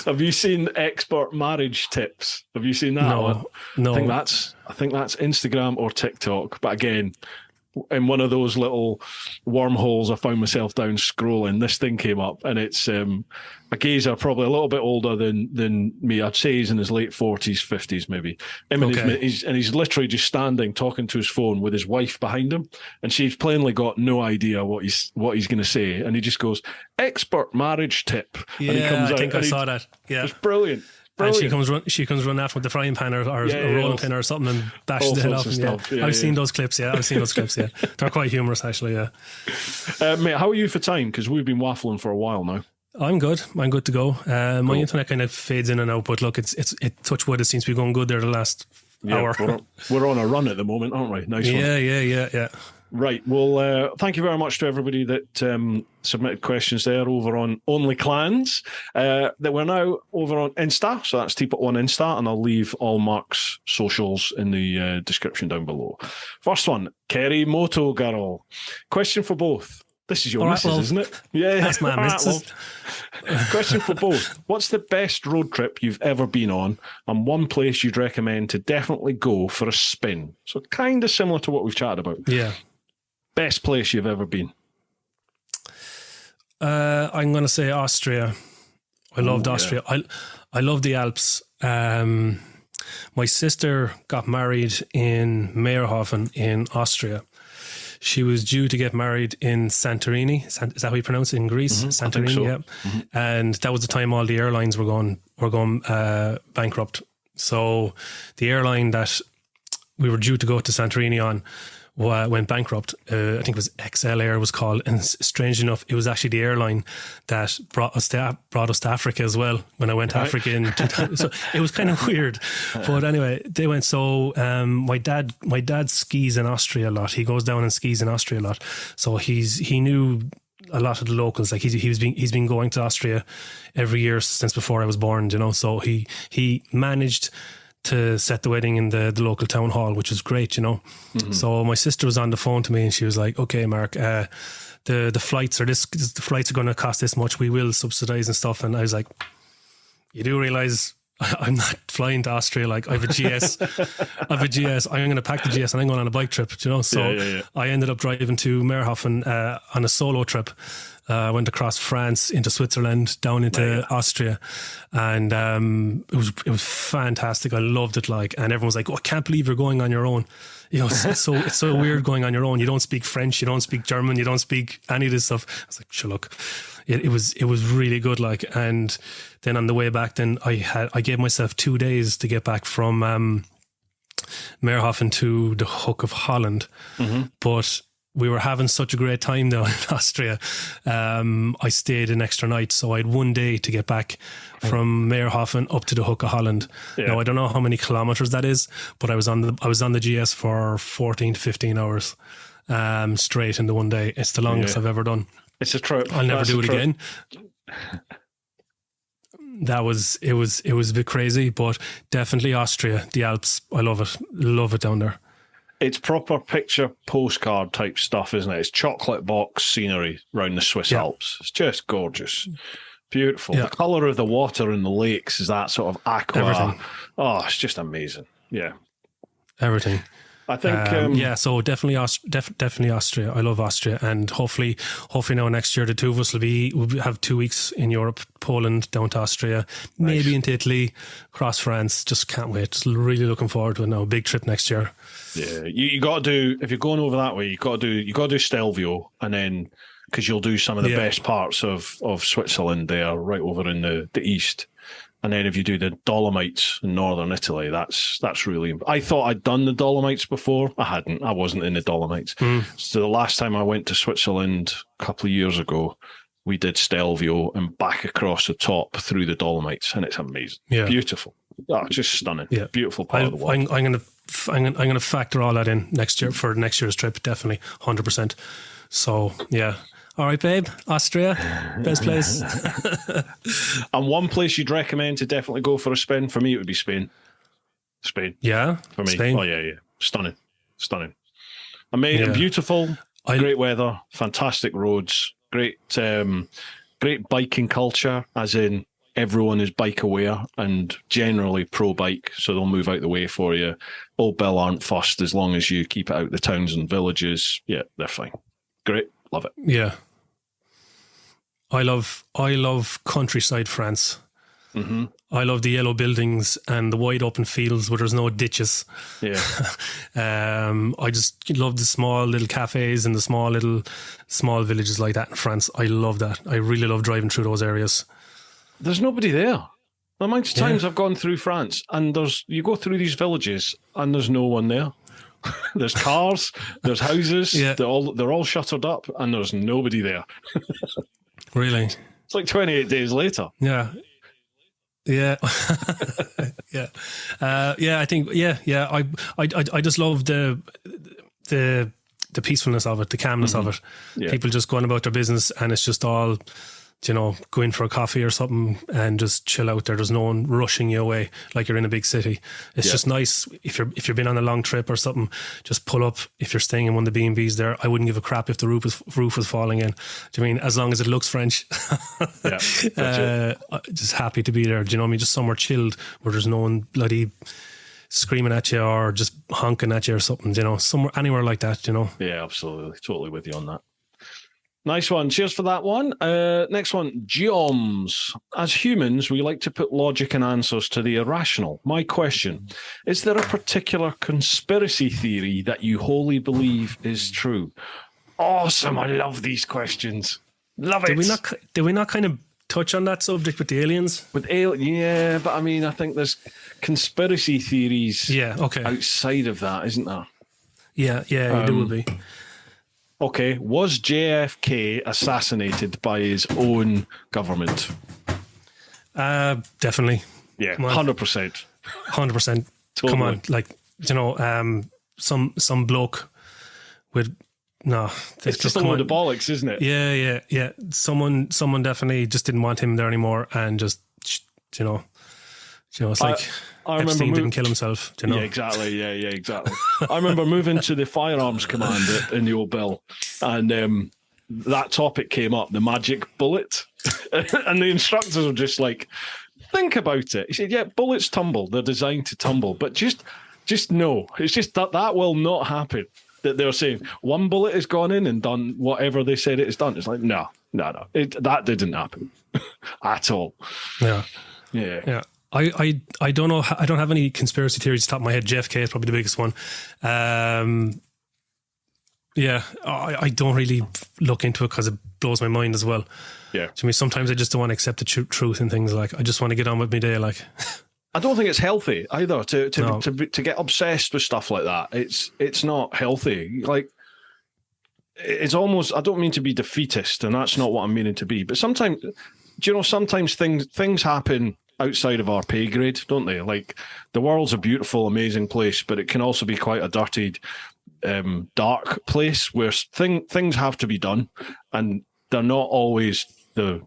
Have you seen expert marriage tips? Have you seen that one? No. I think that's Instagram or TikTok. But again, in one of those little wormholes I found myself down scrolling, this thing came up, and it's a geezer probably a little bit older than me. I'd say he's in his late 40s, 50s maybe. He's literally just standing talking to his phone with his wife behind him, and she's plainly got no idea what he's going to say, and he just goes, expert marriage tip. Yeah, and he comes I think I saw that. Yeah, it's brilliant. Brilliant. And she comes running after with the frying pan or a rolling pin or something and bashes the head off. I've seen those clips. I've seen those clips. They're quite humorous, actually. Mate, how are you for time? Because we've been waffling for a while now. I'm good. I'm good to go. My internet kind of fades in and out, but look, it's touch wood. It seems to be going good there the last hour. We're on a run at the moment, aren't we? Nice one. Yeah. Right. Well, thank you very much to everybody that submitted questions there over on OnlyClans. That we're now over on Insta, so that's TeapotOne Insta, and I'll leave all Mark's socials in the description down below. First one, Kerry Moto Girl. Question for both. This is your missus, isn't it? Yeah, that's my missus. Question for both. What's the best road trip you've ever been on, and one place you'd recommend to definitely go for a spin? So kind of similar to what we've chatted about. Yeah. Best place you've ever been? I'm going to say Austria. I loved Austria. I love the Alps. My sister got married in Meyerhofen in Austria. She was due to get married in Santorini. Is that how you pronounce it in Greece? Santorini, so. Yeah. Mm-hmm. And that was the time all the airlines were going bankrupt. So the airline that we were due to go to Santorini on went bankrupt. I think it was XL Air was called, and strange enough, it was actually the airline that brought us to Africa as well when I went to Africa in 2000. So it was kind of weird, but anyway, they went. So my dad skis in Austria a lot. He goes down and skis in Austria a lot. So he knew a lot of the locals. Like he's been going to Austria every year since before I was born. So he managed to set the wedding in the local town hall, which was great, Mm-hmm. So my sister was on the phone to me and she was like, okay, Mark, the flights are going to cost this much. We will subsidize and stuff. And I was like, you do realize I'm not flying to Austria. Like I have a GS. I'm going to pack the GS and I'm going on a bike trip, So I ended up driving to Meyerhofen on a solo trip. I went across France into Switzerland, down into Austria, and it was fantastic. I loved it. And everyone was like, "Oh, I can't believe you're going on your own." It's so weird going on your own. You don't speak French, you don't speak German, you don't speak any of this stuff. I was like, "Sure, look." It was really good. And then on the way back, then I gave myself 2 days to get back from Meyerhofen to the Hook of Holland, but we were having such a great time down in Austria. I stayed an extra night, so I had 1 day to get back from Meyerhofen up to the Hook of Holland. Yeah. Now I don't know how many kilometers that is, but I was on the GS for 14 to 15 hours straight in the 1 day. It's the longest I've ever done. It's a trip. I'll never do it again. It was a bit crazy, but definitely Austria, the Alps. I love it down there. It's proper picture postcard type stuff, isn't it? It's chocolate box scenery around the Swiss Alps. It's just gorgeous. Beautiful. Yeah. The colour of the water in the lakes is that sort of aqua. Everything. Oh, it's just amazing. Yeah. Everything. I think so definitely definitely Austria. I love Austria, and hopefully now next year the two of us will have 2 weeks in Europe, Poland down to Austria, maybe into Italy, across France. Just can't wait. Just really looking forward to it now. Big trip next year. Yeah, you got to do, if you're going over that way, you got to do Stelvio, and then because you'll do some of the best parts of Switzerland there, right over in the east. And then if you do the Dolomites in northern Italy, that's really... I thought I'd done the Dolomites before. I hadn't. I wasn't in the Dolomites. So the last time I went to Switzerland a couple of years ago, we did Stelvio and back across the top through the Dolomites, and it's amazing. Yeah. Beautiful. Oh, just stunning. Yeah. Beautiful part of the world. I'm going to factor all that in next year for next year's trip, definitely, 100%. So, yeah. All right, babe. Austria, best place. And one place you'd recommend to definitely go for a spin? For me, it would be Spain. Spain. Yeah? For me. Spain. Oh, yeah. Stunning. Amazing, beautiful, great weather, fantastic roads, great biking culture, as in everyone is bike aware and generally pro-bike, so they'll move out the way for you. Old Bill aren't fussed as long as you keep it out the towns and villages. Yeah, they're fine. Great. Love it. Yeah. I love countryside France. Mm-hmm. I love the yellow buildings and the wide open fields where there's no ditches. Yeah. I just love the small little cafes and the small villages like that in France. I love that. I really love driving through those areas. There's nobody there. The amount of times I've gone through France and you go through these villages and there's no one there. There's cars, there's houses, they're all shuttered up, and there's nobody there. Really? It's like 28 days later. Yeah. Yeah. I think I just love the peacefulness of it, the calmness of it. Yeah. People just going about their business, and it's just all, go in for a coffee or something and just chill out there. There's no one rushing you away like you're in a big city. It's just nice if you've been on a long trip or something. Just pull up. If you're staying in one of the B&Bs there, I wouldn't give a crap if the roof was falling in. Do you mean as long as it looks French? Just happy to be there. Do you know what I mean? Just somewhere chilled where there's no one bloody screaming at you or just honking at you or something. Somewhere, anywhere like that. Yeah, absolutely, totally with you on that. Nice one. Cheers for that one. Next one, Geoms. As humans, we like to put logic and answers to the irrational. My question, is there a particular conspiracy theory that you wholly believe is true? Awesome. I love these questions. Love it. Did we not kind of touch on that subject with the aliens? Yeah, but I mean, I think there's conspiracy theories outside of that, isn't there? Yeah, there will be. Okay, was JFK assassinated by his own government? Definitely. Yeah, 100%. 100%. Totally. Come on, some bloke with it's just a load of bollocks, isn't it? Yeah. Someone definitely just didn't want him there anymore, and just it's like Epstein didn't kill himself. Yeah, exactly. Yeah, exactly. I remember moving to the firearms command in the old Bill, and that topic came up, the magic bullet, and the instructors were just like, think about it. He said, yeah, bullets tumble. They're designed to tumble, but just no. It's just that will not happen. That they're saying one bullet has gone in and done whatever they said it has done. It's like, no. That didn't happen at all. Yeah. I don't know. I don't have any conspiracy theories top of my head. JFK is probably the biggest one. I don't really look into it because it blows my mind as well. Yeah. To me, sometimes I just don't want to accept the truth and things. Like, I just want to get on with my day. Like, I don't think it's healthy either to get obsessed with stuff like that. It's not healthy. Like, it's almost, I don't mean to be defeatist, and that's not what I'm meaning to be, but sometimes, sometimes things happen outside of our pay grade, don't they? Like, the world's a beautiful, amazing place, but it can also be quite a dirtied, dark place where things have to be done, and they're not always the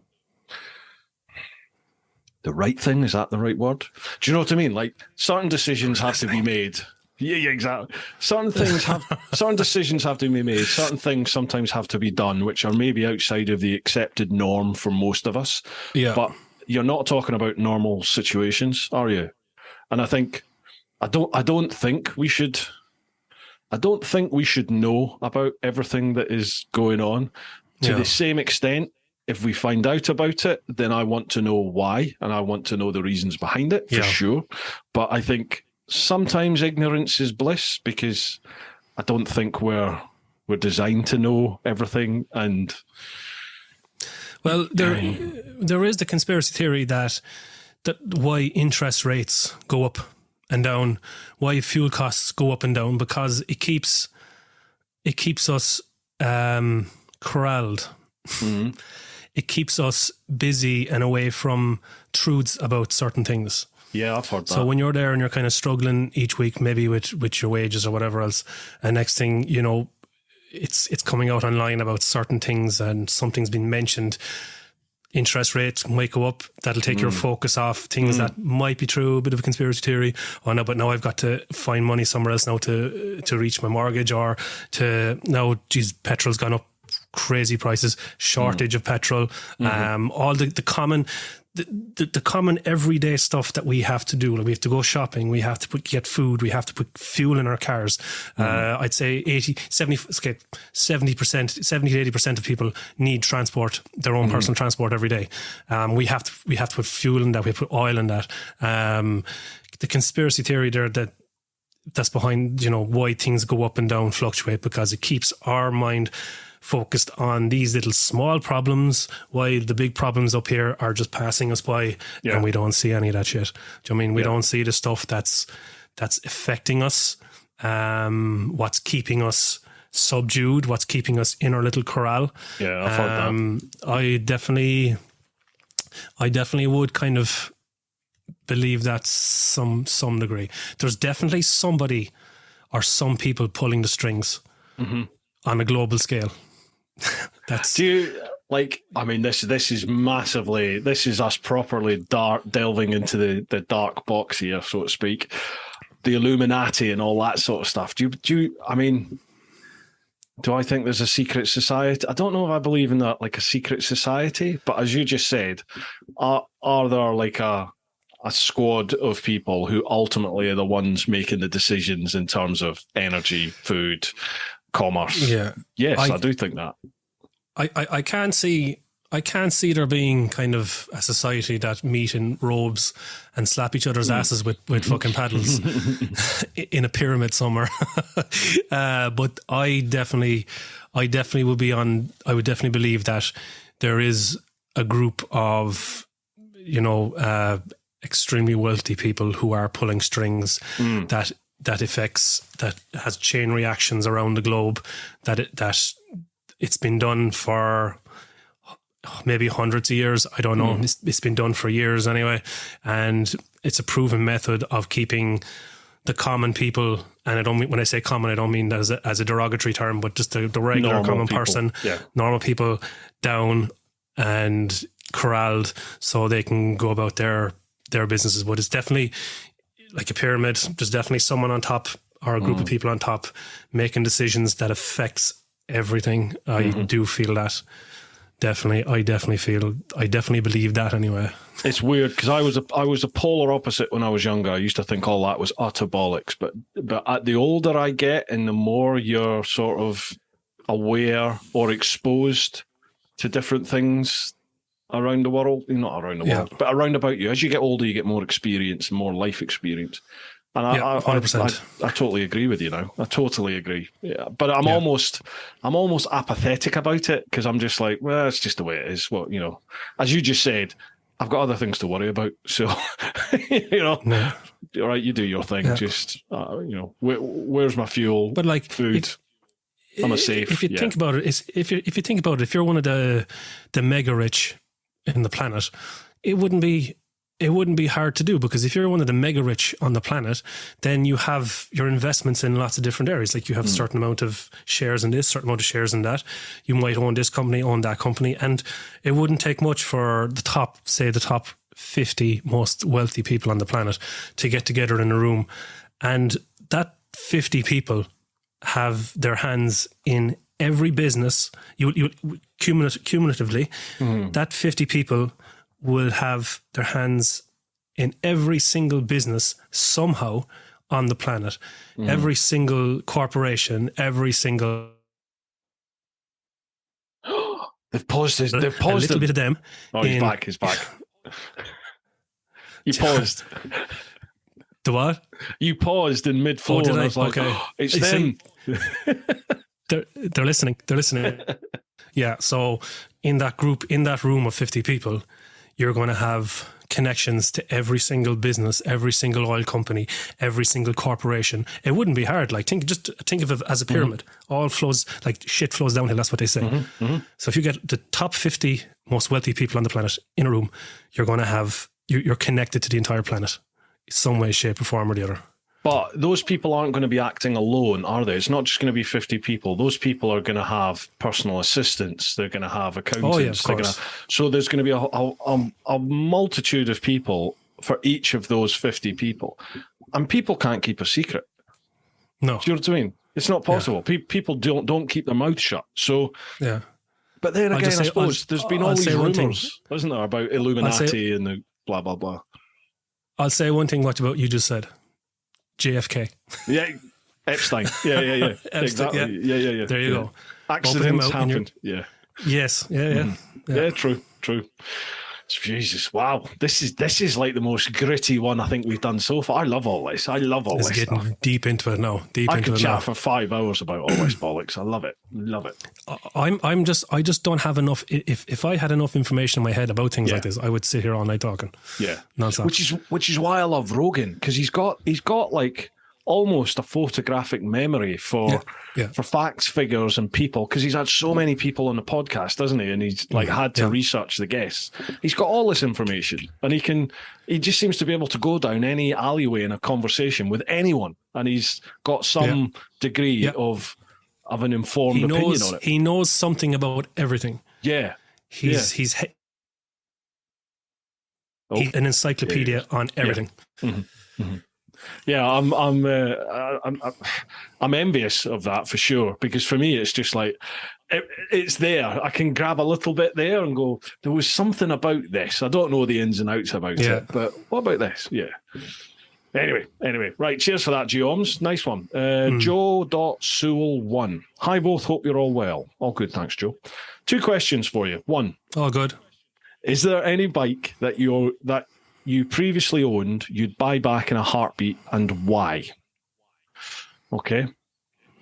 right thing. Is that the right word? Do you know what I mean? Like, certain decisions have to be made. Yeah, exactly. Certain decisions have to be made. Certain things sometimes have to be done, which are maybe outside of the accepted norm for most of us. Yeah. But you're not talking about normal situations, are you? And I don't think we should I don't think we should know about everything that is going on to the same extent. If we find out about it, then I want to know why, and I want to know the reasons behind it for sure. But I think sometimes ignorance is bliss, because I don't think we're designed to know everything. And well, there is the conspiracy theory that why interest rates go up and down, why fuel costs go up and down, because it keeps us corralled. Mm-hmm. It keeps us busy and away from truths about certain things. Yeah, I've heard that. So when you're there and you're kind of struggling each week, maybe with your wages or whatever else, and next thing you know, it's coming out online about certain things, and something's been mentioned. Interest rates might go up. That'll take your focus off things that might be true, a bit of a conspiracy theory. Oh no, but now I've got to find money somewhere else now to reach my mortgage, or now, geez, petrol's gone up, crazy prices, shortage of petrol, all the common everyday stuff that we have to do. Like we have to go shopping, we have to get food, we have to put fuel in our cars. I'd say 70% to 80% of people need transport, their own personal transport every day. We have to put fuel in that, we have to put oil in that. The conspiracy theory there that's behind, why things go up and down, fluctuate, because it keeps our mind focused on these little small problems, while the big problems up here are just passing us by, and we don't see any of that shit. Do you know what I mean? We don't see the stuff that's affecting us, what's keeping us subdued, what's keeping us in our little corral. Yeah, I've heard that. I definitely would kind of believe that some degree. There's definitely somebody or some people pulling the strings on a global scale. Do you like? I mean, this is massively. This is us properly delving into the dark box here, so to speak. The Illuminati and all that sort of stuff. Do you? I mean, do I think there's a secret society? I don't know if I believe in that, like a secret society. But as you just said, are there like a squad of people who ultimately are the ones making the decisions in terms of energy, food, commerce? Yeah. Yes, I do think that. I can't see there being kind of a society that meet in robes and slap each other's asses with fucking paddles in a pyramid somewhere. But I definitely would be on. I would definitely believe that there is a group of, extremely wealthy people who are pulling strings that has chain reactions around the globe, that it's been done for maybe hundreds of years. I don't know. It's been done for years anyway. And it's a proven method of keeping the common people, and I don't mean, when I say common, I don't mean that as a derogatory term, but just the regular normal common people. Person, normal people down and corralled so they can go about their businesses. But it's definitely like a pyramid. There's definitely someone on top, or a group of people on top, making decisions that affects everything. I do feel that. I definitely believe that anyway. It's weird because I was a polar opposite when I was younger. I used to think all that was utter bollocks, but the older I get and the more you're sort of aware or exposed to different things around the world, not around the world, but around about you. As you get older, you get more experience and more life experience. And I 100%. I totally agree with you now. I totally agree. Yeah, but I'm almost apathetic about it because I'm just like, well, it's just the way it is. Well, as you just said, I've got other things to worry about. So, all right, you do your thing. Yeah. Just, where's my fuel? But like food. I'm a safe. If you think about it, if you think about it, if you're one of the mega rich in the planet, it wouldn't be hard to do, because if you're one of the mega rich on the planet, then you have your investments in lots of different areas. Like you have a certain amount of shares in this, certain amount of shares in that. You might own this company, own that company. And it wouldn't take much for the top 50 most wealthy people on the planet to get together in a room. And that 50 people have their hands in every business. You cumulatively, that 50 people will have their hands in every single business somehow on the planet, every single corporation, every single... They've paused this. They've a paused little bit of them. Oh, he's back. He's back. You paused. The what? You paused in mid-flow. Oh, did and I? was like, Okay. It's them. They're listening. They're listening. Yeah. So in that group, in that room of 50 people, you're going to have connections to every single business, every single oil company, every single corporation. It wouldn't be hard. Like think of it as a pyramid. All flows, like shit flows downhill. That's what they say. So if you get the top 50 most wealthy people on the planet in a room, you're going to have, you're connected to the entire planet, some way, shape or form or the other. But those people aren't going to be acting alone, are they? It's not just going to be 50 people. Those people are going to have personal assistants. They're going to have accountants. Oh, yeah, of course. So there's going to be a multitude of people for each of those 50 people. And people can't keep a secret. No. Do you know what I mean? It's not possible. Yeah. People don't keep their mouth shut. So, yeah. But then again, I suppose there's been all these rumours, isn't there, about Illuminati and the blah, blah, blah. I'll say one thing, what about you just said? JFK. Yeah, Epstein. Yeah. Epstein, exactly. Yeah. There you go. Accidents happened. Yeah. Yes. Yeah. Yeah, true. Jesus, wow. This is like the most gritty one I think we've done so far. I love all this. It's getting stuff. deep into it now. I could chat for 5 hours about all this bollocks. I love it. I just don't have enough. If I had enough information in my head about things like this, I would sit here all night talking. Yeah. Non-stop. Which is why I love Rogan, because he's got like almost a photographic memory for facts, figures, and people, because he's had so many people on the podcast, doesn't he? And he's like had to research the guests. He's got all this information, and he just seems to be able to go down any alleyway in a conversation with anyone, and he's got some degree of an informed opinion on it. He knows something about everything. Yeah, he's an encyclopedia on everything. Yeah, I'm envious of that for sure, because for me it's just like it's there. I can grab a little bit there and go, there was something about this. I don't know the ins and outs about it, but what about this? Yeah. Anyway, right. Cheers for that, Geoms. Nice one. Joe.Sewell1. Hi, both. Hope you're all well. All good, thanks, Joe. 2 questions for you. 1. All good. Is there any bike that you previously owned, you'd buy back in a heartbeat, and why? Okay.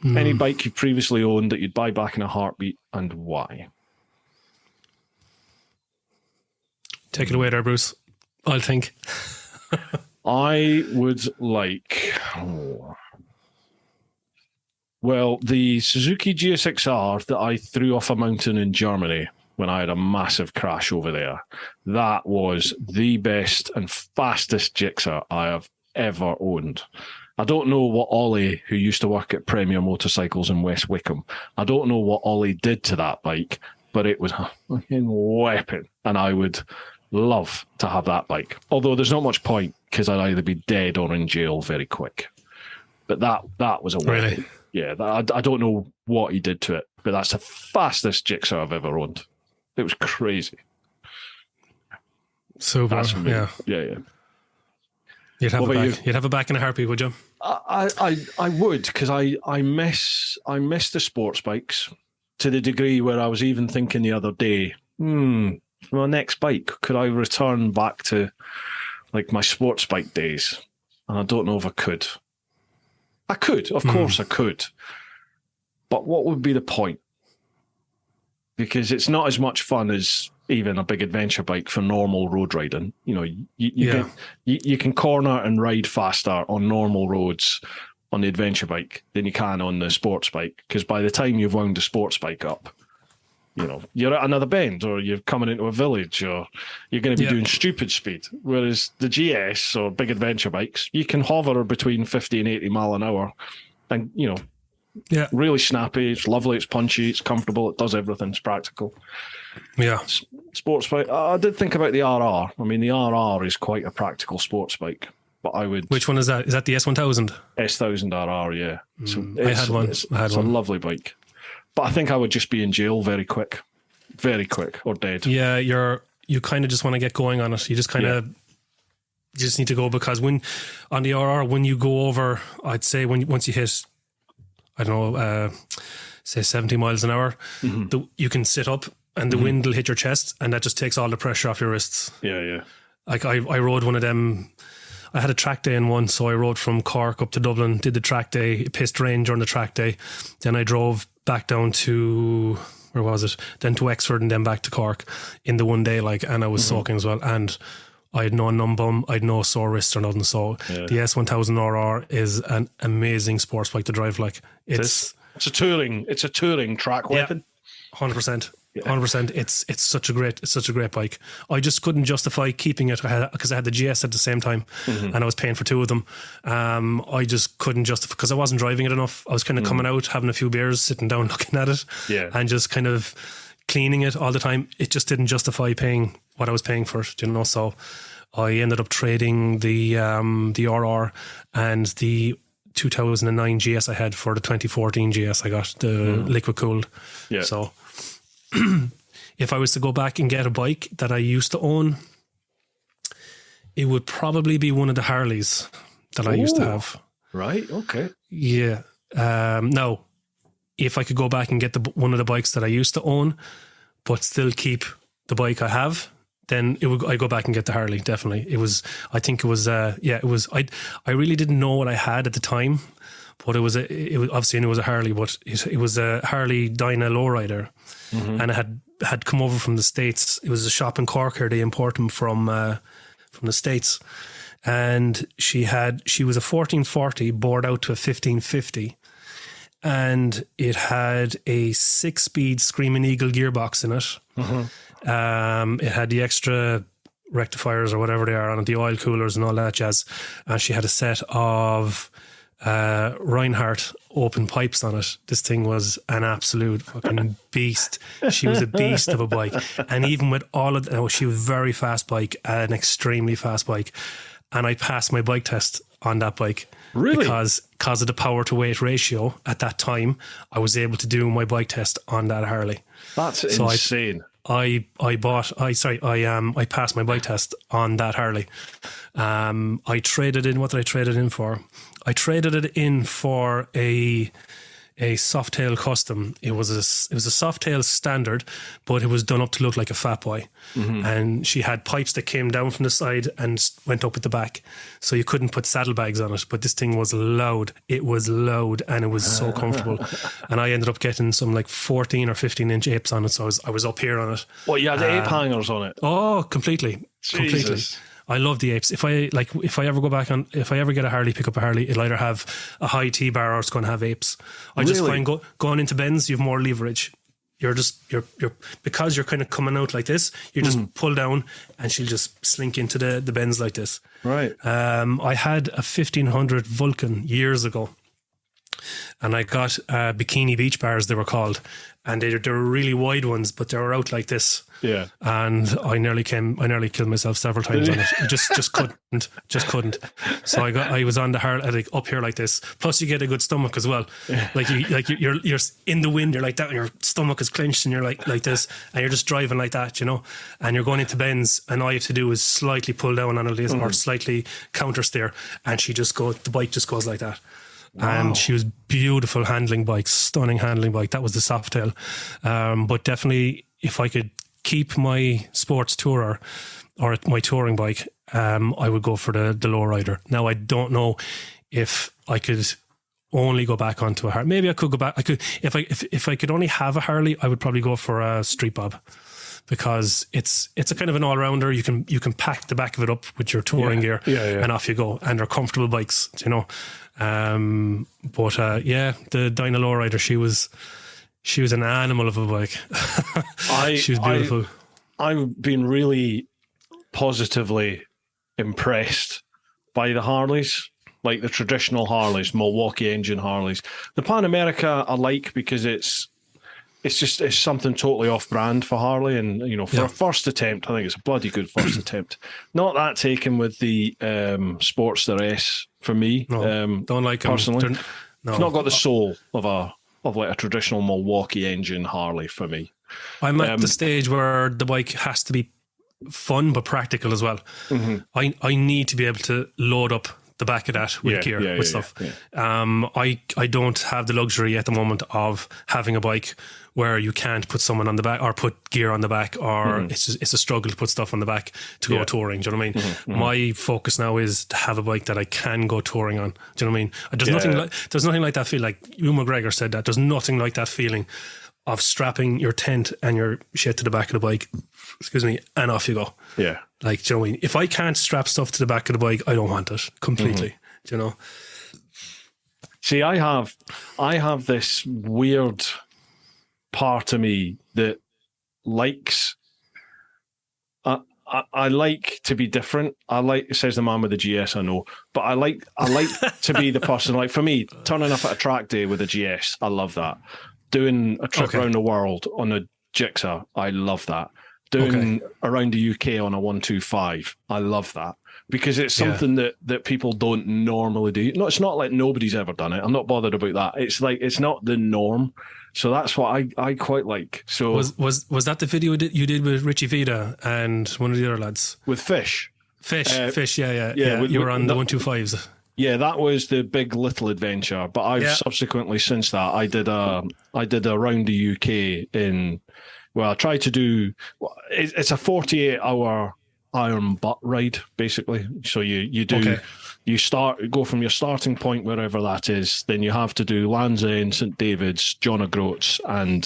Any bike you previously owned that you'd buy back in a heartbeat, and why? Take it away there, Bruce. I'll think. I would like... Well, the Suzuki GSX-R that I threw off a mountain in Germany when I had a massive crash over there, that was the best and fastest Gixxer I have ever owned. I don't know what Ollie, who used to work at Premier Motorcycles in West Wickham, I don't know what Ollie did to that bike, but it was a fucking weapon, and I would love to have that bike. Although there's not much point, because I'd either be dead or in jail very quick. But that was a weapon. Really? Yeah, I don't know what he did to it, but that's the fastest Gixxer I've ever owned. It was crazy. Super. That's for me. Yeah. You'd have it back. You'd have it back in a heartbeat, would you? I would, because I miss the sports bikes to the degree where I was even thinking the other day, for my next bike, could I return back to like my sports bike days? And I don't know if I could. I could, of course I could. But what would be the point? Because it's not as much fun as even a big adventure bike for normal road riding. You know, you can corner and ride faster on normal roads on the adventure bike than you can on the sports bike. Because by the time you've wound the sports bike up, you know, you're at another bend, or you're coming into a village, or you're going to be doing stupid speed. Whereas the GS or big adventure bikes, you can hover between 50 and 80 mile an hour, and, you know, really snappy. It's lovely. It's punchy. It's comfortable. It does everything. It's practical. Yeah. Sports bike. I did think about the RR. I mean, the RR is quite a practical sports bike. But I would. Which one is that? Is that the S1000? S1000 RR. Yeah. So I had one. It's a lovely bike. But I think I would just be in jail very quick, or dead. Yeah, you kind of just want to get going on it. You just kind of you just need to go, because when on the RR, when you go over, I'd say once you hit, I don't know, say 70 miles an hour, you can sit up and the wind will hit your chest, and that just takes all the pressure off your wrists. Yeah. Like I rode one of them. I had a track day in one, so I rode from Cork up to Dublin, did the track day. It pissed rain during the track day. Then I drove back down to, where was it? Then to Wexford and then back to Cork in the one day, like, and I was soaking as well. And I had no numb bum, I had no sore wrist or nothing. So the S1000RR is an amazing sports bike to drive. Like it's a touring track weapon. 100%. 100%. It's such a great bike. I just couldn't justify keeping it because I had the GS at the same time, and I was paying for two of them. I just couldn't justify, because I wasn't driving it enough. I was kind of coming out, having a few beers, sitting down, looking at it, and just kind of cleaning it all the time. It just didn't justify paying what I was paying for it, you know. So I ended up trading the RR and the 2009 GS I had for the 2014 GS I got, the liquid cooled. Yeah. So if I was to go back and get a bike that I used to own, it would probably be one of the Harleys that I used to have. Right. Okay. Yeah. Now, if I could go back and get one of the bikes that I used to own, but still keep the bike I have, then I'd go back and get the Harley. Definitely. It was I really didn't know what I had at the time, but it was obviously I knew it was a Harley, but it was a Harley Dyna lowrider, and it had come over from the States. It was a shop in Cork here. They import them from the States, and she was a 1440 bored out to a 1550, and it had a 6-speed Screaming Eagle gearbox in it. It had the extra rectifiers or whatever they are on it, the oil coolers and all that jazz. And she had a set of Reinhardt open pipes on it. This thing was an absolute fucking beast. She was a beast of a bike. And even with all of that, she was a very fast bike, an extremely fast bike. And I passed my bike test on that bike. Really? Because of the power to weight ratio at that time, I was able to do my bike test on that Harley. That's insane. I passed my bike test on that Harley. I traded in, what did I trade it in for? I traded it in for a Softail custom. It was a Softail standard, but it was done up to look like a Fat Boy. And she had pipes that came down from the side and went up at the back, so you couldn't put saddlebags on it. But this thing was loud. It was loud, and it was so comfortable. And I ended up getting some like 14 or 15-inch apes on it, so I was up here on it. What, you had ape hangers on it? Oh, completely. I love the apes. If I ever get a Harley, pick up a Harley, it'll either have a high T-bar or it's going to have apes. I just find going into bends, you have more leverage. You're because you're kind of coming out like this, you just pull down and she'll just slink into the bends like this. Right. I had a 1500 Vulcan years ago, and I got bikini beach bars, they were called, and they were really wide ones, but they were out like this. Yeah. And I nearly killed myself several times on it. Just couldn't. So I was on the hard, like up here like this. Plus you get a good stomach as well. Yeah. You're in the wind, you're like that, and your stomach is clenched, and you're like this, and you're just driving like that, you know. And you're going into bends, and all you have to do is slightly pull down on it or slightly counter steer, and the bike just goes like that. Wow. And she was beautiful handling bike, stunning handling bike. That was the Softail. But definitely, if I could keep my sports tourer or my touring bike, I would go for the lowrider. Now, I don't know if I could only go back onto a Harley. Maybe I could go back. I could if I could only have a Harley, I would probably go for a Street Bob, because it's a kind of an all-rounder. You can pack the back of it up with your touring gear, and off you go. And they're comfortable bikes, you know. The Dyna lowrider, she was an animal of a bike. She was beautiful. I've been really positively impressed by the Harleys, like the traditional Harleys, Milwaukee engine Harleys. The Pan America I like because it's something totally off-brand for Harley, and you know, for a first attempt, I think it's a bloody good first attempt. Not that taken with the Sportster S for me. No, don't like them personally. It's not got the soul of like a traditional Milwaukee engine Harley for me. I'm at the stage where the bike has to be fun but practical as well. I need to be able to load up the back of that with gear, with stuff. I don't have the luxury at the moment of having a bike where you can't put someone on the back or put gear on the back, or it's a struggle to put stuff on the back to go touring. Do you know what I mean? My focus now is to have a bike that I can go touring on. Do you know what I mean? There's nothing like that feel. Like Ewan McGregor said that there's nothing like that feeling of strapping your tent and your shit to the back of the bike, and off you go. Yeah. Like, do you know what I mean? If I can't strap stuff to the back of the bike, I don't want it completely. Do you know? See, I have this weird part of me that likes. I like to be different. Says the man with the GS, I know, but I like to be the person. Like for me, turning up at a track day with a GS, I love that. Doing a trip around the world on a Gixxer, I love that. Doing around the UK on a 125, I love that, because it's something that people don't normally do. No, it's not like nobody's ever done it. I'm not bothered about that. It's like it's not the norm, so that's what I quite like. So was that the video you did with Richie Vida and one of the other lads with Fish? Yeah. You were on the 125s. Yeah, that was the Big Little Adventure. But I've subsequently, since that, I did around the UK in. Well, I tried to do. It's a 48-hour iron butt ride, basically. So you do. You go from your starting point wherever that is. Then you have to do Land's End, St David's, John O'Groats, and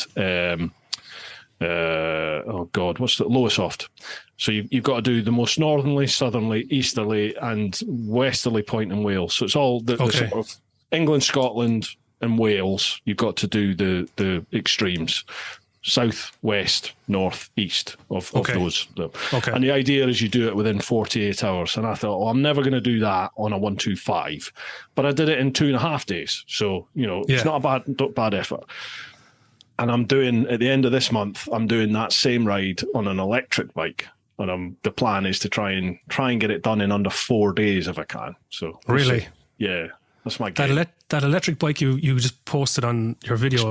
what's the Lowestoft? So you've got to do the most northerly, southerly, easterly, and westerly point in Wales. So it's all the sort of England, Scotland, and Wales. You've got to do the extremes. South, west, north, east of those. And the idea is you do it within 48 hours. And I thought, well, I'm never going to do that on a 125. But I did it in 2.5 days. So, it's not a bad effort. And I'm doing, at the end of this month, I'm doing that same ride on an electric bike. And the plan is to try and get it done in under 4 days if I can. So really? Yeah, that's my game. That electric bike you just posted on your video.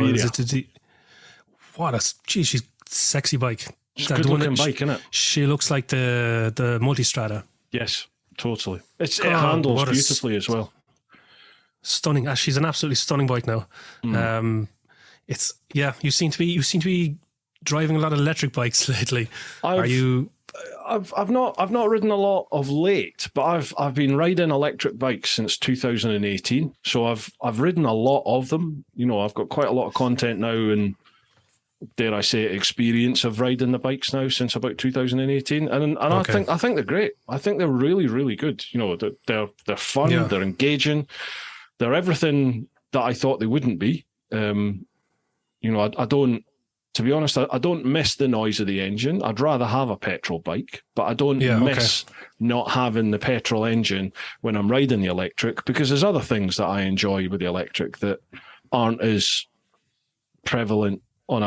She's sexy bike. She's a good looking bike, isn't it? She looks like the Multistrada. Yes, totally. It handles beautifully as well. Stunning. She's an absolutely stunning bike now. You seem to be driving a lot of electric bikes lately. I've not ridden a lot of late, but I've been riding electric bikes since 2018. So I've ridden a lot of them. I've got quite a lot of content now, and dare I say it, experience of riding the bikes now since about 2018, and I think they're great. I think they're really, really good. They're fun, they're engaging, they're everything that I thought they wouldn't be. I don't, to be honest, I don't miss the noise of the engine. I'd rather have a petrol bike, but I don't miss not having the petrol engine when I'm riding the electric, because there's other things that I enjoy with the electric that aren't as prevalent on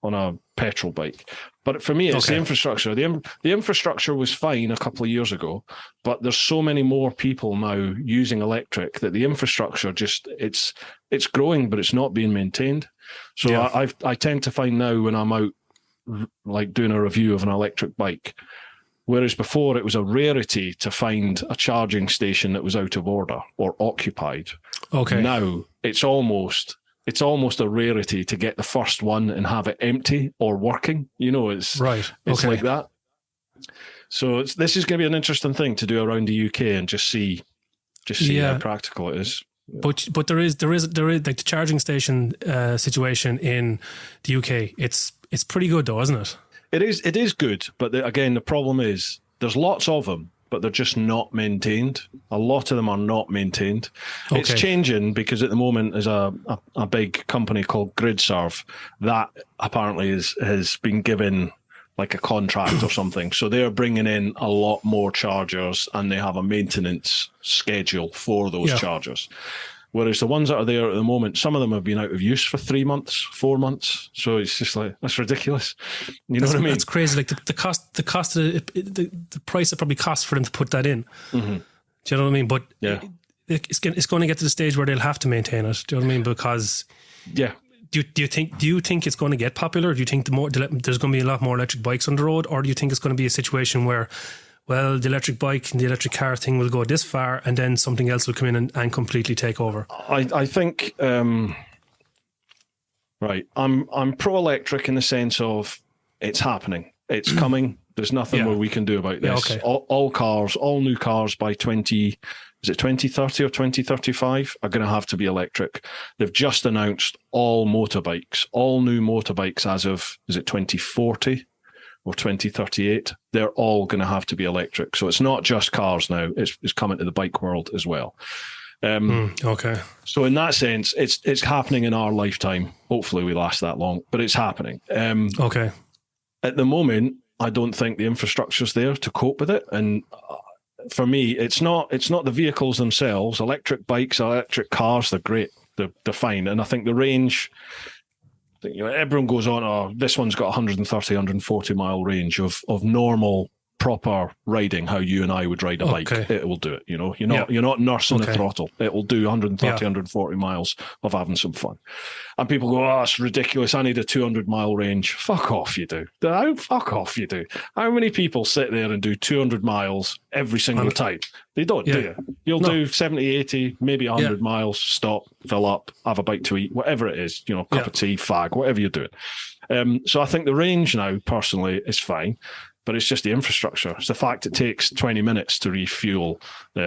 a petrol bike. But for me, it's the infrastructure. The infrastructure was fine a couple of years ago, but there's so many more people now using electric that the infrastructure it's growing, but it's not being maintained. So I tend to find now when I'm out, like doing a review of an electric bike, whereas before it was a rarity to find a charging station that was out of order or occupied. Now it's almost a rarity to get the first one and have it empty or working. It's like that. So this is going to be an interesting thing to do around the UK and just see how practical it is. But there is like the charging station situation in the UK. It's pretty good though, isn't it? It is good, but again the problem is there's lots of them, but they're just not maintained. A lot of them are not maintained. It's changing, because at the moment there's a big company called GridServe that apparently has been given like a contract or something. So they're bringing in a lot more chargers, and they have a maintenance schedule for those chargers. Whereas the ones that are there at the moment, some of them have been out of use for 3 months, 4 months. So it's just like, that's ridiculous. You know what I mean? That's crazy. Like the price it probably costs for them to put that in. Mm-hmm. Do you know what I mean? But it's going to get to the stage where they'll have to maintain it. Do you know what I mean? Because do you think it's going to get popular? Do you think there's going to be a lot more electric bikes on the road, or do you think it's going to be a situation where, well, the electric bike and the electric car thing will go this far, and then something else will come in and completely take over? I think right. I'm pro-electric in the sense of it's happening, it's coming. There's nothing more we can do about this. All cars, all new cars by 2030 or 2035 are going to have to be electric. They've just announced all new motorbikes as of, is it 2040 or 2038? They're all going to have to be electric. So it's not just cars now, it's coming to the bike world as well. Okay. So in that sense, it's happening in our lifetime. Hopefully we last that long, but it's happening. Okay. At the moment, I don't think the infrastructure's there to cope with it. And for me, it's not the vehicles themselves. Electric bikes, electric cars, they're great. They're fine. And I think the range, everyone goes on, oh, this one's got 130, 140 mile range of normal, proper riding, how you and I would ride a bike. It will do it. You're not nursing the throttle. It will do 130, 140 miles of having some fun. And people go, oh, it's ridiculous. I need a 200 mile range. Fuck off, you do. Fuck off, you do. How many people sit there and do 200 miles every single time? They don't, do you? You'll do 70, 80, maybe 100 miles, stop, fill up, have a bite to eat, whatever it is, cup of tea, fag, whatever you're doing. So I think the range now, personally, is fine. But it's just the infrastructure. It's the fact it takes 20 minutes to refuel.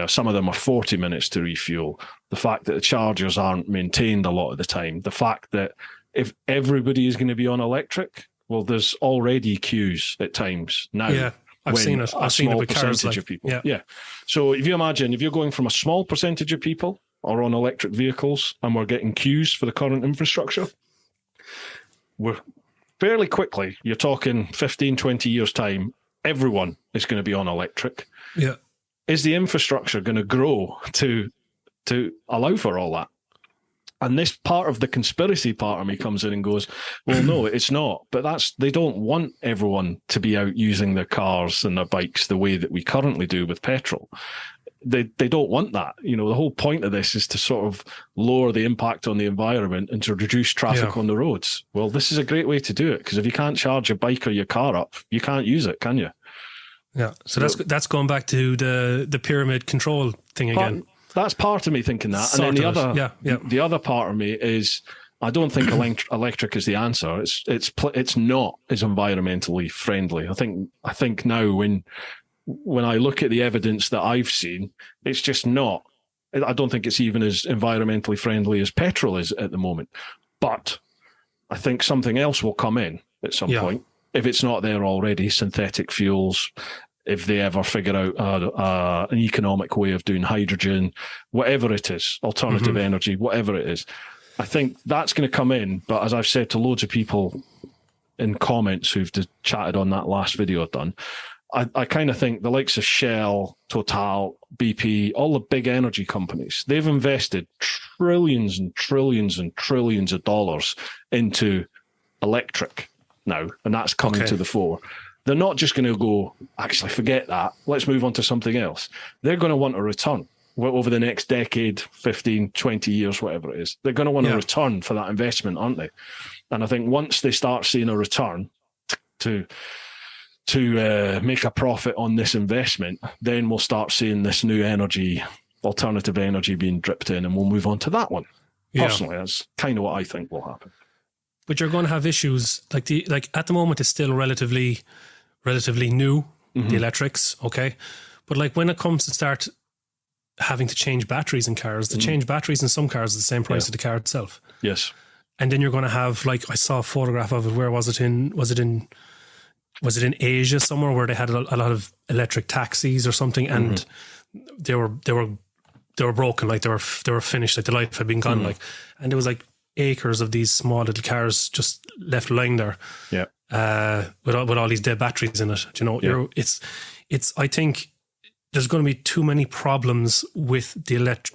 Some of them are 40 minutes to refuel. The fact that the chargers aren't maintained a lot of the time. The fact that if everybody is going to be on electric, well, there's already queues at times now. Yeah, I've seen it. I've seen it with percentage of people. Yeah. So if you imagine, if you're going from a small percentage of people are on electric vehicles and we're getting queues for the current infrastructure, we're fairly quickly, you're talking 15, 20 years' time, everyone is going to be on electric. Yeah. Is the infrastructure going to grow to allow for all that? And this part of the conspiracy part of me comes in and goes, well, no, it's not. But they don't want everyone to be out using their cars and their bikes the way that we currently do with petrol. They don't want that. The whole point of this is to sort of lower the impact on the environment and to reduce traffic on the roads. Well, this is a great way to do it, because if you can't charge your bike or your car up, you can't use it, can you? Yeah. So that's going back to the pyramid control thing again. That's part of me thinking that. And then the other part of me is, I don't think electric is the answer. It's not as environmentally friendly. I think now when I look at the evidence that I've seen, it's just not. I don't think it's even as environmentally friendly as petrol is at the moment. But I think something else will come in at some point. If it's not there already, synthetic fuels, if they ever figure out an economic way of doing hydrogen, whatever it is, alternative energy, whatever it is, I think that's going to come in. But as I've said to loads of people in comments who've chatted on that last video I've done, I kind of think the likes of Shell, Total, BP, all the big energy companies, they've invested trillions and trillions and trillions of dollars into electric now, and that's coming to the fore. They're not just going to go, actually, forget that, let's move on to something else. They're going to want a return over the next decade, 15, 20 years, whatever it is. They're going to want a return for that investment, aren't they? And I think once they start seeing a return to make a profit on this investment, then we'll start seeing this new energy, alternative energy being dripped in, and we'll move on to that one. Personally, that's kind of what I think will happen. But you're going to have issues like at the moment it's still relatively new, the electrics, okay? But like when it comes to start having to change batteries in cars, to change batteries in some cars is the same price as the car itself. Yes. And then you're going to have, like, I saw a photograph of it. Where was it in Asia somewhere, where they had a lot of electric taxis or something, and they were broken, like they were finished, like the life had been gone, like, and there was like acres of these small little cars just left lying there, with all these dead batteries in it. It's I think there's going to be too many problems with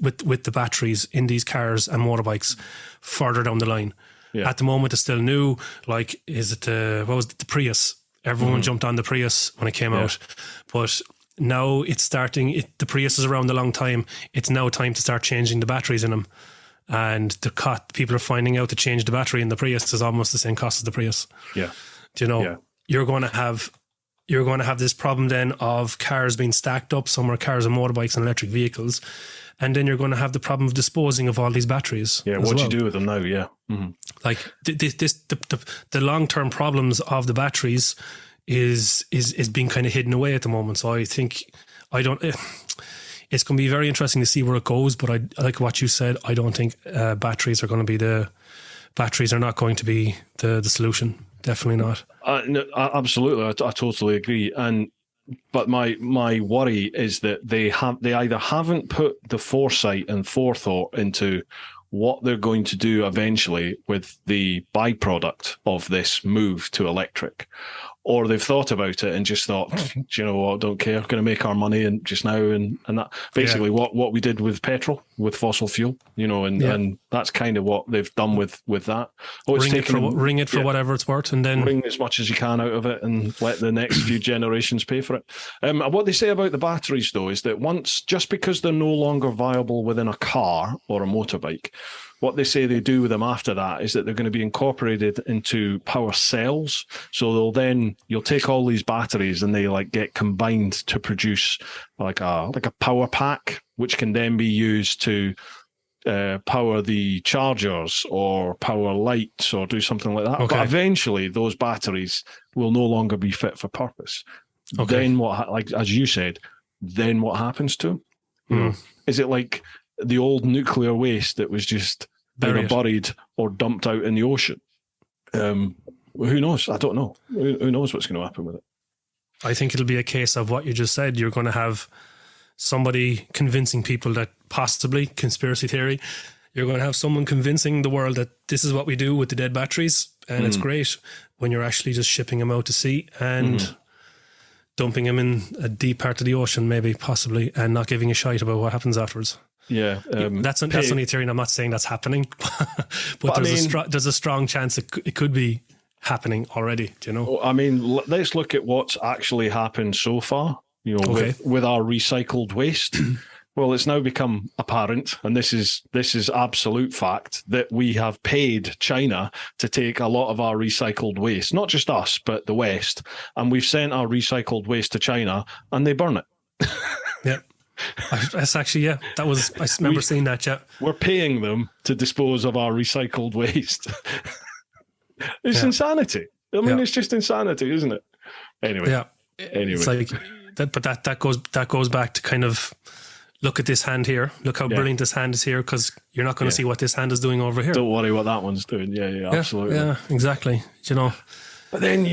with the batteries in these cars and motorbikes further down the line. At the moment, it's still new. Like, is it the Prius? Everyone jumped on the Prius when it came out, but now it's starting. The Prius is around a long time. It's now time to start changing the batteries in them. and people are finding out to change the battery in the Prius is almost the same cost as the Prius. Yeah. Do you know, you're going to have this problem then of cars being stacked up. Some are cars and motorbikes and electric vehicles. And then you're going to have the problem of disposing of all these batteries. Yeah, what do you do with them now? Yeah. Mm-hmm. Like the long-term problems of the batteries is being kind of hidden away at the moment. So I think it's going to be very interesting to see where it goes. But I like what you said. I don't think batteries are not going to be the solution. Definitely not. No, absolutely, I totally agree. But my worry is that they either haven't put the foresight and forethought into what they're going to do eventually with the byproduct of this move to electric, or they've thought about it and just thought, do you know what, don't care, going to make our money and just now and that basically what we did with petrol, with fossil fuel, and that's kind of what they've done with that. Ring it for whatever it's worth, and then wring as much as you can out of it and let the next few generations pay for it. What they say about the batteries though is that just because they're no longer viable within a car or a motorbike, what they say they do with them after that is that they're going to be incorporated into power cells. So you'll take all these batteries and they get combined to produce like a power pack, which can then be used to power the chargers or power lights or do something like that. Okay. But eventually those batteries will no longer be fit for purpose. Okay. Then as you said, then what happens to them? Is it like the old nuclear waste that was just either buried or dumped out in the ocean? Who knows? I don't know. Who knows what's going to happen with it? I think it'll be a case of what you just said. You're going to have somebody convincing people that possibly, conspiracy theory, you're going to have someone convincing the world that this is what we do with the dead batteries, and it's great, when you're actually just shipping them out to sea and dumping them in a deep part of the ocean, maybe, possibly, and not giving a shite about what happens afterers. Yeah, that's only a theory, and I'm not saying that's happening, but there's a strong chance it could be happening already. Do you know? I mean, let's look at what's actually happened so far. With our recycled waste. Well, it's now become apparent, and this is absolute fact, that we have paid China to take a lot of our recycled waste, not just us, but the West, and we've sent our recycled waste to China, and they burn it. Yeah. That's actually, I remember seeing that, We're paying them to dispose of our recycled waste. It's insanity. I mean, it's just insanity, isn't it? Anyway. It's like that goes back to kind of, look at this hand here. Look how brilliant this hand is here, because you're not going to see what this hand is doing over here. Don't worry what that one's doing. Yeah, absolutely. Yeah, exactly. But then,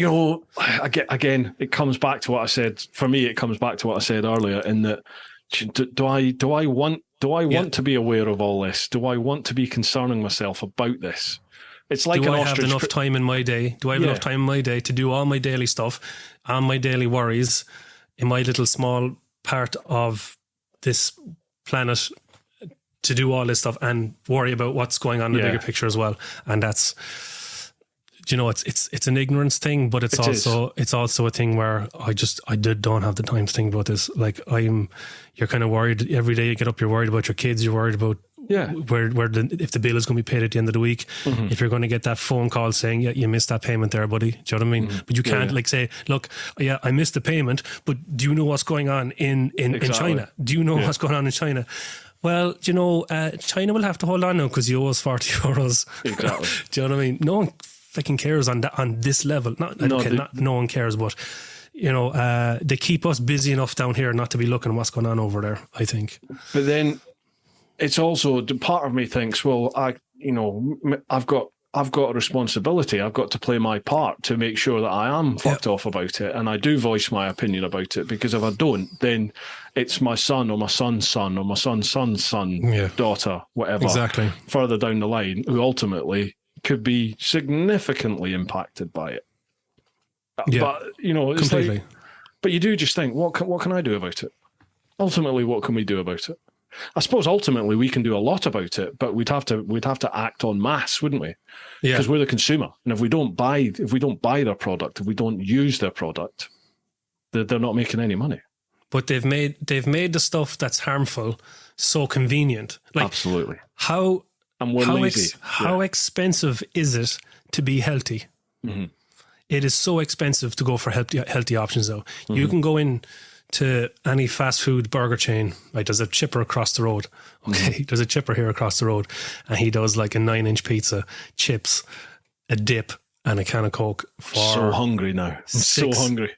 again, it comes back to what I said. For me, it comes back to what I said earlier, in that, do I want to be aware of all this? Do I want to be concerning myself about this? It's like, do I have enough time in my day? Do I have enough time in my day to do all my daily stuff and my daily worries in my little small part of this planet, to do all this stuff and worry about what's going on in the bigger picture as well? And that's, it's an ignorance thing, but it's also a thing where I don't have the time to think about this. Like, you're kind of worried every day you get up, you're worried about your kids, you're worried about if the bill is going to be paid at the end of the week, if you're going to get that phone call saying, you missed that payment there, buddy. Do you know what I mean? But you can't say, look, I missed the payment, but do you know what's going on in China? Do you know what's going on in China? Well, China will have to hold on now because you owe us 40 euros. Exactly. Do you know what I mean? No one fucking cares on this level. No one cares, but they keep us busy enough down here not to be looking at what's going on over there, I think. But then it's also, part of me thinks, well, I've got a responsibility. I've got to play my part to make sure that I am fucked off about it, and I do voice my opinion about it, because if I don't, then it's my son or my son's son or my son's son's son, daughter, whatever, exactly, further down the line, who ultimately could be significantly impacted by it. Yeah, but it's completely. But you do just think, what can I do about it? Ultimately, what can we do about it? I suppose ultimately we can do a lot about it, but we'd have to act en masse, wouldn't we? Yeah. Because we're the consumer, and if we don't buy their product, if we don't use their product, they're not making any money. But they've made the stuff that's harmful so convenient. Like, absolutely. How and we're lazy. How expensive is it to be healthy? Mm-hmm. It is so expensive to go for healthy options, though. Mm-hmm. You can go in to any fast food burger chain. Like, there's a chipper across the road. Okay, there's a chipper here across the road, and he does like a 9-inch pizza, chips, a dip, and a can of Coke for. So hungry now. I'm so hungry.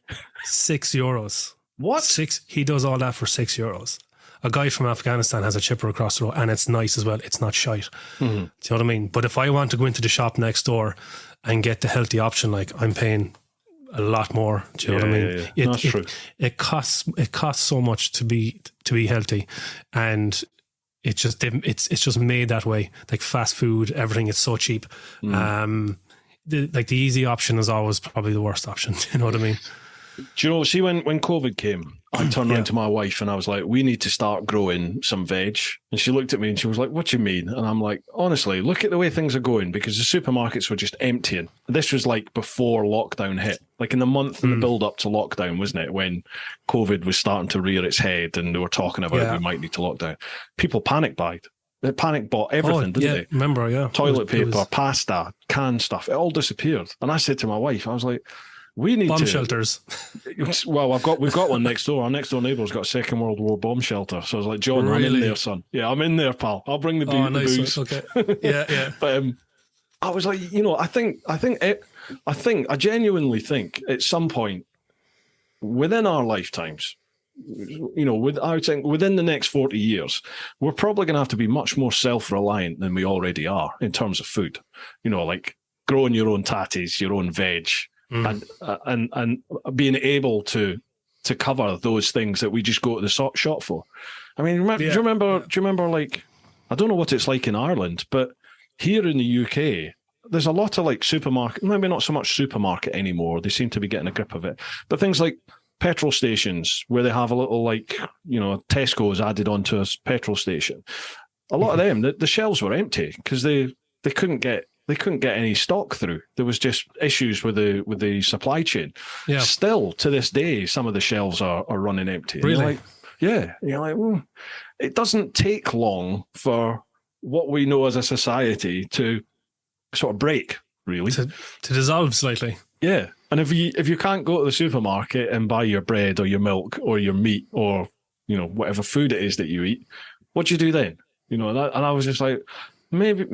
€6. What? He does all that for €6. A guy from Afghanistan has a chipper across the road, and it's nice as well. It's not shite. Mm-hmm. Do you know what I mean? But if I want to go into the shop next door and get the healthy option, like, I'm paying a lot more. Do you know what I mean? Yeah. That's true. It costs so much to be healthy, and it's just made that way. Like fast food, everything, it's so cheap. The easy option is always probably the worst option. You know what I mean? Do you know, see, when COVID came, I turned around to my wife and I was like, we need to start growing some veg. And she looked at me and she was like, what do you mean? And I'm like, honestly, look at the way things are going, because the supermarkets were just emptying. This was like before lockdown hit, like in the month in the build up to lockdown, wasn't it? When COVID was starting to rear its head and they were talking about we might need to lock down. People panic buyed. They panic bought everything, didn't they? Remember, Toilet paper, pasta, canned stuff. It all disappeared. And I said to my wife, I was like, we need bomb shelters. Well, we've got one next door. Our next door neighbour's got a Second World War bomb shelter. So I was like, John, really? I'm in there, son. Yeah, I'm in there, pal. I'll bring the booze. Okay. Yeah. But I was like, I genuinely think at some point within our lifetimes, I would think within the next 40 years, we're probably going to have to be much more self-reliant than we already are in terms of food. Like growing your own tatties, your own veg. And being able to cover those things that we just go to the shop for. I mean, do you remember? Like, I don't know what it's like in Ireland, but here in the UK, there's a lot of like supermarket. Maybe not so much supermarket anymore. They seem to be getting a grip of it. But things like petrol stations where they have a little Tesco's added onto a petrol station. A lot of them, the shelves were empty because they couldn't get. They couldn't get any stock through. There was just issues with the supply chain. Yeah. Still, to this day, some of the shelves are running empty. Really? You're like, it doesn't take long for what we know as a society to sort of break, really. To dissolve slightly. Yeah. And if you can't go to the supermarket and buy your bread or your milk or your meat or, whatever food it is that you eat, what do you do then? And I was just like, Maybe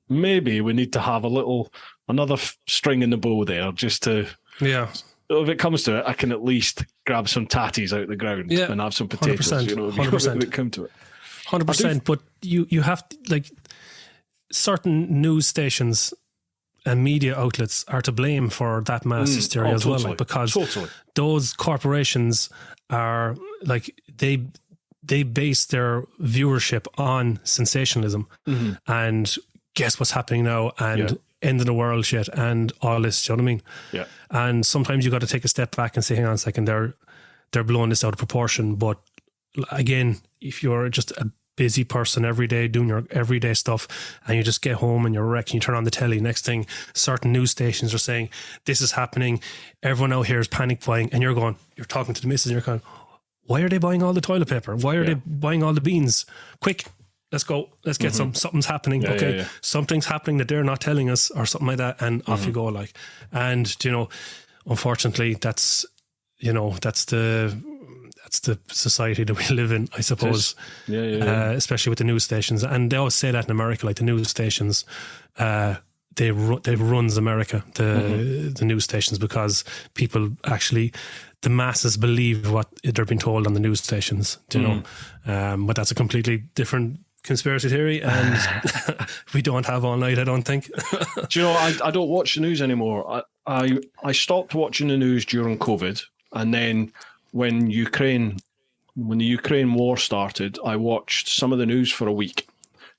we need to have another string in the bow there, just to If it comes to it, I can at least grab some tatties out the ground and have some potatoes. 100%. If it come to it, 100%. But you have to, like, certain news stations and media outlets are to blame for that mass hysteria as well, because those corporations are like they base their viewership on sensationalism and guess what's happening now and end of the world shit and all this. Do you know what I mean? Yeah. And sometimes you got to take a step back and say, hang on a second, they're blowing this out of proportion. But again, if you're just a busy person every day doing your everyday stuff and you just get home and you're wrecked and you turn on the telly, next thing certain news stations are saying this is happening, everyone out here is panic buying, and you're talking to the missus and you're going, why are they buying all the toilet paper? Why are they buying all the beans? Quick, let's go. Let's get something's happening. Something's happening that they're not telling us or something like that. And off you go. Like, and unfortunately that's the society that we live in, I suppose. Especially with the news stations. And they always say that in America, like the news stations, they runs America, the news stations, because people actually, the masses believe what they're being told on the news stations, but that's a completely different conspiracy theory, and we don't have all night, I don't think. Do you know, I don't watch the news anymore. I stopped watching the news during COVID, and then when the Ukraine war started, I watched some of the news for a week,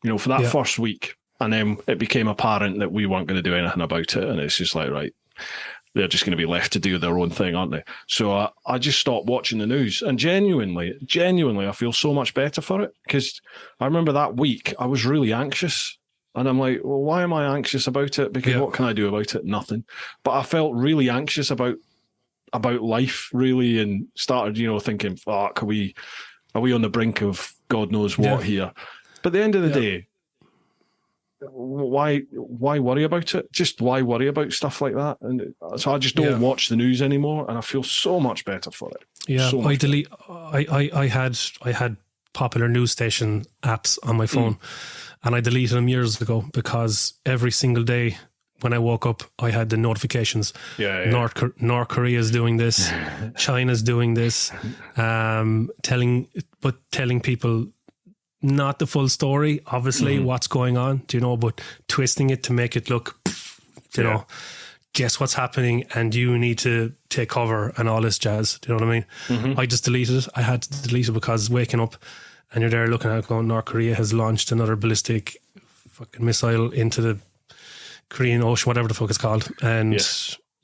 for that first week. And then it became apparent that we weren't going to do anything about it. And it's just like, right, they're just going to be left to do their own thing, aren't they? So I just stopped watching the news. And genuinely, I feel so much better for it. Because I remember that week, I was really anxious. And I'm like, well, why am I anxious about it? Because what can I do about it? Nothing. But I felt really anxious about life, really, and started, thinking, fuck, are we on the brink of God knows what here? But at the end of the day, why worry about it? Just why worry about stuff like that? And so I just don't watch the news anymore, and I feel so much better for it. Yeah, I had popular news station apps on my phone, and I deleted them years ago because every single day when I woke up, I had the notifications. North Korea is doing this, China's doing this, telling people not the full story, obviously, what's going on, but twisting it to make it look, guess what's happening and you need to take cover and all this jazz. Do you know what I mean? I just deleted it. I had to delete it because waking up and you're there looking at it going, North Korea has launched another ballistic fucking missile into the Korean Ocean, whatever the fuck it's called. And,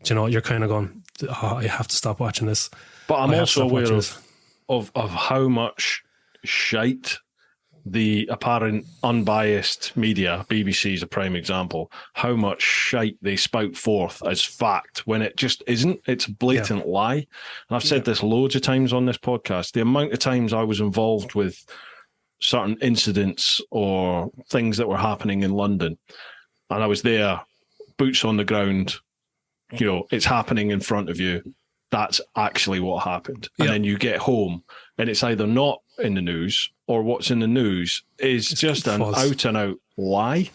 you're kind of going, I have to stop watching this. But I'm also aware of how much shite the apparent unbiased media, BBC is a prime example, how much shite they spout forth as fact when it just isn't. It's a blatant lie. And I've said this loads of times on this podcast. The amount of times I was involved with certain incidents or things that were happening in London, and I was there, boots on the ground, it's happening in front of you. That's actually what happened. And then you get home and it's either not in the news or what's in the news is just an out and out lie.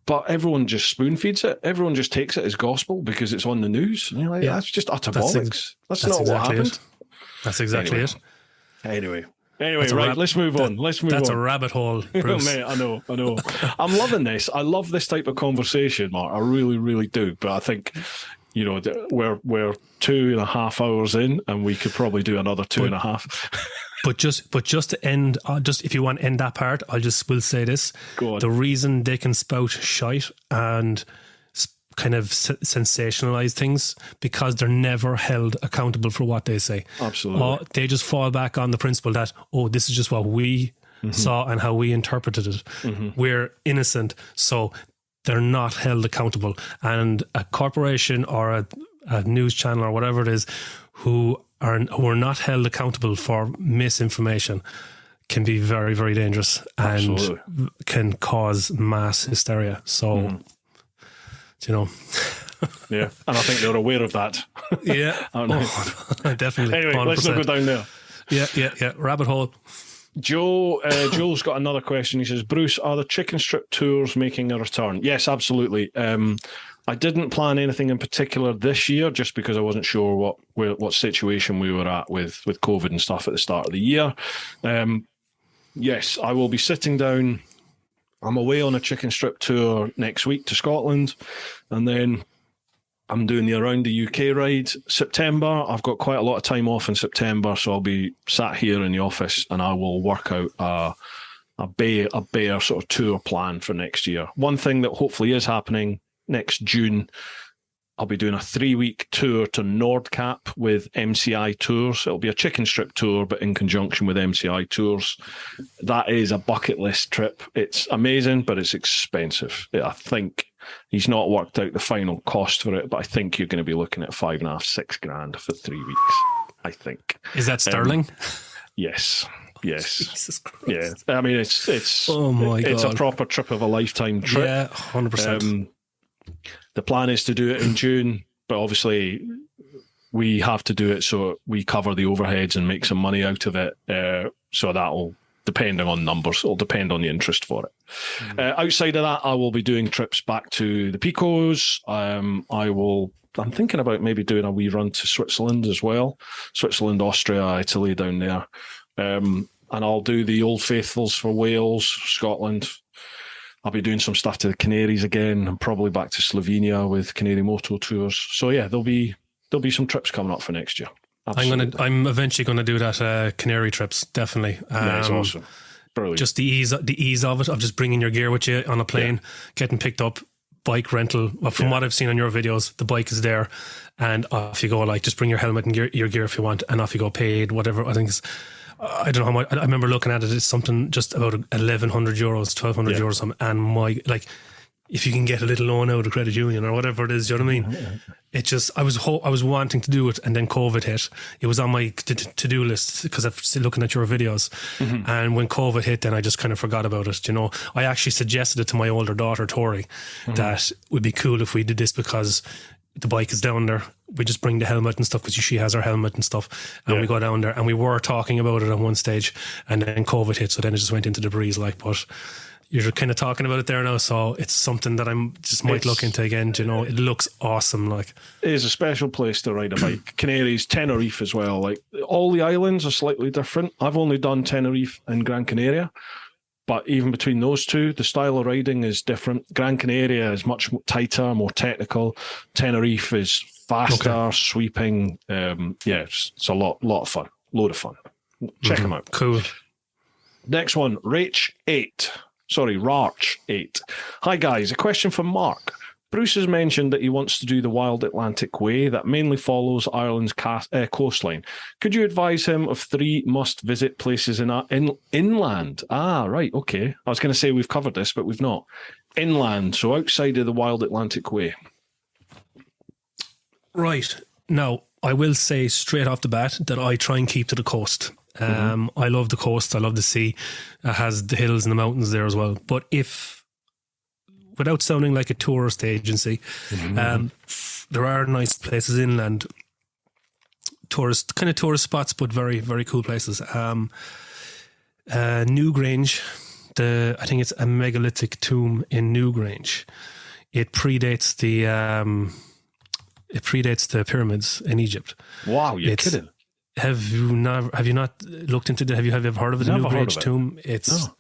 But everyone just spoon feeds it. Everyone just takes it as gospel because it's on the news. And you're like, that's just utter bollocks. That's not exactly what happened. That's exactly it. Anyway, right, let's move on. That's a rabbit hole, Bruce. Mate, I know. I'm loving this. I love this type of conversation, Mark. I really, really do. But I think, we're 2.5 hours in, and we could probably do another 2.5. But just to end, if you want to end that part, will say this. Go on. The reason they can spout shite and kind of sensationalize things because they're never held accountable for what they say. Absolutely. They just fall back on the principle that, this is just what we saw and how we interpreted it. We're innocent, so they're not held accountable. And a corporation or a news channel or whatever it is who are not held accountable for misinformation can be very, very dangerous and can cause mass hysteria. So, yeah, and I think they're aware of that. Yeah, definitely. Anyway, 100%. Let's not go down there. Yeah. Rabbit hole. Joel's got another question. He says, Bruce, are the chicken strip tours making a return? Yes, absolutely. I didn't plan anything in particular this year just because I wasn't sure what situation we were at with COVID and stuff at the start of the year. Yes, I will be sitting down. I'm away on a chicken strip tour next week to Scotland, and then I'm doing the Around the UK ride September. I've got quite a lot of time off in September, so I'll be sat here in the office and I will work out a bare sort of tour plan for next year. One thing that hopefully is happening next June, I'll be doing a 3-week tour to Nordkap with MCI Tours. It'll be a chicken strip tour, but in conjunction with MCI Tours. That is a bucket list trip. It's amazing, but it's expensive. I think he's not worked out the final cost for it, but I think you're going to be looking at $5,500-6 grand for 3 weeks. I think. Is that sterling? Yes. Jesus Christ. Yeah. I mean, it's oh my God. It's a proper trip of a lifetime trip. Yeah, 100%. The plan is to do it in June, but obviously we have to do it so we cover the overheads and make some money out of it. So that'll, depending on numbers, it'll depend on the interest for it. Outside of that, I will be doing trips back to the Picos. I'm thinking about maybe doing a wee run to Switzerland as well. Switzerland, Austria, Italy down there. And I'll do the Old Faithfuls for Wales, Scotland. I'll be doing some stuff to the Canaries again, and probably back to Slovenia with Canary Moto tours. So yeah, there'll be some trips coming up for next year. Absolutely. I'm eventually gonna do that Canary trips, definitely. Yeah, it's awesome. Brilliant. Just the ease of it, of just bringing your gear with you on a plane, getting picked up, bike rental. Well, from what I've seen on your videos, the bike is there, and off you go. Like, just bring your helmet and your gear if you want, and off you go. Paid whatever. I think it's, I don't know how much. I remember looking at it. It's something just about 1,100 euros, 1,200 euros, something. And if you can get a little loan out of credit union or whatever it is, you know what I mean? Yeah. It just, I was wanting to do it, and then COVID hit. It was on my to-do list because I've still looking at your videos. And when COVID hit, then I just kind of forgot about it. You know, I actually suggested it to my older daughter, Tori, that it would be cool if we did this because the bike is down there. We just bring the helmet and stuff because she has her helmet and stuff, and we go down there, and we were talking about it at one stage, and then COVID hit, so then it just went into the breeze, like. But you're kind of talking about it there now, so it's something that I'm just might look into again. You know, it looks awesome. Like, it is a special place to ride a bike. Canaries, Tenerife as well. Like, all the islands are slightly different. I've only done Tenerife and Gran Canaria, but even between those two, the style of riding is different. Gran Canaria is much tighter, more technical. Tenerife is faster, sweeping. It's a lot of fun. Load of fun. Check them out. Cool. Next one, Rarch8. Hi guys, a question for Mark. Bruce has mentioned that he wants to do the Wild Atlantic Way that mainly follows Ireland's coastline. Could you advise him of 3 must-visit places in inland? Ah, right, okay. I was going to say we've covered this, but we've not. Inland, so outside of the Wild Atlantic Way. Right. Now, I will say straight off the bat that I try and keep to the coast. I love the coast. I love the sea. It has the hills and the mountains there as well. But without sounding like a tourist agency, there are nice places inland, tourist spots, but very, very cool places. Newgrange, I think it's a megalithic tomb in Newgrange. It predates the pyramids in Egypt. Wow, you're kidding. Have you not looked into it? Have you ever heard of it? Never the heard Newgrange of it. tomb.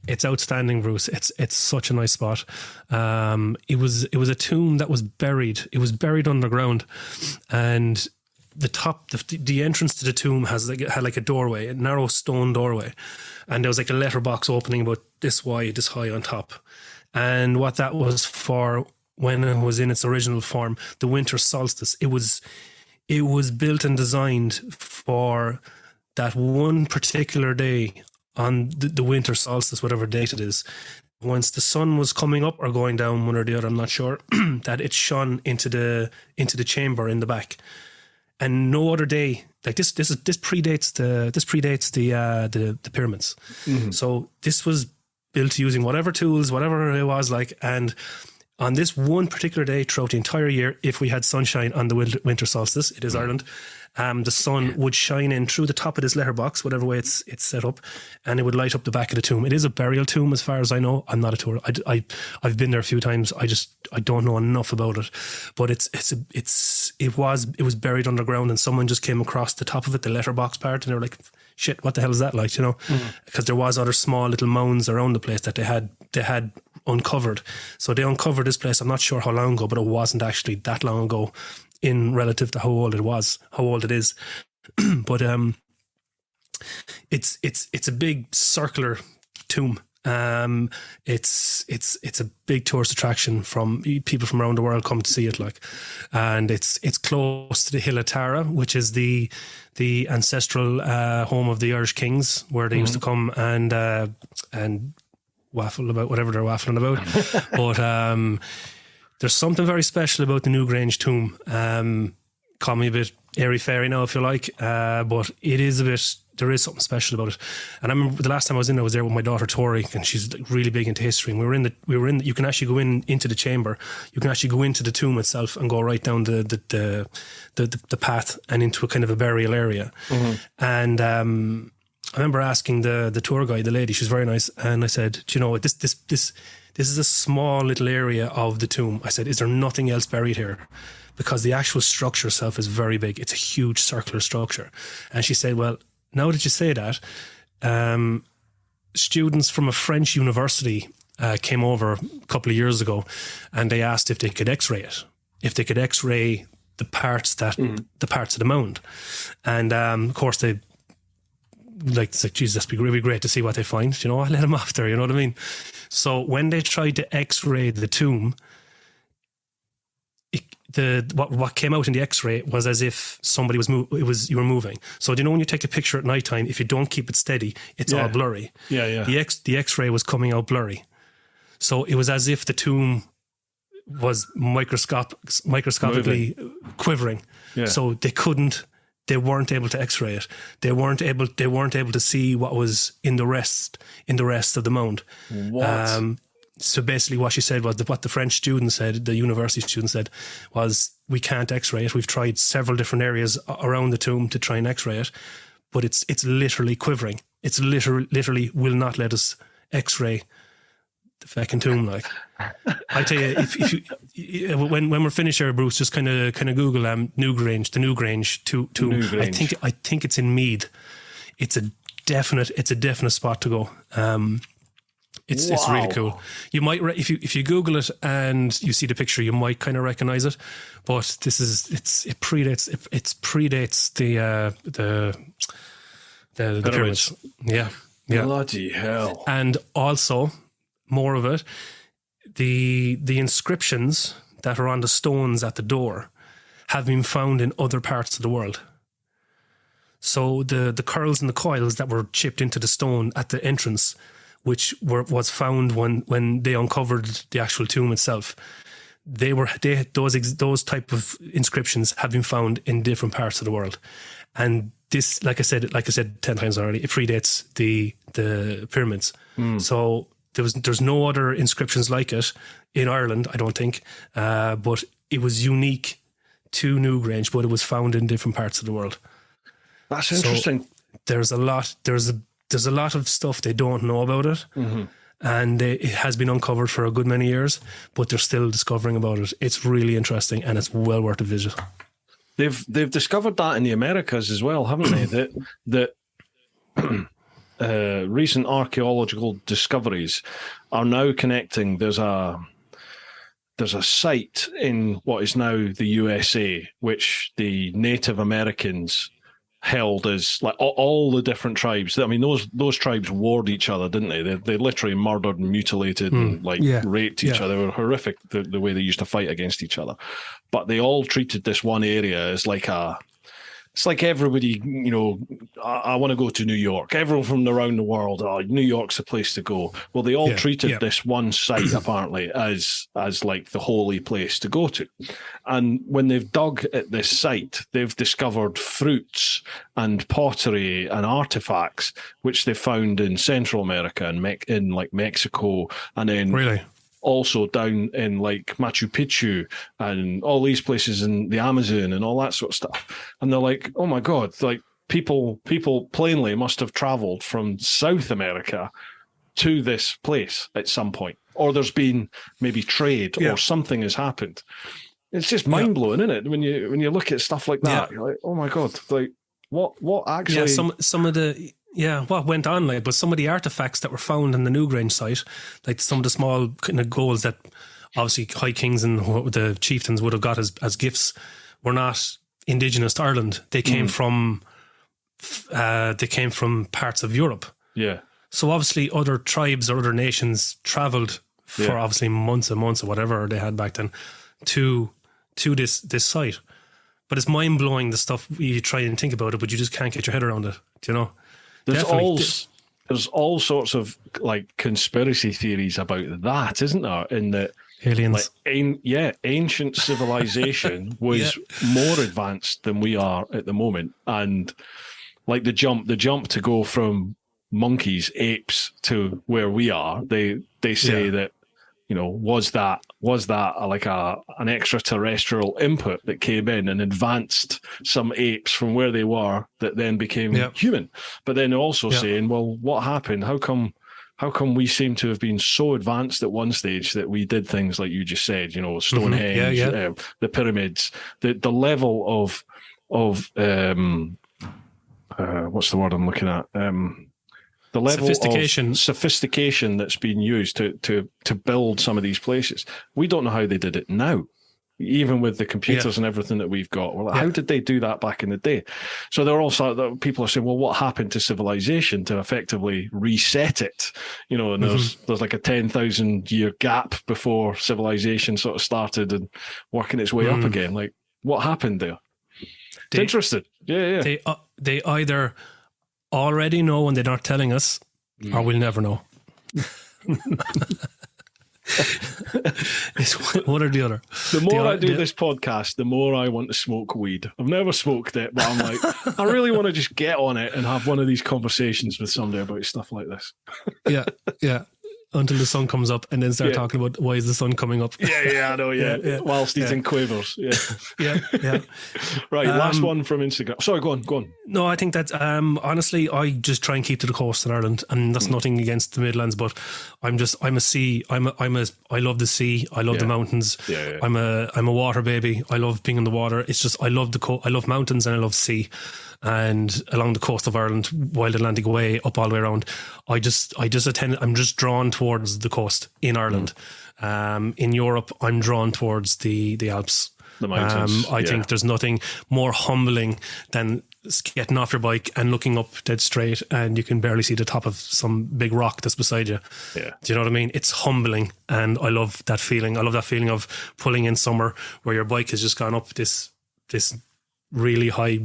It's outstanding, Bruce. It's such a nice spot. It was a tomb that was buried. It was buried underground, and the entrance to the tomb had like a doorway, a narrow stone doorway, and there was like a letterbox opening about this wide, this high on top. And what that was for, when it was in its original form, the winter solstice, it was built and designed for that one particular day on the winter solstice, whatever date it is. Once the sun was coming up or going down, one or the other, I'm not sure, that it shone into the chamber in the back. And no other day, like this predates the pyramids. So this was built using whatever tools, whatever it was like, and on this one particular day throughout the entire year, if we had sunshine on the winter solstice, it is Ireland, the sun would shine in through the top of this letterbox, whatever way it's set up, and it would light up the back of the tomb. It is a burial tomb, as far as I know. I'm not a tourist. I've been there a few times. I don't know enough about it, but it was buried underground, and someone just came across the top of it, the letterbox part, and they were like, "Shit, what the hell is that like?" You know, because there was other small little mounds around the place that they had uncovered. So they uncovered this place, I'm not sure how long ago, but it wasn't actually that long ago in relative to how old it is. But it's a big circular tomb. It's a big tourist attraction. From people from around the world come to see it, like, and it's close to the Hill of Tara, which is the ancestral home of the Irish kings, where they used to come and waffle about whatever they're waffling about. But there's something very special about the Newgrange tomb. Call me a bit airy-fairy now if you like, but there is something special about it. And I remember the last time I was there with my daughter Tori, and she's like really big into history, and we were in you can actually go into the chamber, you can actually go into the tomb itself and go right down the path and into a kind of a burial area. And I remember asking the tour guide, the lady, she was very nice, and I said, "Do you know, this is a small little area of the tomb." I said, "Is there nothing else buried here?" Because the actual structure itself is very big. It's a huge circular structure. And she said, "Well, now that you say that, students from a French university came over a couple of years ago, and they asked if they could X-ray it, if they could X-ray the parts of the mound, and of course they." Like, it's like, Jesus, it'd be really great to see what they find. You know, I let them off there, you know what I mean? So when they tried to X-ray the tomb, what came out in the X-ray was as if somebody you were moving. So do you know when you take a picture at nighttime, if you don't keep it steady, it's all blurry. Yeah. The X-ray was coming out blurry. So it was as if the tomb was microscopically quivering. Yeah. So they weren't able to X-ray it. They weren't able to see what was in the rest of the mound. What? So basically what she said was what the French student said, the university student said, was we can't X-ray it. We've tried several different areas around the tomb to try and X-ray it, but it's literally quivering. It's literally will not let us X-ray the fucking tomb. Like, I tell you, if you when we're finished here, Bruce, just kind of Google the Newgrange tomb. Newgrange. I think it's in Meath. It's a definite spot to go. It's really cool. You might if you Google it and you see the picture, you might kind of recognize it. But it predates the pyramids. Yeah. Bloody hell! And also, more of it, the inscriptions that are on the stones at the door have been found in other parts of the world. So the curls and the coils that were chipped into the stone at the entrance, which was found when they uncovered the actual tomb itself, those type of inscriptions have been found in different parts of the world. And this, like I said 10 times already, it predates the pyramids. So there's no other inscriptions like it in Ireland, I don't think. But it was unique to Newgrange, but it was found in different parts of the world. That's interesting. So there's a lot of stuff they don't know about it. Mm-hmm. And it has been uncovered for a good many years, but they're still discovering about it. It's really interesting, and it's well worth a visit. They've discovered that in the Americas as well, haven't they? That recent archaeological discoveries are now connecting. There's a site in what is now the USA, which the Native Americans held as like all the different tribes. I mean, those tribes warred each other, didn't they? They literally murdered and mutilated and raped each other. They were horrific the way they used to fight against each other. But they all treated this one area as like it's like everybody, I want to go to New York. Everyone from around the world, New York's the place to go. Well, they all treated this one site apparently as like the holy place to go to. And when they've dug at this site, they've discovered fruits and pottery and artifacts, which they found in Central America and in like Mexico, and then really also down in like Machu Picchu and all these places in the Amazon and all that sort of stuff. And they're like, oh my God, like people plainly must have traveled from South America to this place at some point, or there's been maybe trade or something has happened. It's just mind blowing, isn't it? When you look at stuff like that, you're like, oh my God, like what actually? Yeah, some of the. Yeah, what went on, like, but some of the artifacts that were found in the Newgrange site, like some of the small kind of golds that obviously high kings and the chieftains would have got as gifts, were not indigenous to Ireland. They came from parts of Europe. Yeah. So obviously other tribes or other nations travelled for obviously months and months or whatever they had back then to this site. But it's mind blowing, the stuff you try and think about it, but you just can't get your head around it. Do you know? There's all sorts of like conspiracy theories about that, isn't there? In that aliens, like, ancient civilization was more advanced than we are at the moment, and like the jump to go from monkeys, apes to where we are. They say that was that like an extraterrestrial input that came in and advanced some apes from where they were that then became human? But then also saying, well, what happened? How come we seem to have been so advanced at one stage that we did things like you just said, Stonehenge, the pyramids, the level of what's the word I'm looking at? The level of sophistication that's been used to build some of these places. We don't know how they did it now, even with the computers and everything that we've got. We're like, how did they do that back in the day? So there are also people are saying, well, what happened to civilization to effectively reset it? And there's like a 10,000 year gap before civilization sort of started and working its way up again. Like, what happened there? It's interesting. Yeah. They either already know and they're not telling us, or we'll never know. It's one or the other. The more I do this podcast, the more I want to smoke weed. I've never smoked it, but I'm like, I really want to just get on it and have one of these conversations with somebody about stuff like this. Yeah. Until the sun comes up, and then start talking about why is the sun coming up. I know, whilst eating quavers. Yeah. Right, last one from Instagram. Sorry, go on. No, I think that honestly, I just try and keep to the coast in Ireland, and that's nothing against the Midlands, but I love the sea. I love the mountains. I'm a water baby. I love being in the water. It's just I love I love mountains and I love sea. And along the coast of Ireland, Wild Atlantic Way, up all the way around, I'm just drawn towards the coast in Ireland. In Europe, I'm drawn towards the Alps. The mountains. I think there's nothing more humbling than getting off your bike and looking up dead straight and you can barely see the top of some big rock that's beside you. Yeah. Do you know what I mean? It's humbling, and I love that feeling. I love that feeling of pulling in summer where your bike has just gone up this really high,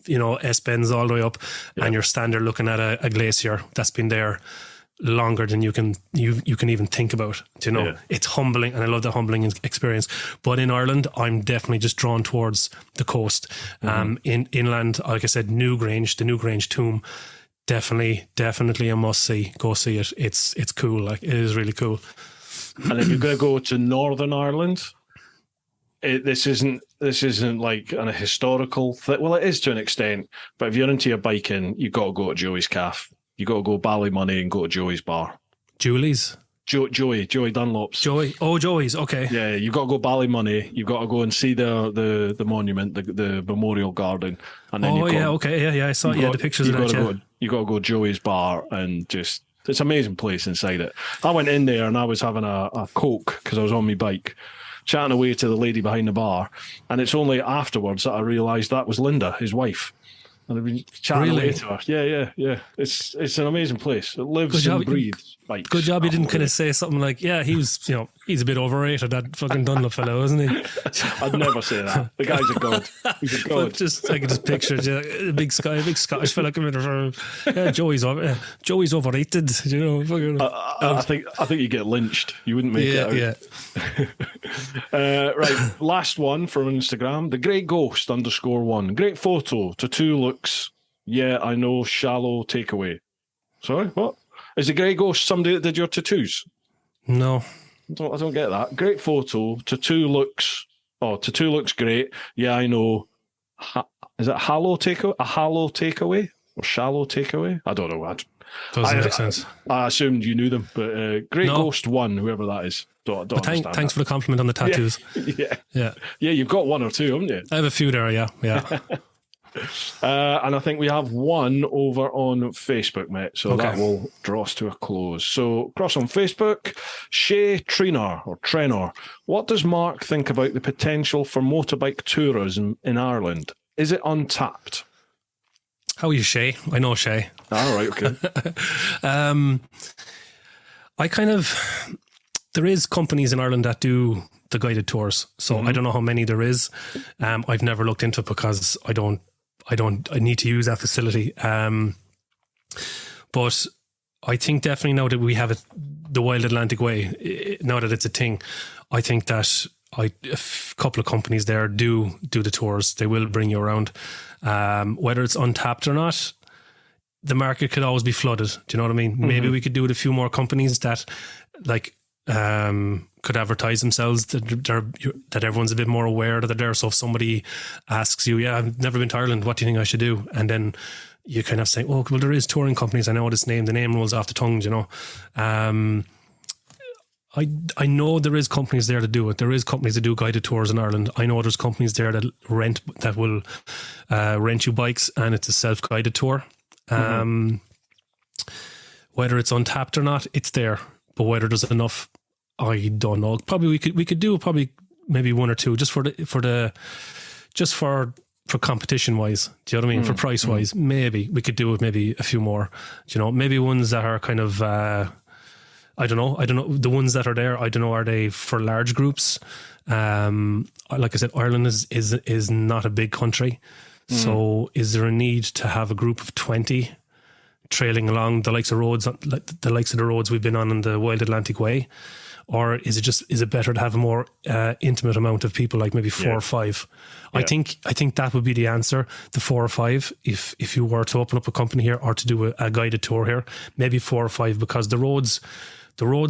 S-bends all the way up, and you're standing there looking at a glacier that's been there longer than you can even think about. It's humbling, and I love the humbling experience. But in Ireland, I'm definitely just drawn towards the coast. In inland, like I said, Newgrange, the Newgrange tomb, definitely a must see. Go see it. It's cool. Like, it is really cool. And if you're going to go to Northern Ireland, this isn't like a historical thing. Well, it is to an extent, but if you're into your biking, you've got to go to Joey's Calf. You got to go Ballymoney and go to Joey's Bar. Julie's? Joey Dunlop's. Joey's, okay. Yeah, you've got to go Ballymoney. You've got to go and see the monument, the memorial garden. And then I saw the pictures of that. You got to go Joey's Bar, and just, it's an amazing place inside it. I went in there and I was having a Coke because I was on my bike, chatting away to the lady behind the bar, and it's only afterwards that I realised that was Linda, his wife. And I've been chatting away to her. Yeah. It's an amazing place. It lives and breathes bikes. Good job you didn't kind of say something like, he's a bit overrated, that fucking Dunlop fellow, isn't he? I'd never say that. The guy's a god. He's a god. I can just picture a big Scottish fella coming in for Joey's overrated. I think you get lynched. You wouldn't make it out. Right, last one from Instagram. The Great Ghost _1. Great photo. Tattoo looks, I know, shallow takeaway. Sorry, what? Is the Grey Ghost somebody that did your tattoos? No. I don't get that. Great photo. Tattoo looks great. Yeah, I know. Is it hollow takeaway? A hollow takeaway? Or shallow takeaway? I don't know. Doesn't make sense. I assumed you knew them, but Great Ghost 1, whoever that is. Don't understand. Thanks for the compliment on the tattoos. Yeah, you've got one or two, haven't you? I have a few there, yeah. And I think we have one over on Facebook, mate. So that will draw us to a close. So, across on Facebook, Shay Trenor. What does Mark think about the potential for motorbike tourism in Ireland? Is it untapped? How are you, Shay? I know Shay. All right, okay. There is companies in Ireland that do the guided tours. So I don't know how many there is. I've never looked into it because I need to use that facility. But I think definitely now that we have the Wild Atlantic Way, now that it's a thing, I think that a couple of companies there do the tours. They will bring you around. Whether it's untapped or not, the market could always be flooded. Do you know what I mean? Maybe we could do with a few more companies that could advertise themselves, that everyone's a bit more aware that they're there. So if somebody asks you, I've never been to Ireland, what do you think I should do? And then you kind of say, well, there is touring companies. I know this name. The name rolls off the tongue, I know there is companies there to do it. There is companies that do guided tours in Ireland. I know there's companies there that will rent you bikes, and it's a self-guided tour. Whether it's untapped or not, it's there. But whether there's enough, I don't know. Probably we could do maybe one or two just for competition wise. Do you know what I mean? For price wise, maybe we could do it. Maybe a few more. Maybe ones that are kind of I don't know. The ones that are there, I don't know. Are they for large groups? Like I said, Ireland is not a big country. So is there a need to have a group of 20 trailing along the likes of the roads we've been on the Wild Atlantic Way? or is it better to have a more intimate amount of people, like maybe 4 or 5? I think that would be the answer, the 4 or 5. If you were to open up a company here or to do a guided tour here, maybe 4 or 5, because the roads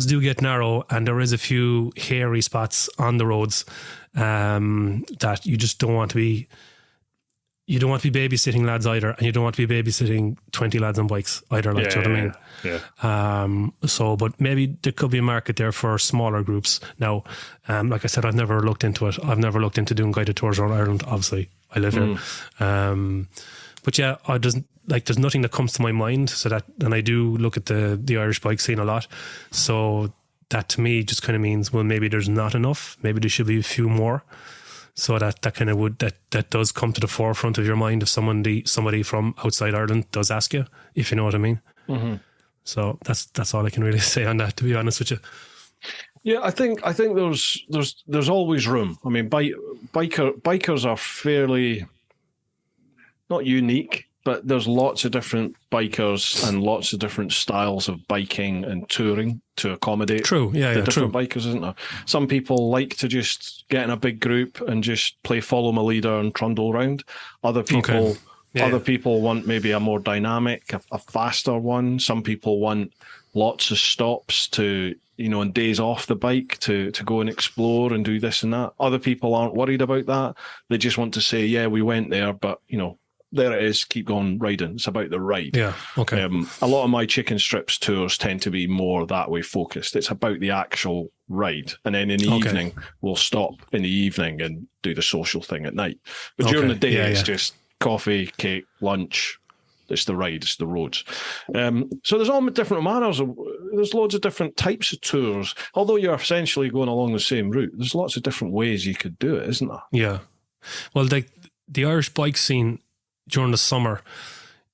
do get narrow, and there is a few hairy spots on the roads that you just don't want to be. You don't want to be babysitting lads either, and you don't want to be babysitting 20 lads on bikes either. Like, do you know what I mean? Yeah. So, but maybe there could be a market there for smaller groups. Now, like I said, I've never looked into it. I've never looked into doing guided tours around Ireland. Obviously, I live here. But yeah, there's nothing that comes to my mind. So that, and I do look at the Irish bike scene a lot. So that to me just kind of means, well, maybe there's not enough. Maybe there should be a few more. So that kind of that does come to the forefront of your mind if somebody from outside Ireland does ask you, if you know what I mean. Mm-hmm. So that's all I can really say on that, to be honest with you. Yeah, I think there's always room. I mean, bikers are fairly not unique, but there's lots of different bikers and lots of different styles of biking and touring to accommodate different bikers, isn't there? Some people like to just get in a big group and just play follow my leader and trundle around. Other people people want maybe a more dynamic, a faster one. Some people want lots of stops to, and days off the bike to go and explore and do this and that. Other people aren't worried about that. They just want to say, yeah, we went there, but, there it is, keep going riding. It's about the ride. Yeah, okay. A lot of my chicken strips tours tend to be more that way focused. It's about the actual ride. And then in the evening, we'll stop in the evening and do the social thing at night. But during the day, it's just coffee, cake, lunch. It's the ride, it's the roads. So there's all different manners. There's loads of different types of tours. Although you're essentially going along the same route, there's lots of different ways you could do it, isn't there? Yeah. Well, the Irish bike scene, during the summer,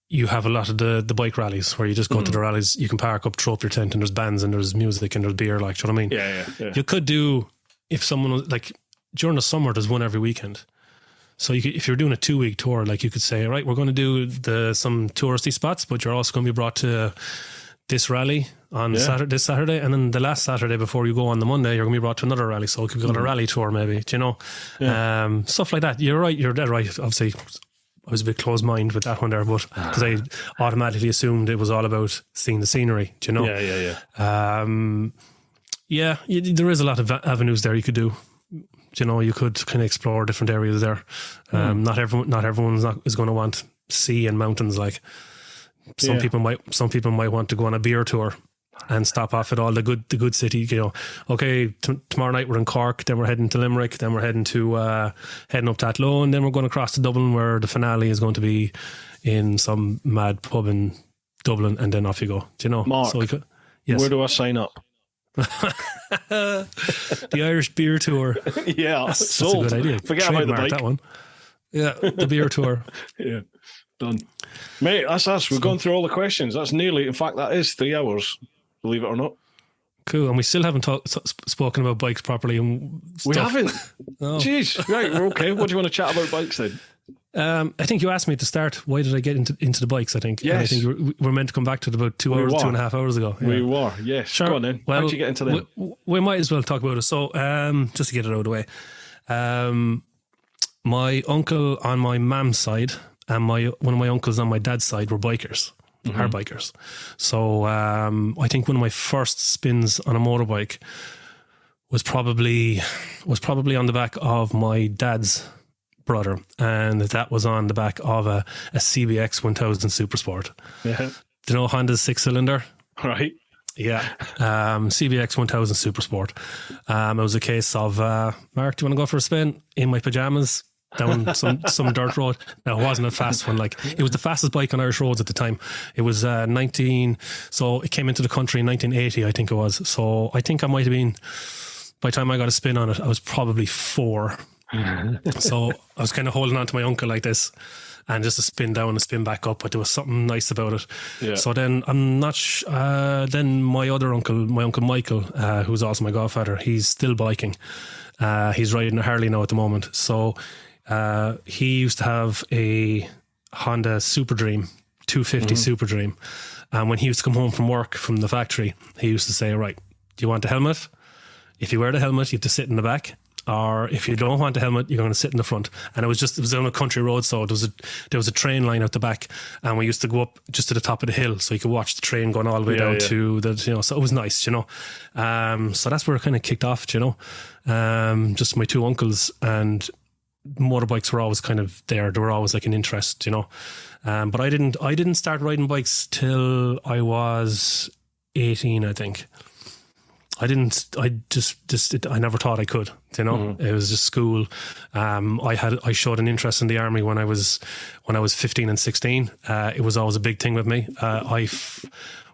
you have a lot of the bike rallies where you just go to the rallies. You can park up, throw up your tent, and there's bands and there's music and there's beer. Like, do you know what I mean? Yeah. You could do, if someone was like, during the summer, there's one every weekend. So you could, if you're doing a 2-week tour, like you could say, right, we're going to do some touristy spots, but you're also going to be brought to this rally on this Saturday, and then the last Saturday before you go on the Monday, you're going to be brought to another rally. So you could go on a rally tour, maybe. Do you know? Yeah. Stuff like that. You're right. You're dead right. Obviously, I was a bit closed-minded with that one there, but because I automatically assumed it was all about seeing the scenery, do you know? Yeah. There is a lot of avenues there you could do. You could kind of explore different areas there. Not everyone's is going to want sea and mountains. Like some people might want to go on a beer tour and stop off at all the good city. Okay, tomorrow night we're in Cork, then we're heading to Limerick, then we're heading up to Athlone, then we're going across to Dublin, where the finale is going to be in some mad pub in Dublin, and then off you go. Do you know? Mark, so where do I sign up? The Irish beer tour. Yeah, that's a good idea. Forget about the bike. That one. Yeah, the beer tour. Yeah, done. Mate, that's us. We've gone through all the questions. That's nearly, in fact, that is 3 hours. Believe it or not. Cool, and we still haven't spoken about bikes properly. And we haven't. No. Jeez, right, we're okay. What do you want to chat about bikes then? I think you asked me to start. Why did I get into the bikes? I think. Yes. And I think we were meant to come back to it about 2.5 hours ago. Yeah. We were. Yes. Sure. Go on then. Well, how'd you get into them? We might as well talk about it. So, just to get it out of the way, my uncle on my mum's side and one of my uncles on my dad's side were bikers. Are bikers. So I think one of my first spins on a motorbike was probably on the back of my dad's brother, and that was on the back of a CBX 1000 Supersport. Yeah. Do you know Honda's 6-cylinder? Right. Yeah. CBX 1000 Supersport. It was a case of Mark, do you want to go for a spin in my pajamas down some dirt road? No, it wasn't a fast one. Like, it was the fastest bike on Irish roads at the time. It was so it came into the country in 1980, I think it was. So I think I might have been, by the time I got a spin on it, I was probably 4. So I was kind of holding on to my uncle like this, and just a spin down and spin back up, but there was something nice about it. Yeah. So then I'm not then my other uncle, my uncle Michael, who's also my godfather, he's still biking. He's riding a Harley now at the moment. So he used to have a Honda Super Dream 250 Super Dream, and when he used to come home from work from the factory, he used to say, right, do you want a helmet? if you wear the helmet, you have to sit in the back. Or if you don't want the helmet, you're going to sit in the front. And it was on a country road, so there was a train line out the back, and we used to go up just to the top of the hill, so you could watch the train going all the way down to the, so it was nice, so that's where it kind of kicked off, just my two uncles, and motorbikes were always kind of there. They were always like an interest, but I didn't start riding bikes till I was 18, I think. I never thought I could, It was just school. I showed an interest in the army when I was 15 and 16. It was always a big thing with me.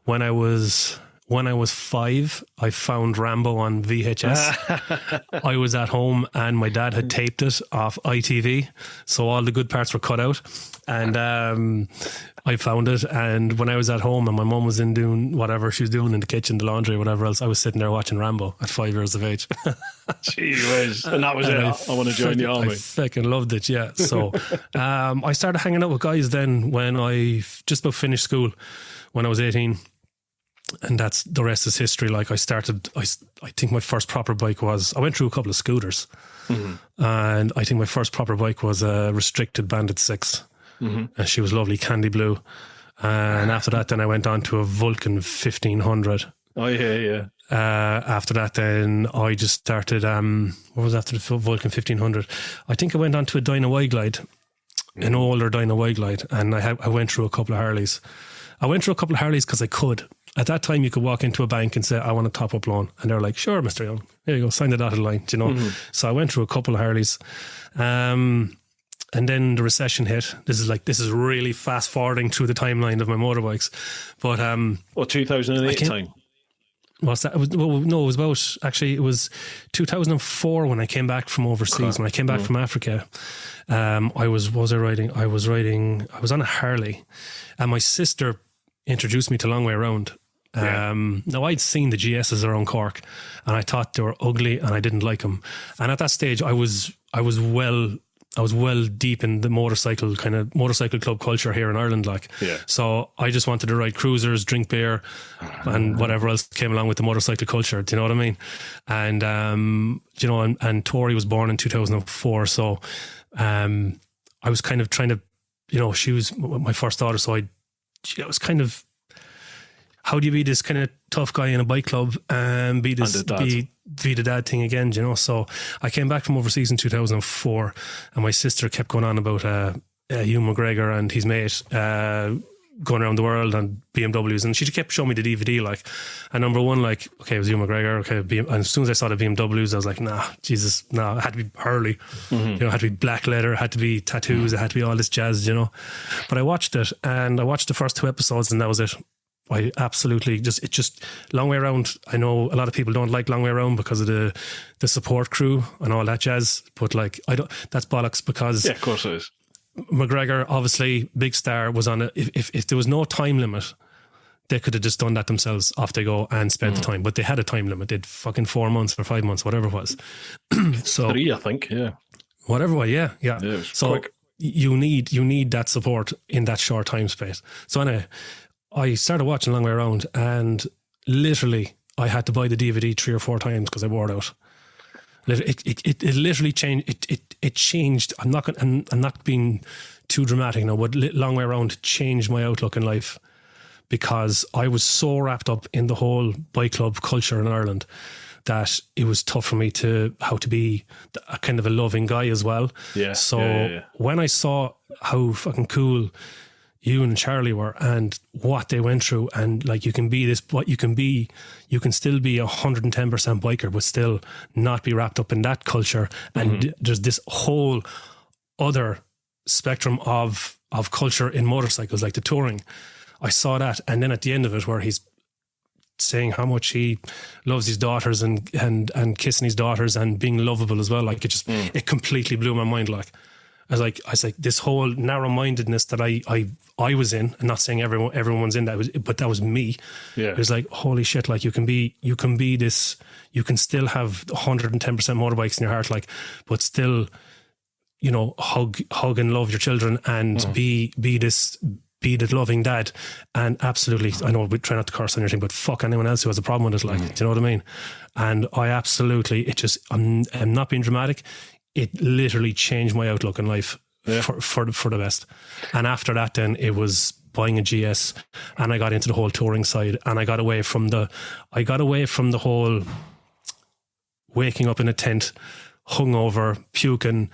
When I was 5, I found Rambo on VHS. I was at home and my dad had taped it off ITV, so all the good parts were cut out. And I found it, and when I was at home and my mum was in doing whatever she was doing in the kitchen, the laundry, whatever else, I was sitting there watching Rambo at 5 years of age. Gee whiz. And that was it. I want to join the army. I fucking loved it, yeah. So I started hanging out with guys then when I just about finished school, when I was 18. And that's the rest is history. Like I think my first proper bike was, I went through a couple of scooters, and I think my first proper bike was a restricted Bandit 6. And she was lovely, candy blue. And after that, then I went on to a Vulcan 1500. Oh yeah. After that, then I just started. What was after the Vulcan 1500? I think I went on to a Dyna Y-Glide, an older Dyna Y-Glide, and I went through a couple of Harleys. I went through a couple of Harleys because I could. At that time, you could walk into a bank and say, I want a top-up loan. And they're like, sure, Mr. Young. Here you go, sign the dotted line, So I went through a couple of Harleys. And then the recession hit. This is really fast forwarding through the timeline of my motorbikes. But 2008 time. What's that? It was 2004 when I came back from overseas. Okay. When I came back from Africa, I was on a Harley, and my sister introduced me to Long Way Around. Now I'd seen the GSs around Cork, and I thought they were ugly, and I didn't like them. And at that stage, I was well deep in the motorcycle club culture here in Ireland, So I just wanted to ride cruisers, drink beer, and whatever else came along with the motorcycle culture. Do you know what I mean? And and Tori was born in 2004, so I was kind of trying to, she was my first daughter, so I was kind of, how do you be this kind of tough guy in a bike club and be the dad thing again, So I came back from overseas in 2004, and my sister kept going on about Hugh McGregor and his mate going around the world on BMWs, and she kept showing me the DVD, and number one, okay, it was Hugh McGregor, okay, and as soon as I saw the BMWs, I was like, it had to be Hurley, it had to be black leather, it had to be tattoos, it had to be all this jazz, But I watched it, and I watched the first 2 episodes, and that was it. I absolutely just Long Way Around. I know a lot of people don't like Long Way Around because of the support crew and all that jazz, but I don't. That's bollocks because of course it is. McGregor, obviously big star, was on it. If there was no time limit, they could have just done that themselves. Off they go and spent the time, but they had a time limit. They'd fucking 4 months or 5 months, whatever it was. So 3, I think, yeah. Whatever, yeah. So quick. you need that support in that short time space. So anyway, I started watching Long Way Around, and literally I had to buy the DVD 3 or 4 times because I wore it out. It literally changed. It changed. I'm not being too dramatic now, but Long Way Around changed my outlook in life, because I was so wrapped up in the whole bike club culture in Ireland that it was tough for me how to be a kind of a loving guy as well. Yeah. So when I saw how fucking cool you and Charlie were and what they went through, and you can be this, what you can be, you can still be 110% biker, but still not be wrapped up in that culture. And there's this whole other spectrum of culture in motorcycles, like the touring. I saw that, and then at the end of it, where he's saying how much he loves his daughters and kissing his daughters and being lovable as well, it completely blew my mind. I was like, this whole narrow-mindedness that I was in, and not saying everyone's in that, but that was me. Yeah. It was like, holy shit, you can be this, you can still have 110% motorbikes in your heart, but still, hug and love your children and be this be the loving dad, and absolutely, I know we try not to curse on anything, but fuck anyone else who has a problem with it, like, do you know what I mean? And I absolutely, I'm not being dramatic, it literally changed my outlook in life for the best. And after that, then it was buying a GS, and I got into the whole touring side, and I got away from the whole waking up in a tent, hungover, puking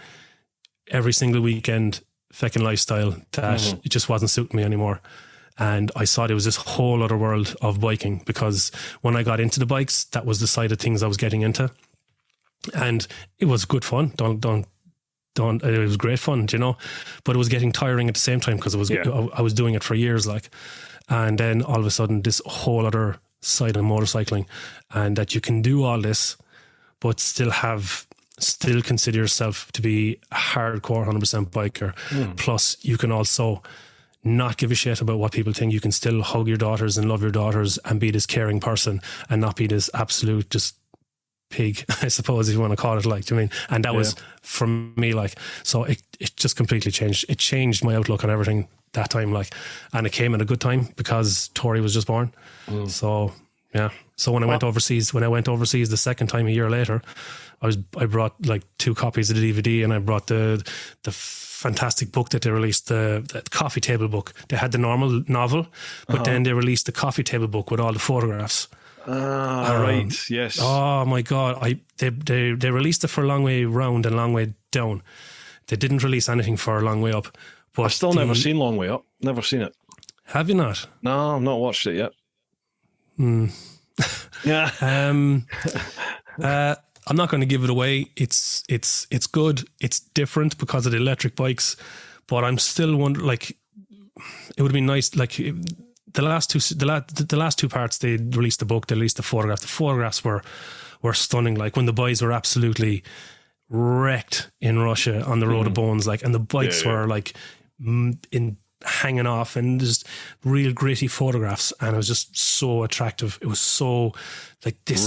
every single weekend fucking lifestyle that it just wasn't suiting me anymore. And I saw there was this whole other world of biking, because when I got into the bikes, that was the side of things I was getting into, and it was good fun. It was great fun, you know, but it was getting tiring at the same time, because I was doing it for years, like. And then all of a sudden, this whole other side of motorcycling, and that you can do all this, but still consider yourself to be a hardcore 100% biker. Plus, you can also not give a shit about what people think. You can still hug your daughters and love your daughters and be this caring person, and not be this absolute just pig, I suppose, if you want to call it, like, do you mean? And that was for me, like, so it just completely changed. It changed my outlook on everything that time, like, and it came at a good time because Tori was just born. So yeah. So when I went overseas the second time a year later, I brought like 2 copies of the DVD, and I brought the fantastic book that they released, the coffee table book. They had the normal novel, but then they released the coffee table book with all the photographs. Right, yes. Oh my God. They released it for A Long Way Round and Long Way Down. They didn't release anything for A Long Way Up. But I've still never seen Long Way Up. Never seen it. Have you not? No, I've not watched it yet. Yeah. I'm not going to give it away. It's good. It's different because of the electric bikes, but I'm still wondering, like, it would be nice, like, the last two parts, they released the book, they released the photographs. The photographs were stunning. Like, when the boys were absolutely wrecked in Russia on the Road of Bones, like, and the bikes were like hanging off, and just real gritty photographs, and it was just so attractive. It was so like this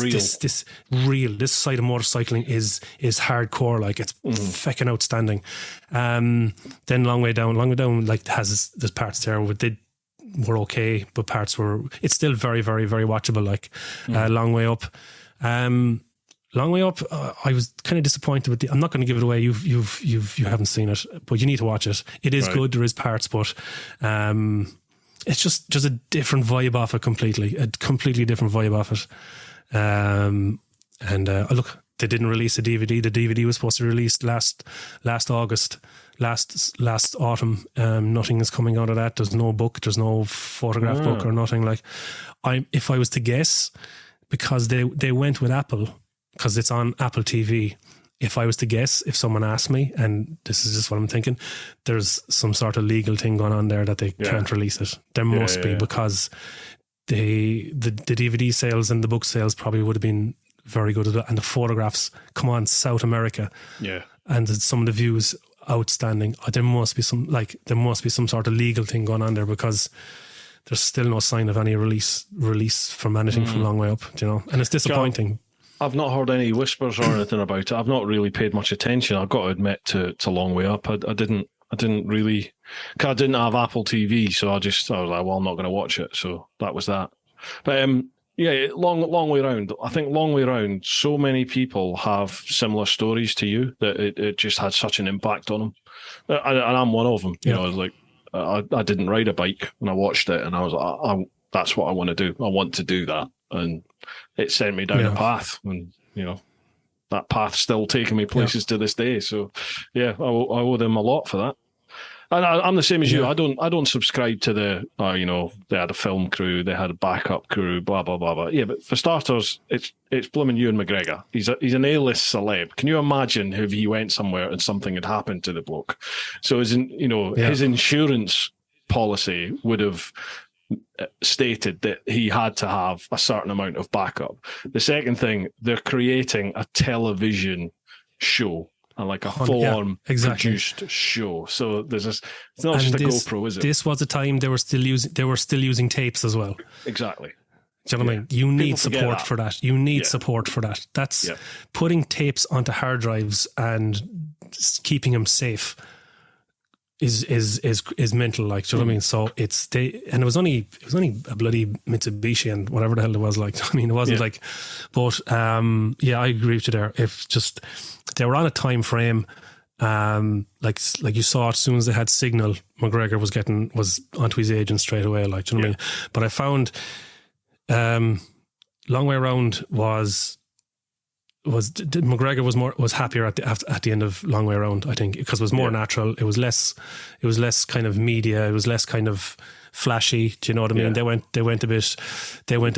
side of motorcycling is hardcore, like, it's fucking outstanding. Then Long Way Down, like, has there's parts there where they were okay, but parts it's still very, very, very watchable, like. Long Way Up, I was kind of disappointed with I'm not going to give it away. You haven't seen it, but you need to watch it. It is good. There is parts, but it's just a different vibe off it completely. A completely different vibe off it. Look, they didn't release a DVD. The DVD was supposed to be released last August, last autumn. Nothing is coming out of that. There's no book. There's no photograph book or nothing. Like, if I was to guess, because they went with Apple, because it's on Apple TV. If I was to guess, if someone asked me, and this is just what I'm thinking, there's some sort of legal thing going on there that they can't release it. There must be, because the DVD sales and the book sales probably would have been very good, and the photographs, come on, South America, and some of the views outstanding. There must be some sort of legal thing going on there, because there's still no sign of any release from anything from Long Way Up, you know, and it's disappointing. I've not heard any whispers or anything about it. I've not really paid much attention, I've got to admit, to Long Way Up. I didn't really, because I didn't have Apple TV, so I was like, well, I'm not going to watch it. So that was that. But Long Way Round. I think Long Way Round, so many people have similar stories to you that it just had such an impact on them. And I'm one of them. You know, it's like, I didn't ride a bike when I watched it, and I was like, that's what I want to do. I want to do that. And it sent me down a path, and, you know, that path's still taking me places to this day. So I owe them a lot for that. And I'm the same as you. I don't subscribe to the they had a film crew, they had a backup crew, blah blah blah blah. Yeah, but for starters, it's blooming Ewan McGregor. He's an A-list celeb. Can you imagine if he went somewhere and something had happened to the bloke? So his insurance policy would have stated that he had to have a certain amount of backup. The second thing, they're creating a television show, and like a full-on produced show. So there's this. It's not just a GoPro, is it? This was a time they were still using tapes as well. Exactly. Do you know what I mean? You need support for that. You need support for that. That's putting tapes onto hard drives and keeping them safe. is mental, like, do you know what I mean? So it was only a bloody Mitsubishi and whatever the hell it was, like, I mean, it wasn't like, but yeah, I agree with you there. If just they were on a time frame, like you saw as soon as they had signal, McGregor was onto his agent straight away, like, do you know what I mean? But I found Long Way Around was McGregor was happier at the end of Long Way Around, I think, because it was more natural. It was less kind of media. It was less kind of flashy. Do you know what I mean? They went a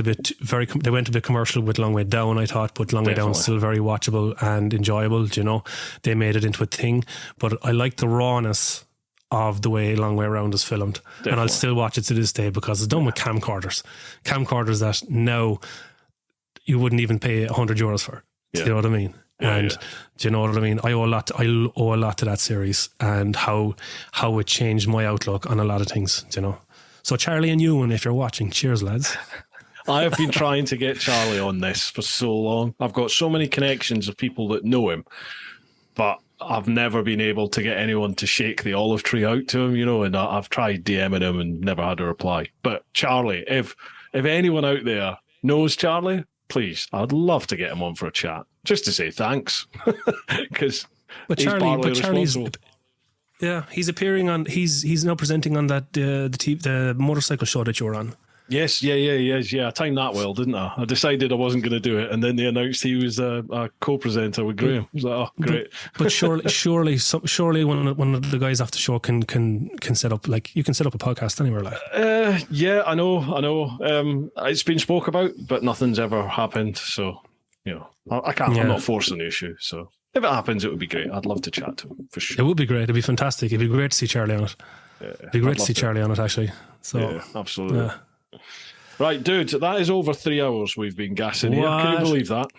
bit commercial with Long Way Down, I thought, but Long Way Down is still very watchable and enjoyable. Do you know, they made it into a thing, but I like the rawness of the way Long Way Around is filmed. Definitely. And I'll still watch it to this day because it's done with camcorders that now you wouldn't even pay €100 for. Do you know what I mean? Do you know what I mean? I owe a lot to that series and how it changed my outlook on a lot of things, you know. So Charlie and Ewan, if you're watching, cheers, lads. I have been trying to get Charlie on this for so long. I've got so many connections of people that know him, but I've never been able to get anyone to shake the olive tree out to him, you know, and I've tried DMing him and never had a reply. But Charlie, if anyone out there knows Charlie, please, I'd love to get him on for a chat, just to say thanks. Because Charlie's he's appearing on. He's now presenting on that the motorcycle show that you were on. Yes, yeah. I timed that well, didn't I? I decided I wasn't going to do it, and then they announced he was a co-presenter with Graham. I was like, oh, great. But surely one of the guys off the show can set up, like, you can set up a podcast anywhere, like. Yeah, I know. It's been spoke about, but nothing's ever happened. So, you know, I can't. Yeah. I'm not forcing the issue. So if it happens, it would be great. I'd love to chat to him for sure. It would be great. It'd be fantastic. It'd be great to see Charlie on it. Yeah, it'd be great to see Charlie on it, actually. So yeah, absolutely. Yeah. Right, dude, that is over 3 hours we've been gassing here. Can you believe that?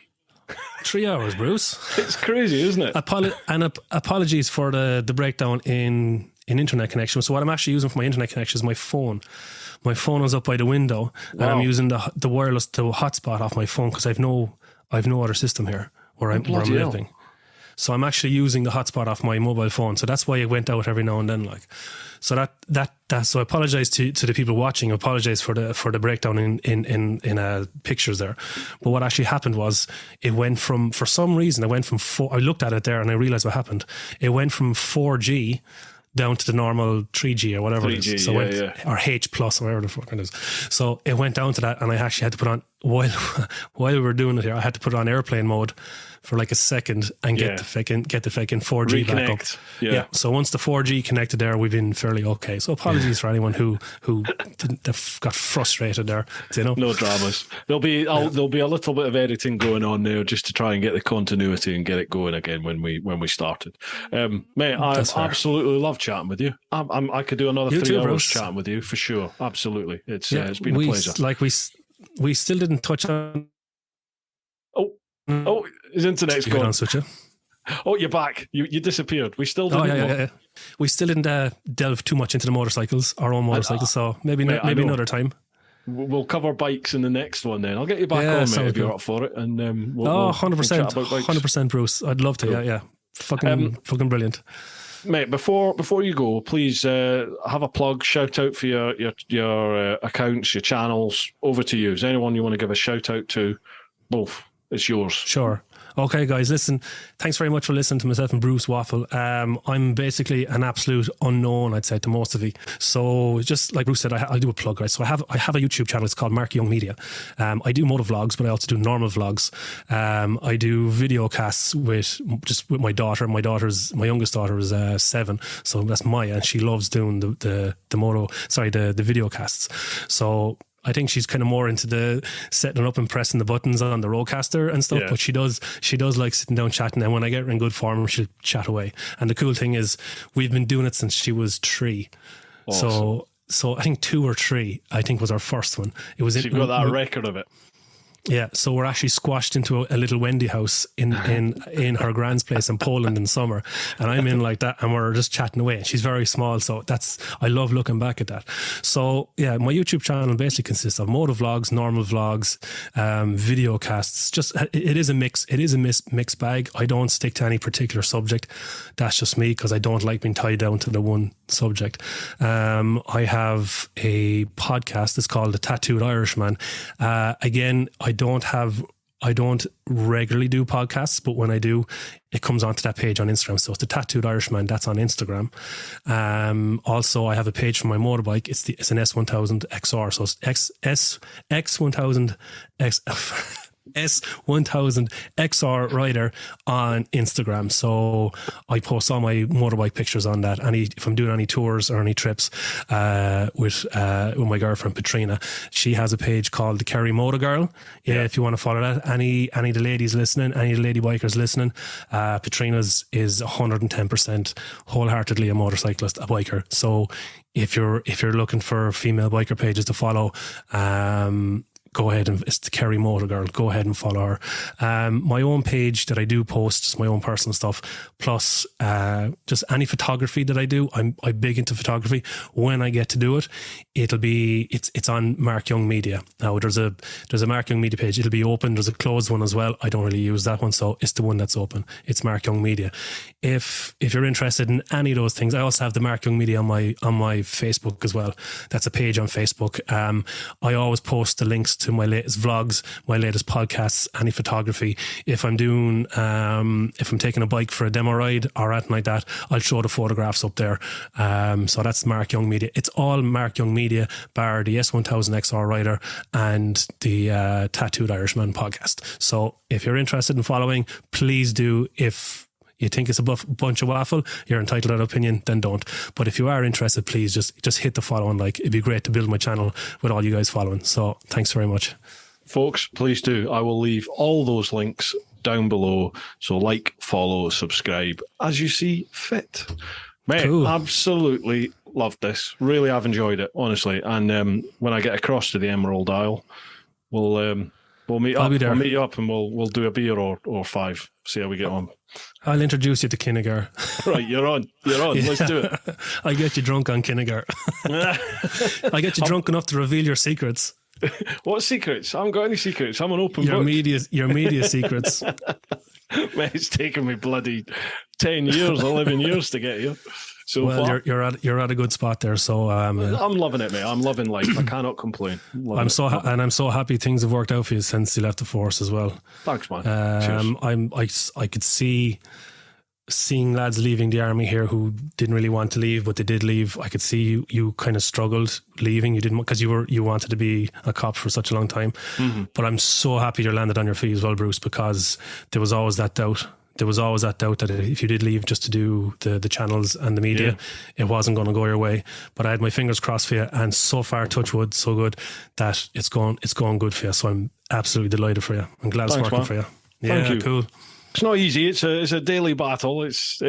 3 hours, Bruce. It's crazy, isn't it? Apologies for the breakdown in internet connection. So what I'm actually using for my internet connection is my phone. My phone is up by the window, and I'm using the hotspot off my phone because I've no other system here where I'm living. So I'm actually using the hotspot off my mobile phone. So that's why it went out every now and then, like. So so I apologize to the people watching. I apologize for the breakdown in pictures there. But what actually happened was it went from, for some reason, I looked at it there and I realized what happened. It went from 4G down to the normal 3G or whatever 3G, it is. So or H plus or whatever the fuck it is. So it went down to that, and I actually had to put on, while we were doing it here, I had to put it on airplane mode for like a second and get the fucking 4G back up. Yeah. So once the 4G connected there, we've been fairly okay. So apologies for anyone who got frustrated there. You know, no dramas. There'll be a little bit of editing going on there just to try and get the continuity and get it going again when we started. Mate, I absolutely love chatting with you. I could do another 3 hours chatting with you for sure. Absolutely, it's been a pleasure. Like we still didn't touch on. Oh, his internet's gone. Oh, you're back. You disappeared. We still didn't. Yeah. We still didn't delve too much into the motorcycles, our own motorcycles. So maybe another time. We'll cover bikes in the next one. Then I'll get you back on, mate, if you're up for it. And 100%, 100%, Bruce. I'd love to. Cool. Yeah. Fucking brilliant. Mate, before you go, please have a plug, shout out for your accounts, your channels. Over to you. Is there anyone you want to give a shout out to? Both. It's yours. Sure. Okay, guys, listen, thanks very much for listening to myself and Bruce waffle. I'm basically an absolute unknown, I'd say, to most of you. So just like Bruce said, I'll do a plug, right? So I have a YouTube channel. It's called Mark Young Media. I do motor vlogs, but I also do normal vlogs. I do video casts with my daughter. My youngest daughter is 7, so that's Maya, and she loves doing the video casts. So I think she's kind of more into the setting up and pressing the buttons on the Rodecaster and stuff, but she does like sitting down chatting, and when I get her in good form, she'll chat away. And the cool thing is we've been doing it since she was 3. Awesome. So I think 2 or 3, I think, was our first one. It was. So you've got that record of it. Yeah, so we're actually squashed into a little Wendy house in her grand's place in Poland in summer, and I'm in like that, and we're just chatting away. She's very small, so I love looking back at that. So yeah, my YouTube channel basically consists of motor vlogs, normal vlogs, video casts. Just it is a mix. It is a mixed bag. I don't stick to any particular subject. That's just me because I don't like being tied down to the one subject. I have a podcast. It's called The Tattooed Irishman. Again, I don't regularly do podcasts, but when I do, it comes onto that page on Instagram. So it's The Tattooed Irishman. That's on Instagram. Also, I have a page for my motorbike. It's an S1000 XR. So it's X1000 S1000 XR rider on Instagram. So I post all my motorbike pictures on that. If I'm doing any tours or any trips with my girlfriend Patrina, she has a page called the Kerry Motor Girl. Yeah, if you want to follow that. Any of the ladies listening, any of the lady bikers listening, Patrina's is 110% wholeheartedly a motorcyclist, a biker. So if you're looking for female biker pages to follow, go ahead and it's the Kerry Motor Girl. Go ahead and follow her. My own page that I do post is my own personal stuff, plus just any photography that I do. I'm big into photography. When I get to do it, it's on Mark Young Media. Now there's a Mark Young Media page. It'll be open. There's a closed one as well. I don't really use that one, so it's the one that's open. It's Mark Young Media. If you're interested in any of those things, I also have the Mark Young Media on my Facebook as well. That's a page on Facebook. I always post the links to my latest vlogs, my latest podcasts, any photography. If I'm doing, if I'm taking a bike for a demo ride or anything like that, I'll show the photographs up there. So that's Mark Young Media. It's all Mark Young Media, bar the S1000 XR rider and the Tattooed Irishman podcast. So if you're interested in following, please do. If you think it's a bunch of waffle, you're entitled to that opinion, then don't. But if you are interested, please just hit the follow and like. It'd be great to build my channel with all you guys following. So thanks very much. Folks, please do. I will leave all those links down below. So like, follow, subscribe as you see fit. Mate, cool. Absolutely loved this. Really have enjoyed it, honestly. And when I get across to the Emerald Isle, we'll meet up. I'll meet you up and we'll do a beer or five. See how we get on. I'll introduce you to Kinnigar. Right, you're on. Yeah. Let's do it. I'll get you drunk on Kinnigar. I'll get you drunk enough to reveal your secrets. What secrets? I haven't got any secrets. I'm an open book. Your media secrets. Mate, it's taken me bloody 10 years, 11 years to get here. So well, you're at a good spot there. So I'm loving it, mate. I'm loving life. I cannot complain. I'm so happy things have worked out for you since you left the force as well. Thanks, man. I could seeing lads leaving the army here who didn't really want to leave, but they did leave. I could see you kind of struggled leaving. You didn't, because you wanted to be a cop for such a long time. Mm-hmm. But I'm so happy you landed on your feet as well, Bruce, because there was always that doubt. There was always that doubt that if you did leave just to do the channels and the media, it wasn't going to go your way. But I had my fingers crossed for you, and so far, touch wood, so good that it's going good for you. So I'm absolutely delighted for you. I'm glad it's working for you. Yeah, thank you. Cool. It's not easy. It's a daily battle. It's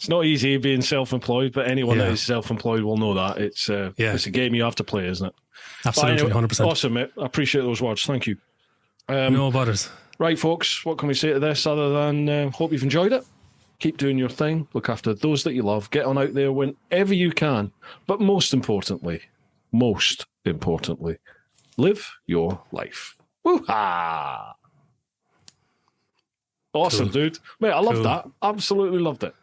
not easy being self-employed, but anyone that is self-employed will know that it's a game you have to play, isn't it? Absolutely, 100%. Awesome, mate. I appreciate those words. Thank you. No butters. Right, folks, what can we say to this other than hope you've enjoyed it? Keep doing your thing. Look after those that you love. Get on out there whenever you can. But most importantly, live your life. Woo-ha! Awesome, dude. Mate, I loved that. Absolutely loved it.